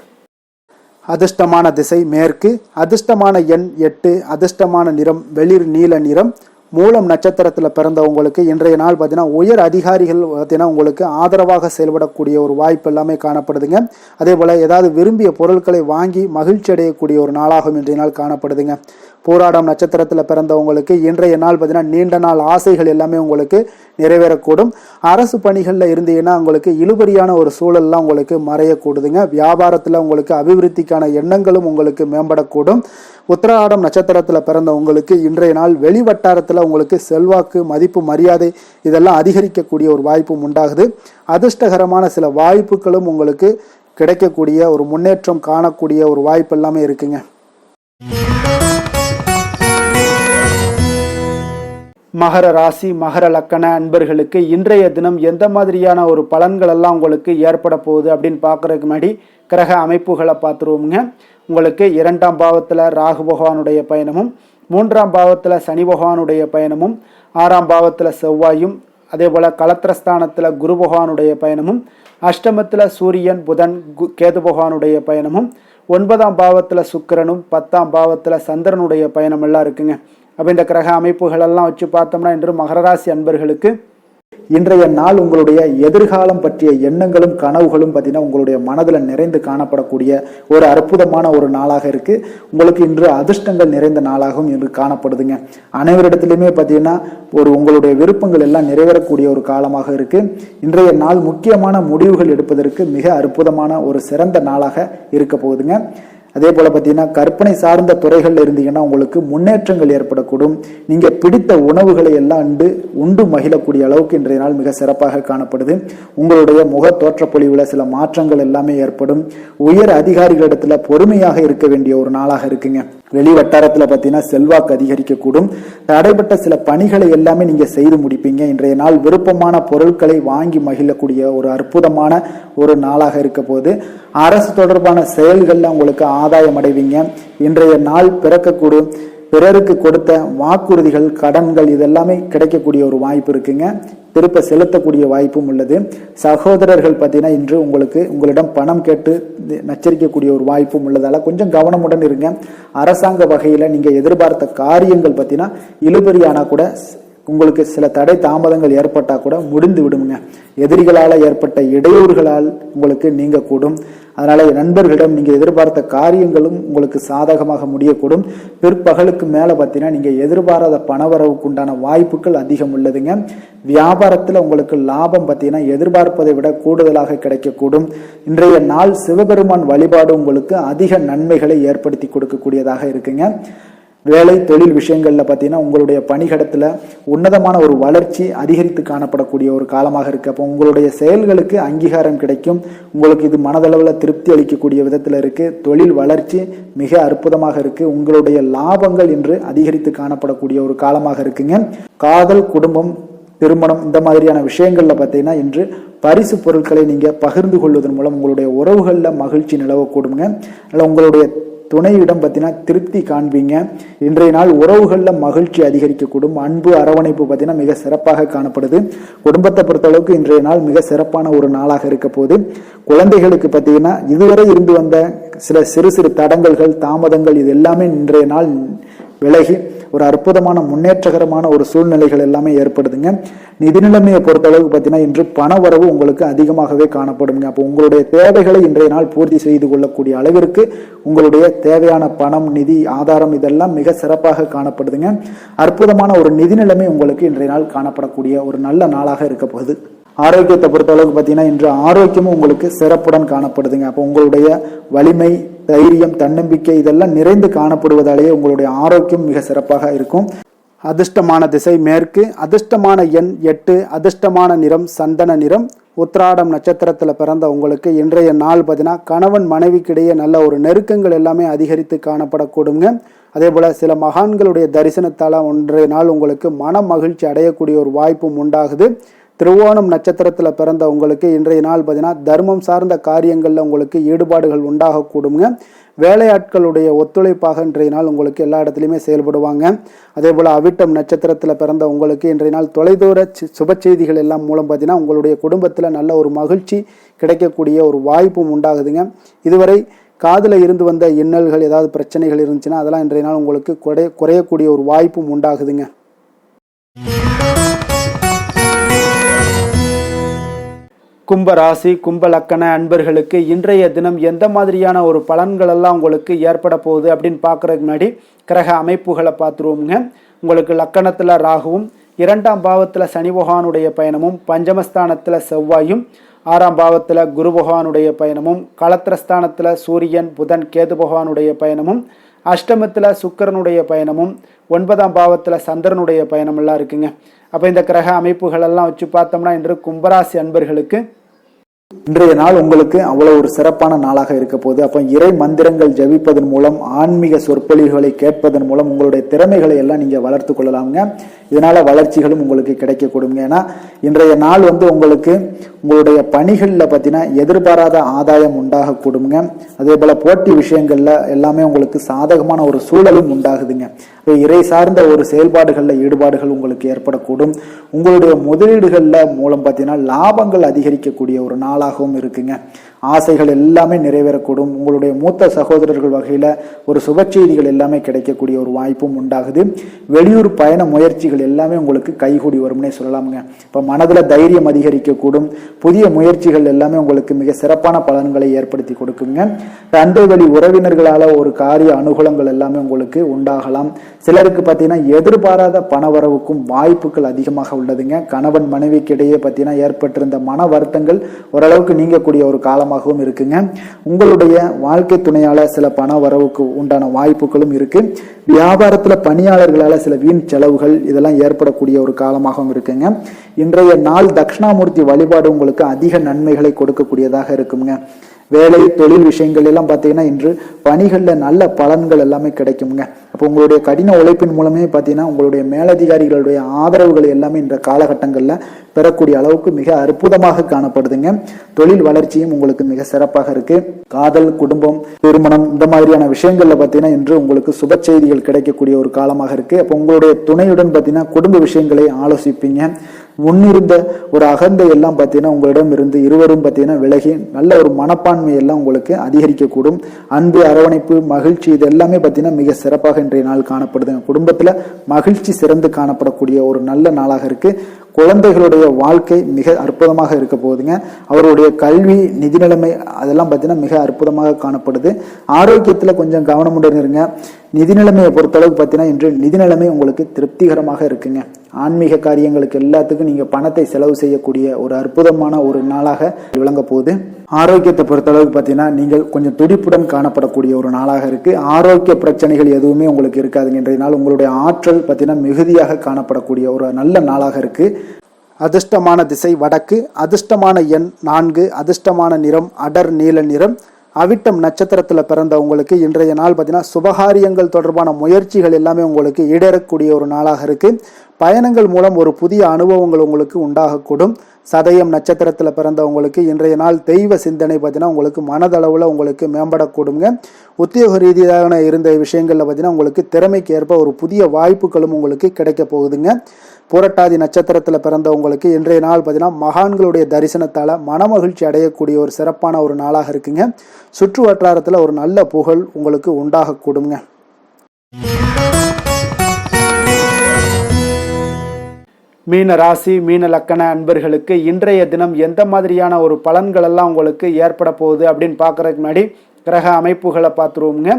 அதிர்ஷ்டமான திசை மேற்கு, அதிர்ஷ்டமான எண் 8, அதிர்ஷ்டமான நிறம் வெளிர் நீல நிறம். மூலம் நட்சத்திரத்தில் பிறந்தவங்களுக்கு இன்றைய நாள் பார்த்தீங்கன்னா உயர் அதிகாரிகள் பார்த்தீங்கன்னா உங்களுக்கு ஆதரவாக செயல்படக்கூடிய ஒரு வாய்ப்பு எல்லாமே காணப்படுதுங்க. அதே போல் ஏதாவது விரும்பிய பொருட்களை வாங்கி மகிழ்ச்சி அடையக்கூடிய ஒரு நாளாகவும் இன்றைய நாள் காணப்படுதுங்க. போராடம் நட்சத்திரத்தில் பிறந்தவங்களுக்கு இன்றைய நாள் பார்த்தீங்கன்னா நீண்ட நாள் ஆசைகள் எல்லாமே உங்களுக்கு நிறைவேறக்கூடும். அரசு பணிகளில் இருந்தீங்கன்னா உங்களுக்கு இழுபறியான ஒரு சூழல்லாம் உங்களுக்கு மறையக்கூடுதுங்க. வியாபாரத்தில் உங்களுக்கு அபிவிருத்திக்கான எண்ணங்களும் உங்களுக்கு மேம்படக்கூடும். உத்திராடம் நட்சத்திரத்தில் பிறந்த உங்களுக்கு இன்றைய நாள் வெளி வட்டாரத்தில் உங்களுக்கு செல்வாக்கு, மதிப்பு, மரியாதை இதெல்லாம் அதிகரிக்கக்கூடிய ஒரு வாய்ப்பும் உண்டாகுது. அதிர்ஷ்டகரமான சில வாய்ப்புகளும் உங்களுக்கு கிடைக்கக்கூடிய ஒரு முன்னேற்றம் காணக்கூடிய ஒரு வாய்ப்பு எல்லாமே இருக்குங்க. மகர ராசி மகர லக்கண அன்பர்களுக்கு இன்றைய தினம் எந்த மாதிரியான ஒரு பலன்கள் எல்லாம் உங்களுக்கு ஏற்பட போகுது அப்படின்னு பார்க்கறதுக்கு முன்னாடி கிரக அமைப்புகளை பார்த்துருவோமுங்க. உங்களுக்கு 2ஆம் பாவத்தில் ராகு பகவானுடைய பயணமும், 3ஆம் பாவத்தில் சனி பகவானுடைய பயணமும், 6ஆம் பாவத்தில் செவ்வாயும், அதே போல் கலத்திரஸ்தானத்தில் குரு பகவானுடைய பயணமும், அஷ்டமத்தில் சூரியன் புதன் கேது பகவானுடைய பயணமும், 9ஆம் பாவத்தில் சுக்கிரனும், 10ஆம் பாவத்தில் சந்திரனுடைய பயணம் எல்லாம் இருக்குங்க. அப்போ இந்த கிரக அமைப்புகள் எல்லாம் வச்சு பார்த்தோம்னா இன்று மகர ராசி அன்பர்களுக்கு இன்றைய நாள் உங்களுடைய எதிர்காலம் பற்றிய எண்ணங்களும் கனவுகளும் பார்த்தீங்கன்னா உங்களுடைய மனதில் நிறைந்து காணப்படக்கூடிய ஒரு அற்புதமான ஒரு நாளாக இருக்கு. உங்களுக்கு இன்று அதிர்ஷ்டங்கள் நிறைந்த நாளாகவும் இன்று காணப்படுதுங்க. அனைவரிடத்திலுமே பார்த்தீங்கன்னா உங்களுடைய விருப்பங்கள் எல்லாம் நிறைவேறக்கூடிய ஒரு காலமாக இருக்கு. இன்றைய நாள் முக்கியமான முடிவுகள் எடுப்பதற்கு மிக அற்புதமான ஒரு சிறந்த நாளாக இருக்க போகுதுங்க. அதே போல பார்த்தீங்கன்னா கற்பனை சார்ந்த துறைகளில் இருந்தீங்கன்னா உங்களுக்கு முன்னேற்றங்கள் ஏற்படக்கூடும். நீங்க பிடித்த உணவுகளை எல்லாம் உண்டு மகிழக்கூடிய அளவுக்கு இன்றைய நாள் மிக சிறப்பாக காணப்படுது. உங்களுடைய முக தோற்றப்பொழிவுல சில மாற்றங்கள் எல்லாமே ஏற்படும். உயர் அதிகாரிகளிடத்துல பொறுமையாக இருக்க வேண்டிய ஒரு நாளாக இருக்குங்க. வெளி வட்டாரத்தில் பார்த்தீங்கன்னா செல்வாக்கு அதிகரிக்கக்கூடும். தடைப்பட்ட சில பணிகளை எல்லாமே நீங்க செய்து முடிப்பீங்க. இன்றைய நாள் விருப்பமான பொருட்களை வாங்கி மகிழக்கூடிய ஒரு அற்புதமான ஒரு நாளாக இருக்க போது. அரசு தொடர்பான செயல்கள்ல உங்களுக்கு ஆதாயம் அடைவீங்க. இன்றைய நாள் பிறக்கக்கூடும். பிறருக்கு கொடுத்த வாக்குறுதிகள், கடன்கள் இதெல்லாமே கிடைக்கக்கூடிய ஒரு வாய்ப்பு இருக்குங்க. திருப்ப செலுத்தக்கூடிய வாய்ப்பும் உள்ளது. சகோதரர்கள் பார்த்தீங்கன்னா இன்று உங்களிடம் பணம் கேட்டு நச்சரிக்கக்கூடிய ஒரு வாய்ப்பும் உள்ளதால கொஞ்சம் கவனமுடன் இருங்க. அரசாங்க வகையில நீங்க எதிர்பார்த்த காரியங்கள் பார்த்தீங்கன்னா இழுபறியானா கூட உங்களுக்கு சில தடை தாமதங்கள் ஏற்பட்டா கூட முடிந்து விடுங்க. எதிரிகளால் ஏற்பட்ட இடையூறுகளால் உங்களுக்கு நீங்க கூடும். அதனால நண்பர்களிடம் நீங்க எதிர்பார்த்த காரியங்களும் உங்களுக்கு சாதகமாக முடியக்கூடும். பிற்பகலுக்கு மேல பார்த்தீங்கன்னா நீங்க எதிர்பாராத பணவரவுக்கு உண்டான வாய்ப்புகள் அதிகம் உள்ளதுங்க. வியாபாரத்தில் உங்களுக்கு லாபம் பார்த்தீங்கன்னா எதிர்பார்ப்பதை விட கூடுதலாக கிடைக்கக்கூடும். இன்றைய நாள் சிவபெருமான் வழிபாடு உங்களுக்கு அதிக நன்மைகளை ஏற்படுத்தி கொடுக்கக்கூடியதாக இருக்குங்க. வேலை தொழில் விஷயங்கள்ல பார்த்தீங்கன்னா உங்களுடைய பணியிடத்துல உன்னதமான ஒரு வளர்ச்சி அதிகரித்து காணப்படக்கூடிய ஒரு காலமாக இருக்கு. அப்போ உங்களுடைய செயல்களுக்கு அங்கீகாரம் கிடைக்கும். உங்களுக்கு இது மனதளவில் திருப்தி அளிக்கக்கூடிய விதத்துல இருக்கு. தொழில் வளர்ச்சி மிக அற்புதமாக இருக்கு. உங்களுடைய லாபங்கள் இன்று அதிகரித்து காணப்படக்கூடிய ஒரு காலமாக இருக்குங்க. காதல், குடும்பம், திருமணம் இந்த மாதிரியான விஷயங்கள்ல பார்த்தீங்கன்னா இன்று பரிசு பொருட்களை நீங்க பகிர்ந்து கொள்வதன் மூலம் உங்களுடைய உறவுகள்ல மகிழ்ச்சி நிலவக்கூடுங்க. அதனால உங்களுடைய துணையிடம் பார்த்தீங்கன்னா திருப்தி காண்பீங்க. இன்றைய நாள் உறவுகளில் மகிழ்ச்சி அதிகரிக்கக்கூடும். அன்பு, அரவணைப்பு பார்த்தீங்கன்னா மிக சிறப்பாக காணப்படுது. குடும்பத்தை பொறுத்தளவுக்கு இன்றைய நாள் மிக சிறப்பான ஒரு நாளாக இருக்க போது. குழந்தைகளுக்கு பார்த்தீங்கன்னா இதுவரை இருந்து வந்த சில சிறு சிறு தடங்கல்கள், தாமதங்கள் இது எல்லாமே இன்றைய நாள் விலகி ஒரு அற்புதமான முன்னேற்றகரமான ஒரு சூழ்நிலைகள் எல்லாமே ஏற்படுதுங்க. நிதி நிலைமையை பொறுத்தளவுக்கு பார்த்தீங்கன்னா இன்று பண வரவு உங்களுக்கு அதிகமாகவே காணப்படுங்க. அப்போ உங்களுடைய தேவைகளை இன்றைய நாள் பூர்த்தி செய்து கொள்ளக்கூடிய அளவிற்கு உங்களுடைய தேவையான பணம், நிதி ஆதாரம் இதெல்லாம் மிக சிறப்பாக காணப்படுதுங்க. அற்புதமான ஒரு நிதி நிலைமை உங்களுக்கு இன்றைய நாள் காணப்படக்கூடிய ஒரு நல்ல நாளாக இருக்க போகுது. ஆரோக்கியத்தை பொறுத்தளவுக்கு பார்த்தீங்கன்னா இன்று ஆரோக்கியமும் உங்களுக்கு சிறப்புடன் காணப்படுதுங்க. அப்போ உங்களுடைய வலிமை, தைரியம், தன்னம்பிக்கை இதெல்லாம் நிறைந்து காணப்படுவதாலேயே உங்களுடைய ஆரோக்கியம் மிக சிறப்பாக இருக்கும். அதிர்ஷ்டமான திசை மேற்கு, அதிர்ஷ்டமான எண் 8, அதிர்ஷ்டமான நிறம் சந்தன நிறம். உத்திராடம் நட்சத்திரத்தில் பிறந்த உங்களுக்கு இன்றைய நாள் பார்த்தீங்கன்னா கணவன் மனைவிக்கிடையே நல்ல ஒரு நெருக்கங்கள் எல்லாமே அதிகரித்து காணப்படக்கூடுங்க. அதே போல் சில மகான்களுடைய தரிசனத்தால் இன்றைய நாள் உங்களுக்கு மன மகிழ்ச்சி அடையக்கூடிய ஒரு வாய்ப்பும் உண்டாகுது. திருவோணம் நட்சத்திரத்தில் பிறந்த உங்களுக்கு இன்றைய நாள் பார்த்தீங்கன்னா தர்மம் சார்ந்த காரியங்களில் உங்களுக்கு ஈடுபாடுகள் உண்டாகக்கூடுங்க. வேலையாட்களுடைய ஒத்துழைப்பாக இன்றைய நாள் உங்களுக்கு எல்லா இடத்துலையுமே செயல்படுவாங்க. அதே போல் அவிட்டம் நட்சத்திரத்தில் பிறந்த உங்களுக்கு இன்றைய நாள் தொலைதூர சுப செய்திகள் எல்லாம் மூலம் பார்த்தீங்கன்னா உங்களுடைய குடும்பத்தில் நல்ல ஒரு மகிழ்ச்சி கிடைக்கக்கூடிய ஒரு வாய்ப்பும் உண்டாகுதுங்க. இதுவரை காதில் இருந்து வந்த இன்னல்கள் ஏதாவது பிரச்சனைகள் இருந்துச்சுன்னா அதெல்லாம் இன்றைய நாள் உங்களுக்கு குறையக்கூடிய ஒரு வாய்ப்பும் உண்டாகுதுங்க. கும்ப ராசி கும்ப லக்கண அன்பர்களுக்கு இன்றைய தினம் எந்த மாதிரியான ஒரு பலன்கள் எல்லாம் உங்களுக்கு ஏற்பட போகுது அப்படின்னு பார்க்கறதுக்கு முன்னாடி கிரக அமைப்புகளை பார்த்துருவோங்க. உங்களுக்கு லக்கணத்தில் ராகுவும், 2ஆம் பாவத்தில் சனி பகவானுடைய பயணமும், பஞ்சமஸ்தானத்தில் செவ்வாயும், 6ஆம் பாவத்தில் குரு பகவானுடைய பயணமும், களத்திரஸ்தானத்தில் சூரியன் புதன் கேது பகவானுடைய பயணமும், அஷ்டமத்தில் சுக்கிரனுடைய பயணமும், 9ஆம் பாவத்தில் சந்திரனுடைய பயணமெல்லாம் இருக்குங்க. அப்போ இந்த கிரக அமைப்புகள் எல்லாம் வச்சு பார்த்தோம்னா இன்று கும்பராசி அன்பர்களுக்கு இன்றைய நாள் உங்களுக்கு அவ்வளவு ஒரு சிறப்பான நாளாக இருக்க போகுது. அப்போ இறை மந்திரங்கள் ஜபிப்பதன் மூலம், ஆன்மீக சொற்பொழிவுகளை கேட்பதன் மூலம் உங்களுடைய திறமைகளை எல்லாம் நீங்க வளர்த்து கொள்ளலாமுங்க. இதனால வளர்ச்சிகளும் உங்களுக்கு கிடைக்க கொடுங்க. ஏன்னா இன்றைய நாள் உங்களுக்கு உங்களுடைய பணிகளில் பார்த்தீங்கன்னா எதிர்பாராத ஆதாயம் உண்டாக கொடுங்க. அதே போல போட்டி விஷயங்கள்ல எல்லாமே உங்களுக்கு சாதகமான ஒரு சூழலும் உண்டாகுதுங்க. இறை சார்ந்த ஒரு செயல்பாடுகளில் ஈடுபாடுகள் உங்களுக்கு ஏற்படக்கூடும். உங்களுடைய முதலீடுகளில் மூலம் பார்த்தீங்கன்னா லாபங்கள் அதிகரிக்கக்கூடிய ஒரு நாளாகவும் இருக்குங்க. ஆசைகள் எல்லாமே நிறைவேறக்கூடும். உங்களுடைய மூத்த சகோதரர்கள் வகையில் ஒரு சுப செய்திகள் எல்லாமே கிடைக்கக்கூடிய ஒரு வாய்ப்பும் உண்டாகுது. வெளியூர் பயண முயற்சிகள் எல்லாமே உங்களுக்கு கைகூடி வரும்னே சொல்லலாமுங்க. இப்போ மனதில் தைரியம் அதிகரிக்கக்கூடும். புதிய முயற்சிகள் எல்லாமே உங்களுக்கு மிக சிறப்பான பலன்களை ஏற்படுத்தி கொடுக்குங்க. தந்தை வழி உறவினர்களால் ஒரு காரிய அனுகூலங்கள் எல்லாமே உங்களுக்கு உண்டாகலாம். சிலருக்கு பார்த்தீங்கன்னா எதிர்பாராத பணவரவுக்கும் வாய்ப்புகள் அதிகமாக உள்ளதுங்க. கணவன் மனைவிக்கு இடையே பார்த்தீங்கன்னா ஏற்பட்டிருந்த மன வருத்தங்கள் ஓரளவுக்கு நீங்கக்கூடிய ஒரு காலமாகவும் இருக்குங்க. உங்களுடைய வாழ்க்கை துணையால சில பண வரவுக்கு உண்டான வாய்ப்புகளும் இருக்கு. வியாபாரத்துல பணியாளர்களால சில வீண் செலவுகள் இதெல்லாம் ஏற்படக்கூடிய ஒரு காலமாகவும் இருக்குங்க. இன்றைய நாள் தட்சிணாமூர்த்தி வழிபாடு உங்களுக்கு அதிக நன்மைகளை கொடுக்கக்கூடியதாக இருக்குங்க. வேலை தொழில் விஷயங்கள் எல்லாம் பார்த்தீங்கன்னா இன்று பணிகளில் நல்ல பலன்கள் எல்லாமே கிடைக்குங்க. அப்போ உங்களுடைய கடின உழைப்பின் மூலமே பார்த்தீங்கன்னா உங்களுடைய மேலதிகாரிகளுடைய ஆதரவுகள் எல்லாமே இந்த காலகட்டங்களில் பெறக்கூடிய அளவுக்கு மிக அற்புதமாக காணப்படுதுங்க. தொழில் வளர்ச்சியும் உங்களுக்கு மிக சிறப்பாக இருக்கு. காதல், குடும்பம், திருமணம் இந்த மாதிரியான விஷயங்கள்ல பார்த்தீங்கன்னா இன்று உங்களுக்கு சுப செய்திகள் கிடைக்கக்கூடிய ஒரு காலமாக இருக்கு. அப்போ உங்களுடைய துணையுடன் பார்த்தீங்கன்னா குடும்ப விஷயங்களை ஆலோசிப்பீங்க. முன்னிருந்த ஒரு அகந்தை எல்லாம் பார்த்தீங்கன்னா உங்களிடம் இருந்து இருவரும் பார்த்தீங்கன்னா விலகி நல்ல ஒரு மனப்பான்மை எல்லாம் உங்களுக்கு அதிகரிக்கக்கூடும். அன்பு, அரவணைப்பு, மகிழ்ச்சி இது எல்லாமே பார்த்தீங்கன்னா மிக சிறப்பாக இன்றைய நாள் காணப்படுதுங்க. குடும்பத்துல மகிழ்ச்சி சிறந்து காணப்படக்கூடிய ஒரு நல்ல நாளாக இருக்கு. குழந்தைகளுடைய வாழ்க்கை மிக அற்புதமாக இருக்க போகுதுங்க. அவருடைய கல்வி, நிதி நிலைமை அதெல்லாம் பார்த்தீங்கன்னா மிக அற்புதமாக காணப்படுது. ஆரோக்கியத்தில் கொஞ்சம் கவனமுடன் இருங்க. நிதி நிலைமையை பொறுத்தளவுக்கு பார்த்தீங்கன்னா இன்று நிதி நிலைமை உங்களுக்கு திருப்திகரமாக இருக்குங்க. ஆன்மீக காரியங்களுக்கு எல்லாத்துக்கும் நீங்க பணத்தை செலவு செய்யக்கூடிய ஒரு அற்புதமான ஒரு நாளாக விளங்க போகுது. ஆரோக்கியத்தை பொறுத்தளவுக்கு பார்த்தீங்கன்னா நீங்கள் கொஞ்சம் துடிப்புடன் காணப்படக்கூடிய ஒரு நாளாக இருக்கு. ஆரோக்கிய பிரச்சனைகள் எதுவுமே உங்களுக்கு இருக்காதுங்க. இன்றைய நாள் உங்களுடைய ஆற்றல் பார்த்தீங்கன்னா மிகுதியாக காணப்படக்கூடிய ஒரு நல்ல நாளாக இருக்கு. அதிர்ஷ்டமான திசை வடக்கு, அதிர்ஷ்டமான எண் 4, அதிர்ஷ்டமான நிறம் அடர் நீல நிறம். அவிட்டம் நட்சத்திரத்தில் பிறந்த உங்களுக்கு இன்றைய நாள் பார்த்தீங்கன்னா சுபகாரியங்கள் தொடர்பான முயற்சிகள் எல்லாமே உங்களுக்கு ஈடேறக்கூடிய ஒரு நாளாக இருக்கு. பயணங்கள் மூலம் ஒரு புதிய அனுபவங்கள் உங்களுக்கு உண்டாகக்கூடும். சதயம் நட்சத்திரத்தில் பிறந்தவங்களுக்கு இன்றைய நாள் தெய்வ சிந்தனை பார்த்தீங்கன்னா உங்களுக்கு மனதளவில் உங்களுக்கு மேம்படக்கூடுங்க. உத்தியோக ரீதியான இருந்த விஷயங்களில் பார்த்தீங்கன்னா உங்களுக்கு திறமைக்கு ஏற்ப ஒரு புதிய வாய்ப்புகளும் உங்களுக்கு கிடைக்க போகுதுங்க. புரட்டாதி நட்சத்திரத்தில் பிறந்தவங்களுக்கு இன்றைய நாள் பார்த்தீங்கன்னா மகான்களுடைய தரிசனத்தால் மனமகிழ்ச்சி அடையக்கூடிய ஒரு சிறப்பான ஒரு நாளாக இருக்குங்க. சுற்று வட்டாரத்தில் ஒரு நல்ல புகழ் உங்களுக்கு உண்டாகக்கூடுங்க. மீன ராசி மீன லக்கண அன்பர்களுக்கு இன்றைய தினம் எந்த மாதிரியான ஒரு பலன்கள் எல்லாம் உங்களுக்கு ஏற்பட போகுது அப்படின்னு பார்க்கறதுக்கு முன்னாடி கிரக அமைப்புகளை பார்த்துருவோங்க.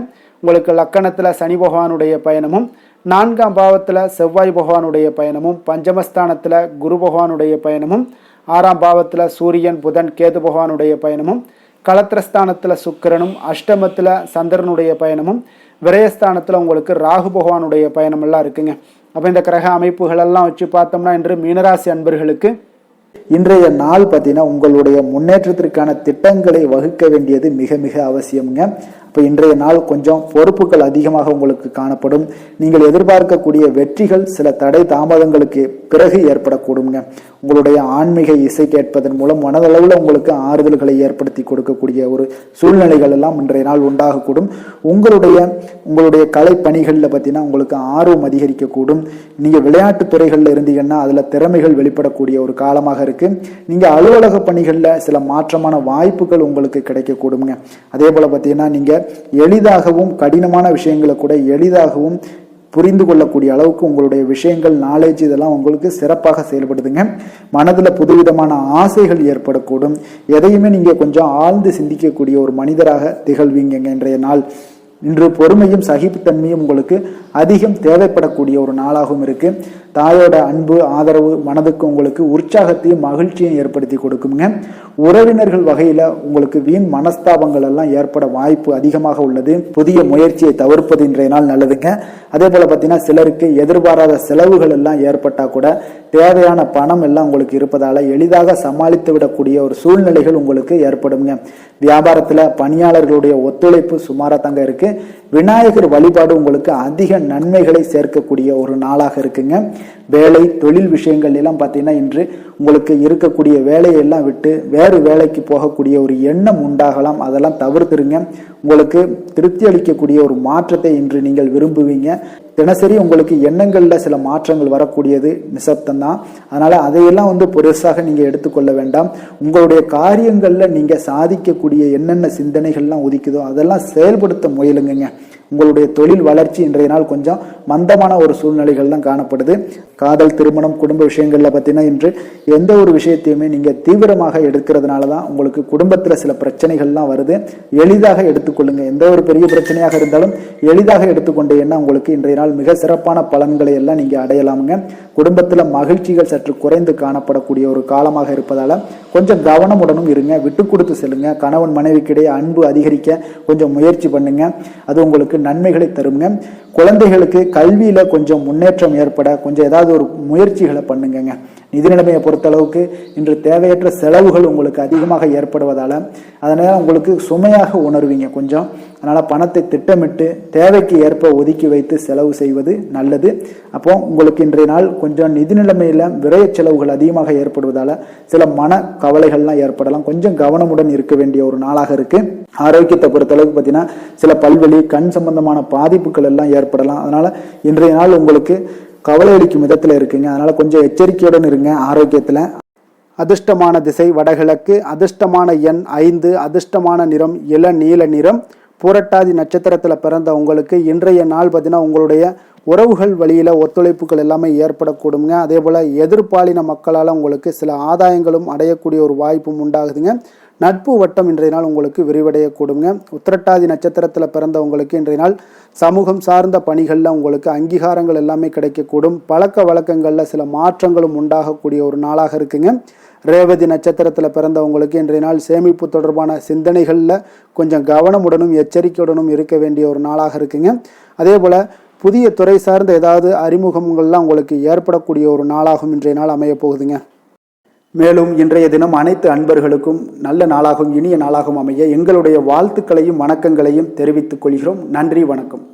உங்களுக்கு லக்கணத்தில் சனி பகவானுடைய பயணமும், 4ஆம் பாவத்தில் செவ்வாய் பகவானுடைய பயணமும், பஞ்சமஸ்தானத்தில் குரு பகவானுடைய பயணமும், 6ஆம் பாவத்தில் சூரியன் புதன் கேது பகவானுடைய பயணமும், களத்திரஸ்தானத்தில் சுக்கிரனும், அஷ்டமத்தில் சந்திரனுடைய பயணமும், விரயஸ்தானத்தில் உங்களுக்கு ராகு பகவானுடைய பயணம் எல்லாம் இருக்குங்க. அப்போ இந்த கிரக அமைப்புகள் எல்லாம் வச்சு பார்த்தோம்னா இன்று மீனராசி அன்பர்களுக்கு இன்றைய நாள் பார்த்தீங்கன்னா உங்களுடைய முன்னேற்றத்திற்கான திட்டங்களை வகுக்க வேண்டியது மிக மிக அவசியம்ங்க. இப்போ இன்றைய நாள் கொஞ்சம் பொறுப்புகள் அதிகமாக உங்களுக்கு காணப்படும். நீங்கள் எதிர்பார்க்கக்கூடிய வெற்றிகள் சில தடை தாமதங்களுக்கு பிறகு ஏற்படக்கூடுங்க. உங்களுடைய ஆன்மீக இசை கேட்பதன் மூலம் மனதளவில் உங்களுக்கு ஆறுதல்களை ஏற்படுத்தி கொடுக்கக்கூடிய ஒரு சூழ்நிலைகள் எல்லாம் இன்றைய நாள் உண்டாகக்கூடும். உங்களுடைய கலை பணிகளில் பார்த்தீங்கன்னா உங்களுக்கு ஆர்வம் அதிகரிக்கக்கூடும். நீங்கள் விளையாட்டு துறைகளில் இருந்தீங்கன்னா அதில் திறமைகள் வெளிப்படக்கூடிய ஒரு காலமாக இருக்கு. நீங்கள் அலுவலக பணிகளில் சில மாற்றமான வாய்ப்புகள் உங்களுக்கு கிடைக்கக்கூடுங்க. அதே போல பார்த்தீங்கன்னா நீங்கள் எளிதாகவும் கடினமான விஷயங்களை கூட எளிதாகவும் புரிந்து கொள்ளக்கூடிய அளவுக்கு உங்களுடைய விஷயங்கள், நாலேஜ் இதெல்லாம் உங்களுக்கு சிறப்பாக செயல்படுதுங்க. மனதில் புதுவிதமான ஆசைகள் ஏற்படக்கூடும். எதையுமே நீங்கள் கொஞ்சம் ஆழ்ந்து சிந்திக்கக்கூடிய ஒரு மனிதராக திகழ்வீங்க இன்றைய நாள். இன்று பொறுமையும் சகிப்புத்தன்மையும் உங்களுக்கு அதிகம் தேவைப்படக்கூடிய ஒரு நாளாகவும் இருக்கு. தாயோட அன்பு ஆதரவு மனதுக்கு உங்களுக்கு உற்சாகத்தையும் மகிழ்ச்சியும் ஏற்படுத்தி கொடுக்குங்க. உறவினர்கள் வகையில உங்களுக்கு வீண் மனஸ்தாபங்கள் எல்லாம் ஏற்பட வாய்ப்பு அதிகமாக உள்ளது. புதிய முயற்சியை தவிர்ப்பது இன்றைய நாள் நல்லதுங்க. அதே போல பார்த்தீங்கன்னா சிலருக்கு எதிர்பாராத செலவுகள் எல்லாம் ஏற்பட்டா கூட தேவையான பணம் எல்லாம் உங்களுக்கு இருப்பதால எளிதாக சமாளித்து விடக்கூடிய ஒரு சூழ்நிலைகள் உங்களுக்கு ஏற்படுங்க. வியாபாரத்துல பணியாளர்களுடைய ஒத்துழைப்பு சுமாரா தாங்க இருக்கு. விநாயகர் வழிபாடு உங்களுக்கு அதிக நன்மைகளை சேர்க்கக்கூடிய ஒரு நாளாக இருக்குங்க. வேலை தொழில் விஷயங்கள் எல்லாம் பார்த்தீங்கன்னா இன்று உங்களுக்கு இருக்கக்கூடிய வேலையெல்லாம் விட்டு வேறு வேலைக்கு போகக்கூடிய ஒரு எண்ணம் உண்டாகலாம். அதெல்லாம் தவிர்த்துருங்க. உங்களுக்கு திருப்தி அளிக்கக்கூடிய ஒரு மாற்றத்தை இன்று நீங்கள் விரும்புவீங்க. தினசரி உங்களுக்கு எண்ணங்கள்ல சில மாற்றங்கள் வரக்கூடியது நிசப்தம் தான். அதனால அதையெல்லாம் பெருசாக நீங்க எடுத்துக்கொள்ள வேண்டாம். உங்களுடைய காரியங்கள்ல நீங்க சாதிக்கக்கூடிய என்னென்ன சிந்தனைகள்லாம் உதிக்குதோ அதெல்லாம் செயல்படுத்த முயலுங்க. உங்களுடைய தொழில் வளர்ச்சி இன்றைய நாள் கொஞ்சம் மந்தமான ஒரு சூழ்நிலைகள் தான் காணப்படுது. காதல், திருமணம், குடும்ப விஷயங்கள்ல பார்த்தீங்கன்னா இன்று எந்த ஒரு விஷயத்தையுமே நீங்க தீவிரமாக எடுக்கிறதுனால தான் உங்களுக்கு குடும்பத்துல சில பிரச்சனைகள்லாம் வருது. எளிதாக எடுத்துக்கொள்ளுங்க. எந்த ஒரு பெரிய பிரச்சனையாக இருந்தாலும் எளிதாக எடுத்துக்கொண்டீங்கன்னா உங்களுக்கு இன்றைய நாள் மிக சிறப்பான பலன்களை எல்லாம் நீங்க அடையலாமுங்க. குடும்பத்துல மகிழ்ச்சிகள் சற்று குறைந்து காணப்படக்கூடிய ஒரு காலமாக இருப்பதால கொஞ்சம் கவனமுடனும் இருங்க. விட்டு கொடுத்து செல்லுங்க. கணவன் மனைவிக்கிடையே அன்பு அதிகரிக்க கொஞ்சம் முயற்சி பண்ணுங்க. அது உங்களுக்கு நன்மைகளை தருங்க. குழந்தைகளுக்கு கல்வியில கொஞ்சம் முன்னேற்றம் ஏற்பட கொஞ்சம் ஏதாவது ஒரு முயற்சிகளை பண்ணுங்க. நிதி நிலைமையை பொறுத்த அளவுக்கு இன்று தேவையற்ற செலவுகள் உங்களுக்கு அதிகமாக ஏற்படுவதால அதனால உங்களுக்கு சுமையாக உணர்வீங்க கொஞ்சம். அதனால பணத்தை திட்டமிட்டு தேவைக்கு ஏற்ப ஒதுக்கி வைத்து செலவு செய்வது நல்லது. அப்போ உங்களுக்கு இன்றைய நாள் கொஞ்சம் நிதி நிலைமையில விரய செலவுகள் அதிகமாக ஏற்படுவதால சில மன கவலைகள்லாம் ஏற்படலாம். கொஞ்சம் கவனமுடன் இருக்க வேண்டிய ஒரு நாளாக இருக்கு. ஆரோக்கியத்தை பொறுத்த அளவுக்கு பார்த்தீங்கன்னா சில பல்வலி, கண் சம்பந்தமான பாதிப்புகள் எல்லாம் ஏற்படலாம். அதனால இன்றைய நாள் உங்களுக்கு கவலை அளிக்கும் விதத்துல இருக்குங்க. அதனால கொஞ்சம் எச்சரிக்கையுடன் இருங்க ஆரோக்கியத்துல. அதிர்ஷ்டமான திசை வடகிழக்கு, அதிர்ஷ்டமான எண் 5, அதிர்ஷ்டமான நிறம் இளநீல நிறம். பூரட்டாதி நட்சத்திரத்துல பிறந்த உங்களுக்கு இன்றைய நாள் பார்த்தீங்கன்னா உங்களுடைய உறவுகள் வழியில ஒத்துழைப்புகள் எல்லாமே ஏற்படக்கூடுங்க. அதே போல எதிர்பாலின மக்களால் உங்களுக்கு சில ஆதாயங்களும் அடையக்கூடிய ஒரு வாய்ப்பும் உண்டாகுதுங்க. நட்பு வட்டம் இன்றைய நாள் உங்களுக்கு விரிவடையக்கூடுங்க. உத்திரட்டாதி நட்சத்திரத்தில் பிறந்தவங்களுக்கு இன்றைய நாள் சமூகம் சார்ந்த பணிகளில் உங்களுக்கு அங்கீகாரங்கள் எல்லாமே கிடைக்கக்கூடும். பழக்க வழக்கங்களில் சில மாற்றங்களும் உண்டாகக்கூடிய ஒரு நாளாக இருக்குங்க. ரேவதி நட்சத்திரத்தில் பிறந்தவங்களுக்கு இன்றைய நாள் சேமிப்பு தொடர்பான சிந்தனைகளில் கொஞ்சம் கவனமுடனும் எச்சரிக்கையுடனும் இருக்க வேண்டிய ஒரு நாளாக இருக்குங்க. அதே போல் புதிய துறை சார்ந்த ஏதாவது அறிமுகங்கள்லாம் உங்களுக்கு ஏற்படக்கூடிய ஒரு நாளாகவும் இன்றைய நாள் அமைய போகுதுங்க. மேலும் இன்றைய தினம் அனைத்து அன்பர்களுக்கும் நல்ல நாளாகவும் இனிய நாளாகவும் அமைய எங்களுடைய வாழ்த்துக்களையும் வணக்கங்களையும் தெரிவித்துக் கொள்கிறோம். நன்றி, வணக்கம்.